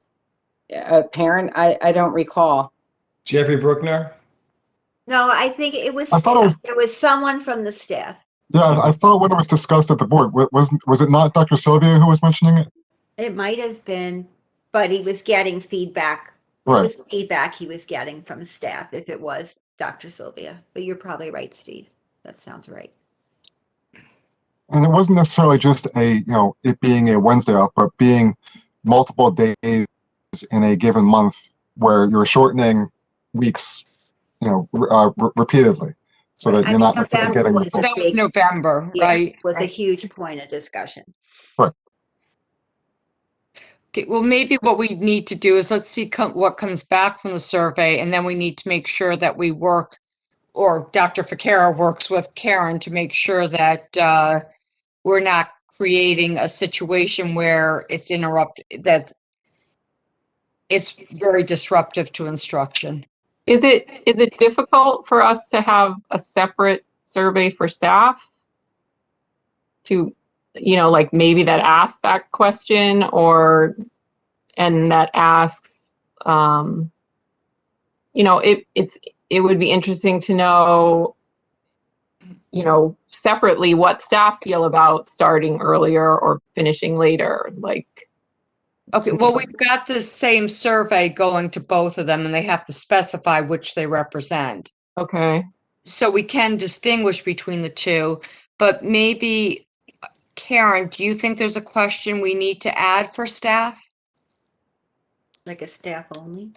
a parent, I don't recall. Jeffrey Bruckner? No, I think it was, I thought it was someone from the staff. Yeah, I thought when it was discussed at the board, was it not Dr. Sylvia who was mentioning it? It might have been, but he was getting feedback. It Right. was feedback he was getting from staff if it was Dr. Sylvia. But you're probably right, Steve. That sounds right. And it wasn't necessarily just it being a Wednesday off, but being multiple days in a given month where you're shortening weeks, repeatedly, so that you're not necessarily getting. That was November, right? Was a huge point of discussion. Right. Okay, well, maybe what we need to do is let's see what comes back from the survey, and then we need to make sure that we work, or Dr. Ficara works with Karen to make sure that we're not creating a situation where it's that it's very disruptive to instruction. Is it difficult for us to have a separate survey for staff to, like maybe that asks that question, and that asks, it would be interesting to know, separately what staff feel about starting earlier or finishing later. Like, Okay, well, we've got the same survey going to both of them and they have to specify which they represent. Okay. So we can distinguish between the two, but maybe, Karen, do you think there's a question we need to add for staff? Like a staff only?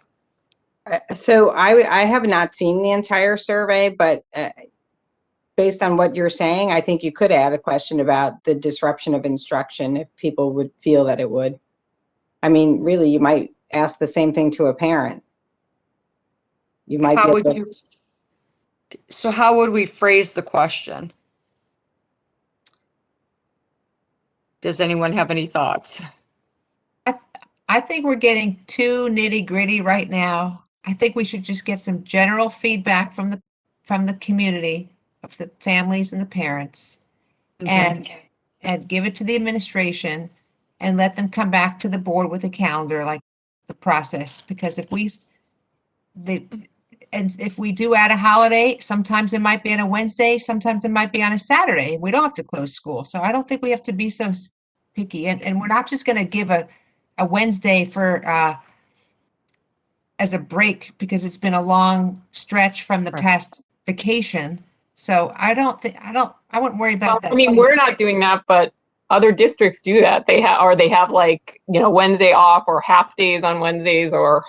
So I have not seen the entire survey, but based on what you're saying, I think you could add a question about the disruption of instruction if people would feel that it would. I mean, really, you might ask the same thing to a parent. You might How be would able you, so how would we phrase the question? Does anyone have any thoughts? I think we're getting too nitty gritty right now. I think we should just get some general feedback from the community of the families and the parents and give it to the administration and let them come back to the board with a calendar, like the process. Because if we do add a holiday, sometimes it might be on a Wednesday, sometimes it might be on a Saturday. We don't have to close school. So I don't think we have to be so picky. And we're not just going to give a Wednesday for as a break because it's been a long stretch from the past vacation. So I wouldn't worry about that. I mean, we're not doing that, but other districts do that. They have like, Wednesday off or half days on Wednesdays or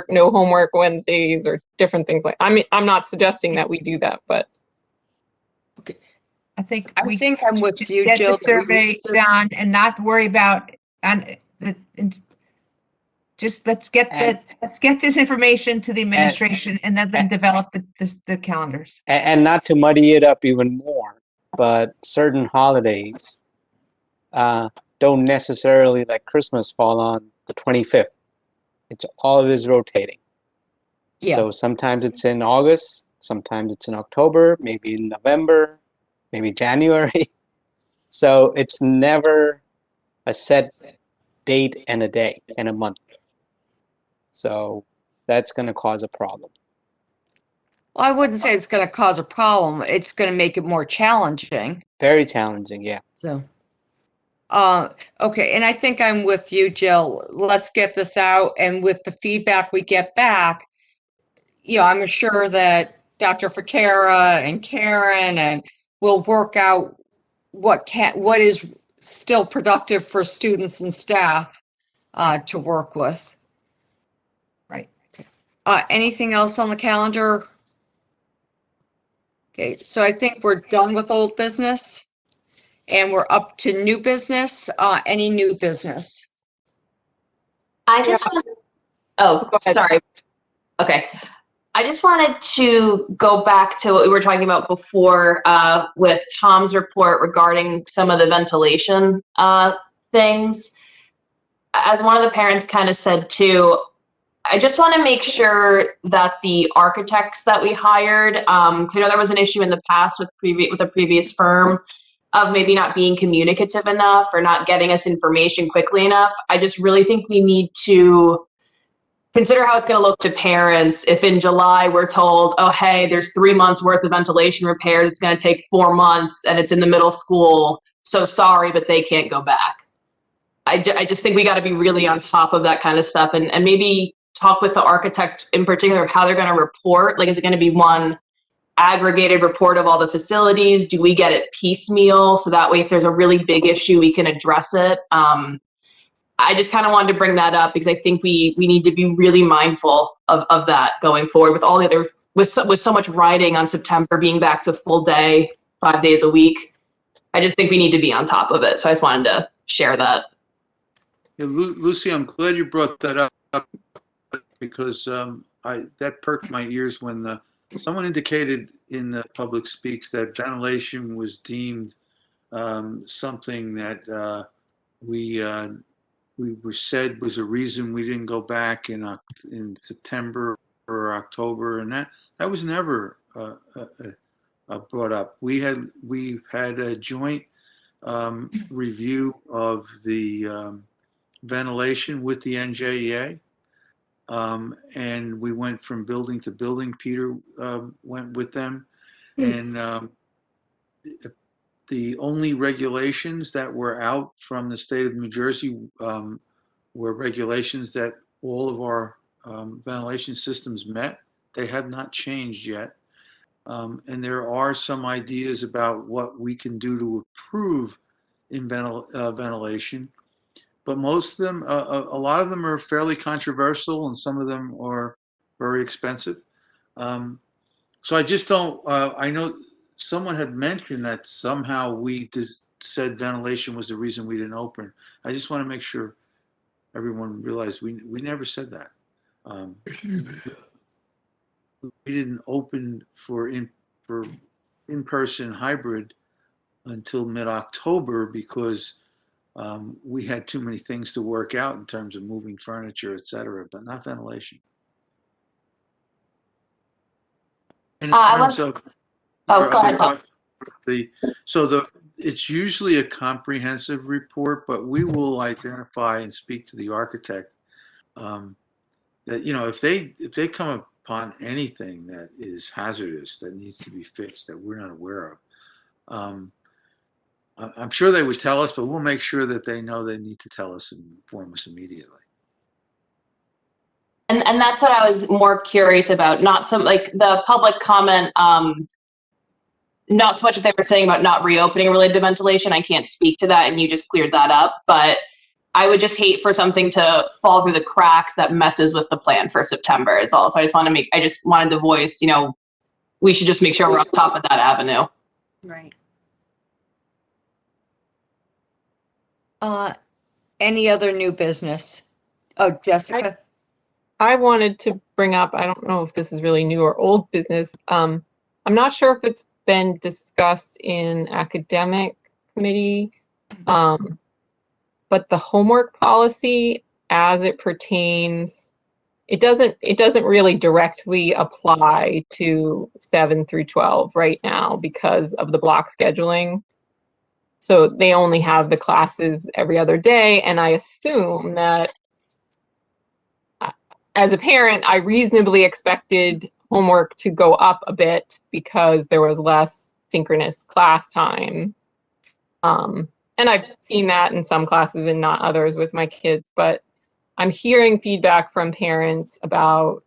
no homework Wednesdays or different things like, I mean, I'm not suggesting that we do that, but. I think I'm with just you, get Jill, the survey done and not worry about let's get this information to the administration and let them develop the calendars. And not to muddy it up even more, but certain holidays don't necessarily, like Christmas, fall on the 25th. It's always rotating. Yeah. So sometimes it's in August, sometimes it's in October, maybe in November, maybe January. So it's never a set date and a day and a month. So that's going to cause a problem. Well, I wouldn't say it's going to cause a problem. It's going to make it more challenging. Very challenging, yeah. So, okay. And I think I'm with you, Jill. Let's get this out. And with the feedback we get back, I'm sure that Dr. Fatera and Karen and will work out what is still productive for students and staff to work with. Right. Anything else on the calendar? Okay, so I think we're done with old business and we're up to new business. Any new business? I just sorry. Okay. I just wanted to go back to what we were talking about before with Tom's report regarding some of the ventilation things. As one of the parents kind of said too, I just want to make sure that the architects that we hired, I know there was an issue in the past with a previous firm of maybe not being communicative enough or not getting us information quickly enough. I just really think we need to consider how it's going to look to parents if in July we're told, oh, hey, there's 3 months worth of ventilation repairs. It's going to take 4 months and it's in the middle school. So sorry, but they can't go back. I just think we got to be really on top of that kind of stuff and maybe talk with the architect in particular of how they're going to report. Like, is it going to be one aggregated report of all the facilities? Do we get it piecemeal? So that way, if there's a really big issue, we can address it. I just kind of wanted to bring that up because I think we need to be really mindful of that going forward with all the other, with so much writing on September being back to full day, 5 days a week. I just think we need to be on top of it. So I just wanted to share that. Yeah, Lucy, I'm glad you brought that up because that perked my ears when someone indicated in the public speak that ventilation was deemed something that we were said was a reason we didn't go back in September or October, and that was never brought up. We've had a joint review of the ventilation with the NJEA, and we went from building to building. Peter went with them, and the only regulations that were out from the state of New Jersey were regulations that all of our ventilation systems met. They have not changed yet. And there are some ideas about what we can do to improve in ventilation. But most of them, a lot of them are fairly controversial, and some of them are very expensive. So I just don't, I know someone had mentioned that somehow we just said ventilation was the reason we didn't open. I just want to make sure everyone realized we never said that. We didn't open for in-person hybrid until mid-October because we had too many things to work out in terms of moving furniture, et cetera, but not ventilation. And in terms of your go other ahead, Tom. question, it's usually a comprehensive report, but we will identify and speak to the architect that, you know, if they come upon anything that is hazardous that needs to be fixed that we're not aware of, I'm sure they would tell us, but we'll make sure that they know they need to tell us and inform us immediately. And that's what I was more curious about, not some like the public comment, not so much what they were saying about not reopening related to ventilation. I can't speak to that, and you just cleared that up. But I would just hate for something to fall through the cracks that messes with the plan for September is all. So I just wanted to voice, you know, we should just make sure we're on top of that avenue. Right. Any other new business? Oh, Jessica? I wanted to bring up, I don't know if this is really new or old business. I'm not sure if it's been discussed in academic committee, but the homework policy as it pertains, it doesn't really directly apply to 7 through 12 right now because of the block scheduling. So they only have the classes every other day, and I assume that as a parent, I reasonably expected homework to go up a bit because there was less synchronous class time. And I've seen that in some classes and not others with my kids, but I'm hearing feedback from parents about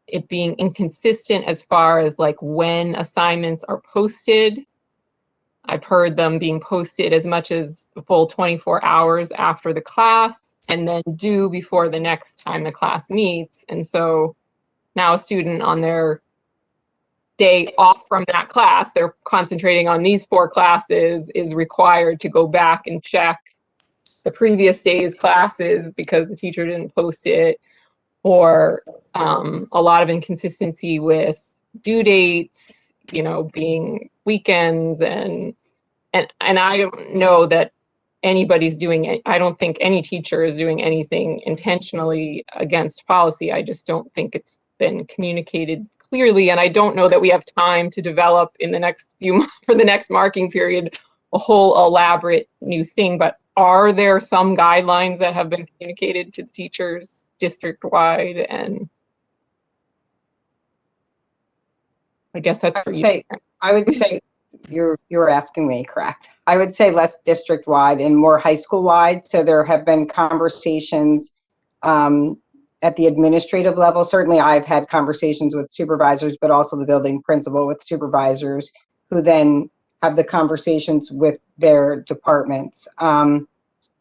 it being inconsistent as far as like when assignments are posted. I've heard them being posted as much as a full 24 hours after the class and then due before the next time the class meets. And so now a student on their day off from that class, they're concentrating on these 4 classes, is required to go back and check the previous day's classes because the teacher didn't post it, or a lot of inconsistency with due dates, you know, being weekends, and I don't know that anybody's doing it. I don't think any teacher is doing anything intentionally against policy. I just don't think it's been communicated clearly, and I don't know that we have time to develop in the next few months for the next marking period a whole elaborate new thing. But are there some guidelines that have been communicated to the teachers district-wide? And I guess that's for you. I would say you're asking me, correct? I would say less district-wide and more high school-wide. So there have been conversations at the administrative level. Certainly I've had conversations with supervisors, but also the building principal with supervisors who then have the conversations with their departments.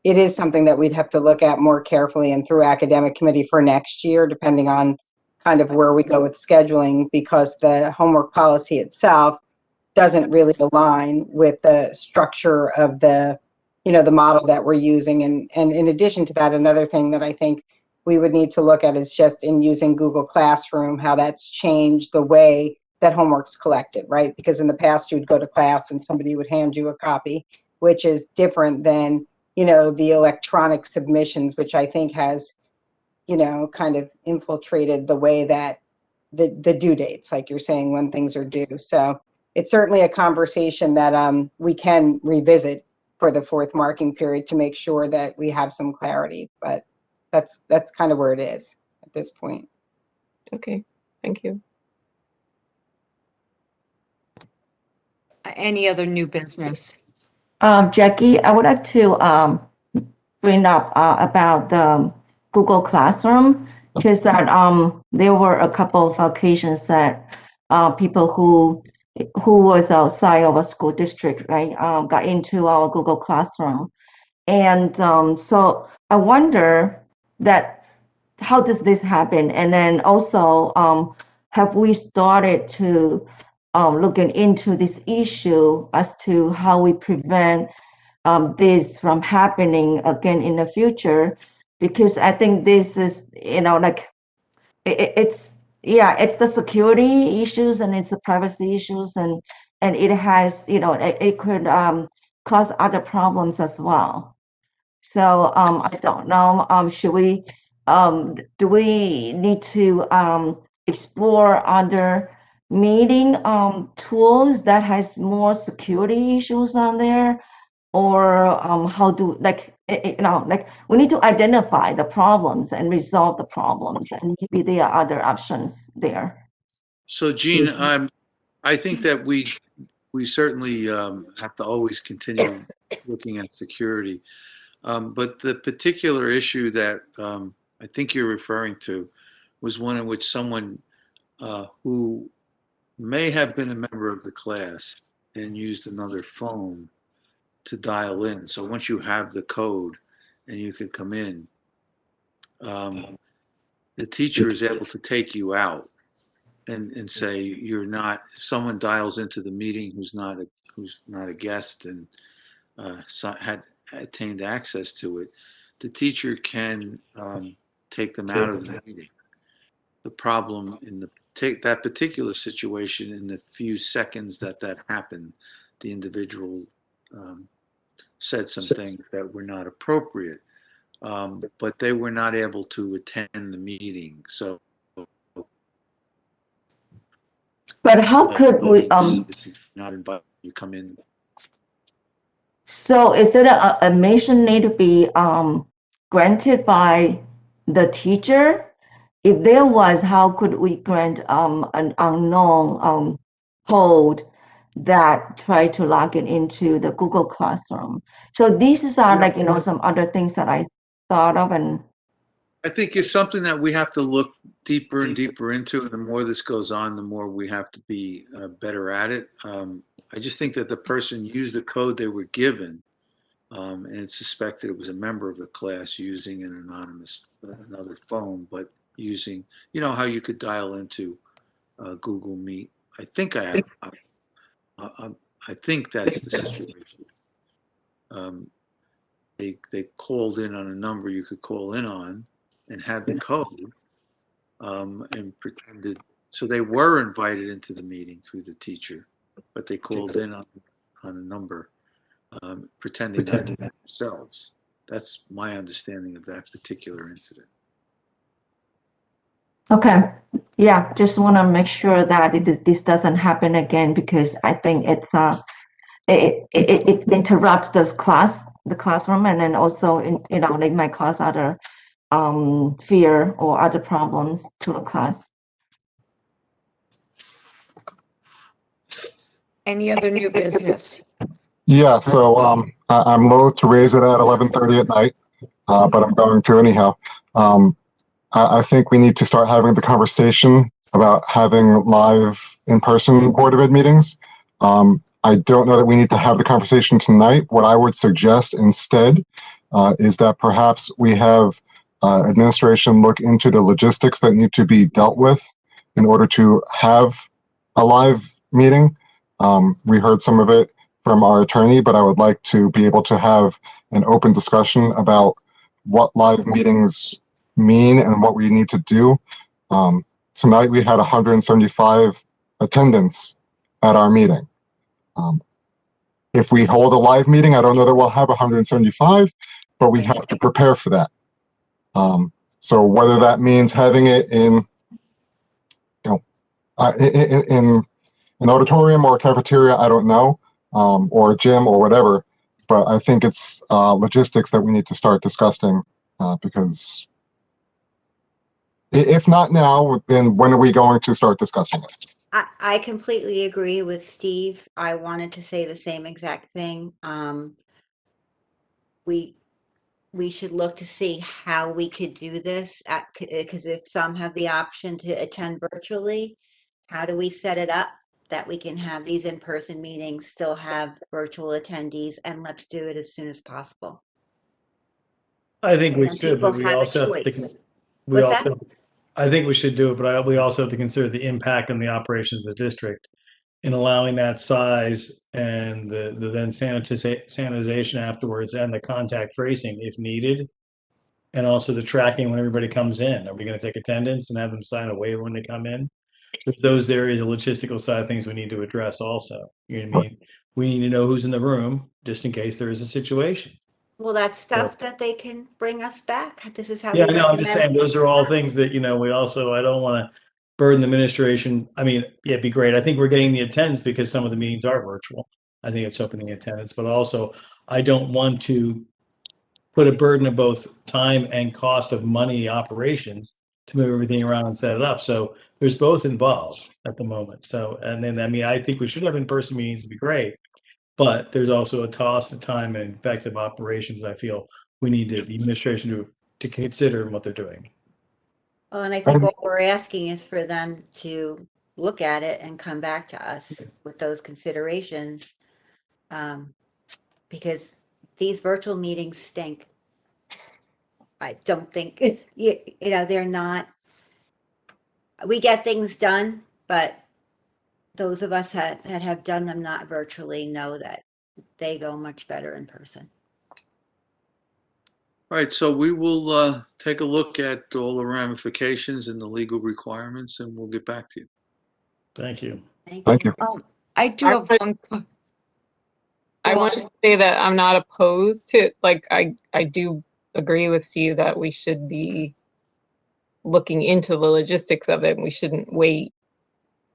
It is something that we'd have to look at more carefully and through academic committee for next year, depending on kind of where we go with scheduling, because the homework policy itself doesn't really align with the structure of the, you know, the model that we're using. And in addition to that, another thing that I think we would need to look at is just in using Google Classroom, how that's changed the way that homework's collected, right? Because in the past you'd go to class and somebody would hand you a copy, which is different than, you know, the electronic submissions, which I think has, you know, kind of infiltrated the way that the due dates, like you're saying, when things are due. So it's certainly a conversation that we can revisit for the 4th marking period to make sure that we have some clarity, but that's kind of where it is at this point. Okay, thank you. Any other new business? Jackie, I would like to bring up about the Google Classroom, because that there were a couple of occasions that people who was outside of a school district, right, got into our Google Classroom. And so I wonder that how does this happen? And then also, have we started to looking into this issue as to how we prevent this from happening again in the future? Because I think this is, like it's the security issues and it's the privacy issues, and it has, it could cause other problems as well. So I don't know, should we, do we need to explore other meeting tools that has more security issues on there? Or how do, like, like we need to identify the problems and resolve the problems, and maybe there are other options there. So Gene, I think that we certainly have to always continue looking at security. But the particular issue that I think you're referring to was one in which someone who may have been a member of the class and used another phone to dial in. So once you have the code and you can come in, the teacher is able to take you out and say you're not. If someone dials into the meeting who's not a guest and had attained access to it, the teacher can take them out of the meeting. The problem in that particular situation, in the few seconds that happened, the individual said some things that were not appropriate, but they were not able to attend the meeting. So, but how could we not invite you come in? So is it a admission need to be granted by the teacher? If there was, how could we grant an unknown code that try to log in into the Google Classroom? So these are like, some other things that I thought of. And I think it's something that we have to look deeper and deeper into. And the more this goes on, the more we have to be better at it. I just think that the person used the code they were given, and it's suspected it was a member of the class using an another phone, but using, how you could dial into Google Meet. I think I think that's the situation. They called in on a number you could call in on and had the code, and pretended. So they were invited into the meeting through the teacher, but they called in on a number, pretending not to be themselves. That's my understanding of that particular incident. okay, yeah, just want to make sure that this doesn't happen again, because I think it's it interrupts the classroom, and then also it might cause other fear or other problems to the class. Any other new business? Yeah, so I'm loath to raise it at 11:30 at night, but I'm going to anyhow. I think we need to start having the conversation about having live in-person Board of Ed meetings. I don't know that we need to have the conversation tonight. What I would suggest instead is that perhaps we have administration look into the logistics that need to be dealt with in order to have a live meeting. We heard some of it from our attorney, but I would like to be able to have an open discussion about what live meetings mean and what we need to do. Tonight we had 175 attendance at our meeting. If we hold a live meeting, I don't know that we'll have 175, but we have to prepare for that. So whether that means having it in an auditorium or a cafeteria, I don't know, or a gym or whatever, but I think it's logistics that we need to start discussing, because if not now, then when are we going to start discussing it? I completely agree with Steve. I wanted to say the same exact thing. We we should look to see how we could do this, because if some have the option to attend virtually, how do we set it up that we can have these in-person meetings, still have virtual attendees, and let's do it as soon as possible. I think we And should, but people we have a also have to, choice. we What's that? also, I think we should do it, but we also have to consider the impact on the operations of the district in allowing that size and the then sanitization afterwards and the contact tracing if needed. And also the tracking when everybody comes in. Are we going to take attendance and have them sign a waiver when they come in? There's those areas, the logistical side of things we need to address also. You know what I mean? We need to know who's in the room just in case there is a situation. Well, that's stuff that they can bring us back. This is how Yeah, we I know. I'm just saying, recommend. those are all things that, you know, we also, I don't want to burden the administration. I mean, yeah, it'd be great. I think we're getting the attendance because some of the meetings are virtual. I think it's opening attendance, but also I don't want to put a burden of both time and cost of money operations to move everything around and set it up. So there's both involved at the moment. So, and then, I mean, I think we should have in-person meetings, it'd be great. But there's also a cost of time and effective operations I feel we need the administration to consider what they're doing. Well, and I think what we're asking is for them to look at it and come back to us with those considerations. Because these virtual meetings stink. I don't think, you know, they're not, we get things done, but those of us that have done them not virtually know that they go much better in person. All right, so we will take a look at all the ramifications and the legal requirements, and we'll get back to you. Thank you. Thank you. I do have one. I want to say that I'm not opposed to, like, I do agree with Steve that we should be looking into the logistics of it and we shouldn't wait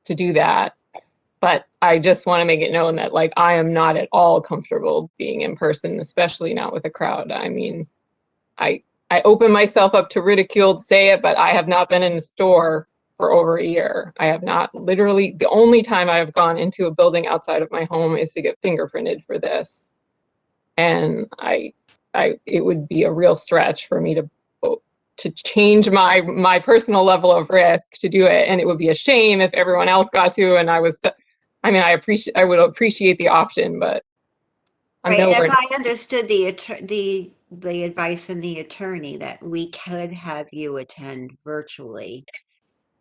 to do that. But I just want to make it known that, like, I am not at all comfortable being in person, especially not with a crowd. I mean, I open myself up to ridicule to say it, but I have not been in the store for over a year. I have not, literally, the only time I've gone into a building outside of my home is to get fingerprinted for this. And it would be a real stretch for me to change my personal level of risk to do it. And it would be a shame if everyone else got to, and I mean, I would appreciate the option, but I'm Right, nowhere. if I understood the advice from the attorney that we could have you attend virtually.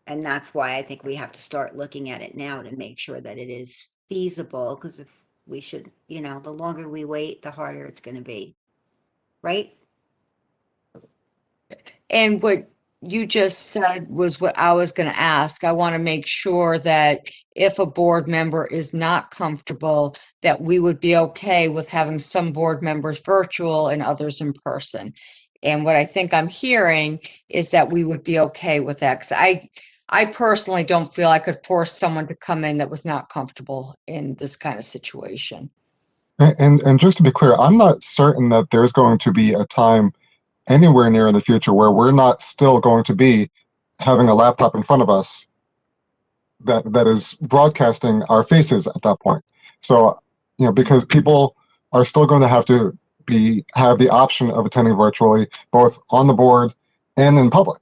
And that's why I think we have to start looking at it now to make sure that it is feasible, because if we should, you know, the longer we wait, the harder it's going to be. Right? And what you just said was what I was going to ask. I want to make sure that if a board member is not comfortable, that we would be okay with having some board members virtual and others in person. And what I think I'm hearing is that we would be okay with that. Because I personally don't feel I could force someone to come in that was not comfortable in this kind of situation. And just to be clear, I'm not certain that there's going to be a time anywhere near in the future where we're not still going to be having a laptop in front of us that is broadcasting our faces at that point. So, you know, because people are still going to have have the option of attending virtually, both on the board and in public.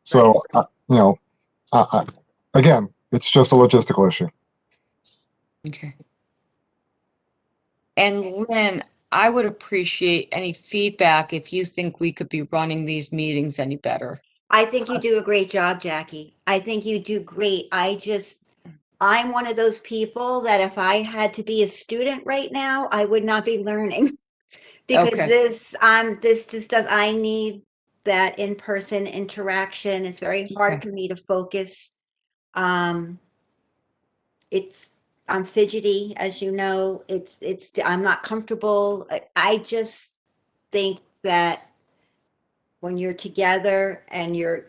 So, you know, again, it's just a logistical issue. Okay. And Lynn, I would appreciate any feedback if you think we could be running these meetings any better. I think you do a great job, Jackie. I think you do great. I'm one of those people that if I had to be a student right now, I would not be learning because Okay. this just does, I need that in-person interaction. It's very hard Okay. for me to focus. I'm fidgety, as you know. I'm not comfortable. I just think that when you're together and you're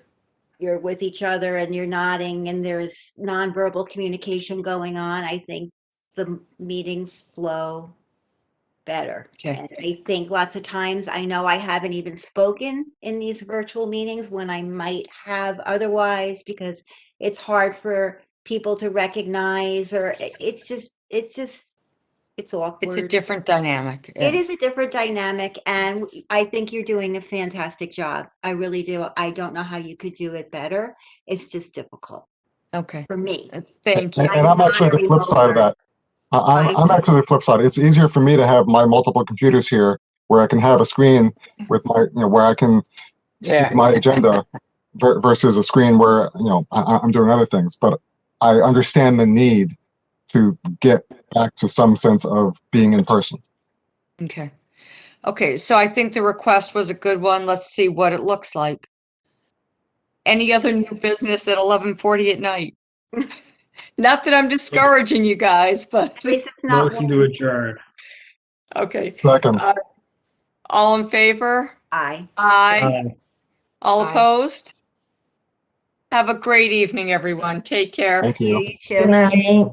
with each other and you're nodding and there's nonverbal communication going on, I think the meetings flow better. Okay. And I think lots of times, I know I haven't even spoken in these virtual meetings when I might have otherwise, because it's hard for people to recognize, or it's just It's awkward. It's a different dynamic. It Yeah. is a different dynamic, and I think you're doing a fantastic job. I really do. I don't know how you could do it better. It's just difficult Okay. for me. Thank you. And I'm actually the flip side of that. I'm actually the flip side. It's easier for me to have my multiple computers here where I can have a screen with my, where I can see my agenda versus a screen where, I'm doing other things. But I understand the need to get back to some sense of being in person. Okay. Okay, so I think the request was a good one. Let's see what it looks like. Any other new business at 11:40 at night? Not that I'm discouraging you guys, but. At least it's not Motion to adjourn. Okay. Second. All in favor? Aye. Aye. All Aye. opposed? Have a great evening, everyone. Take care. Thank you. You too. Good night.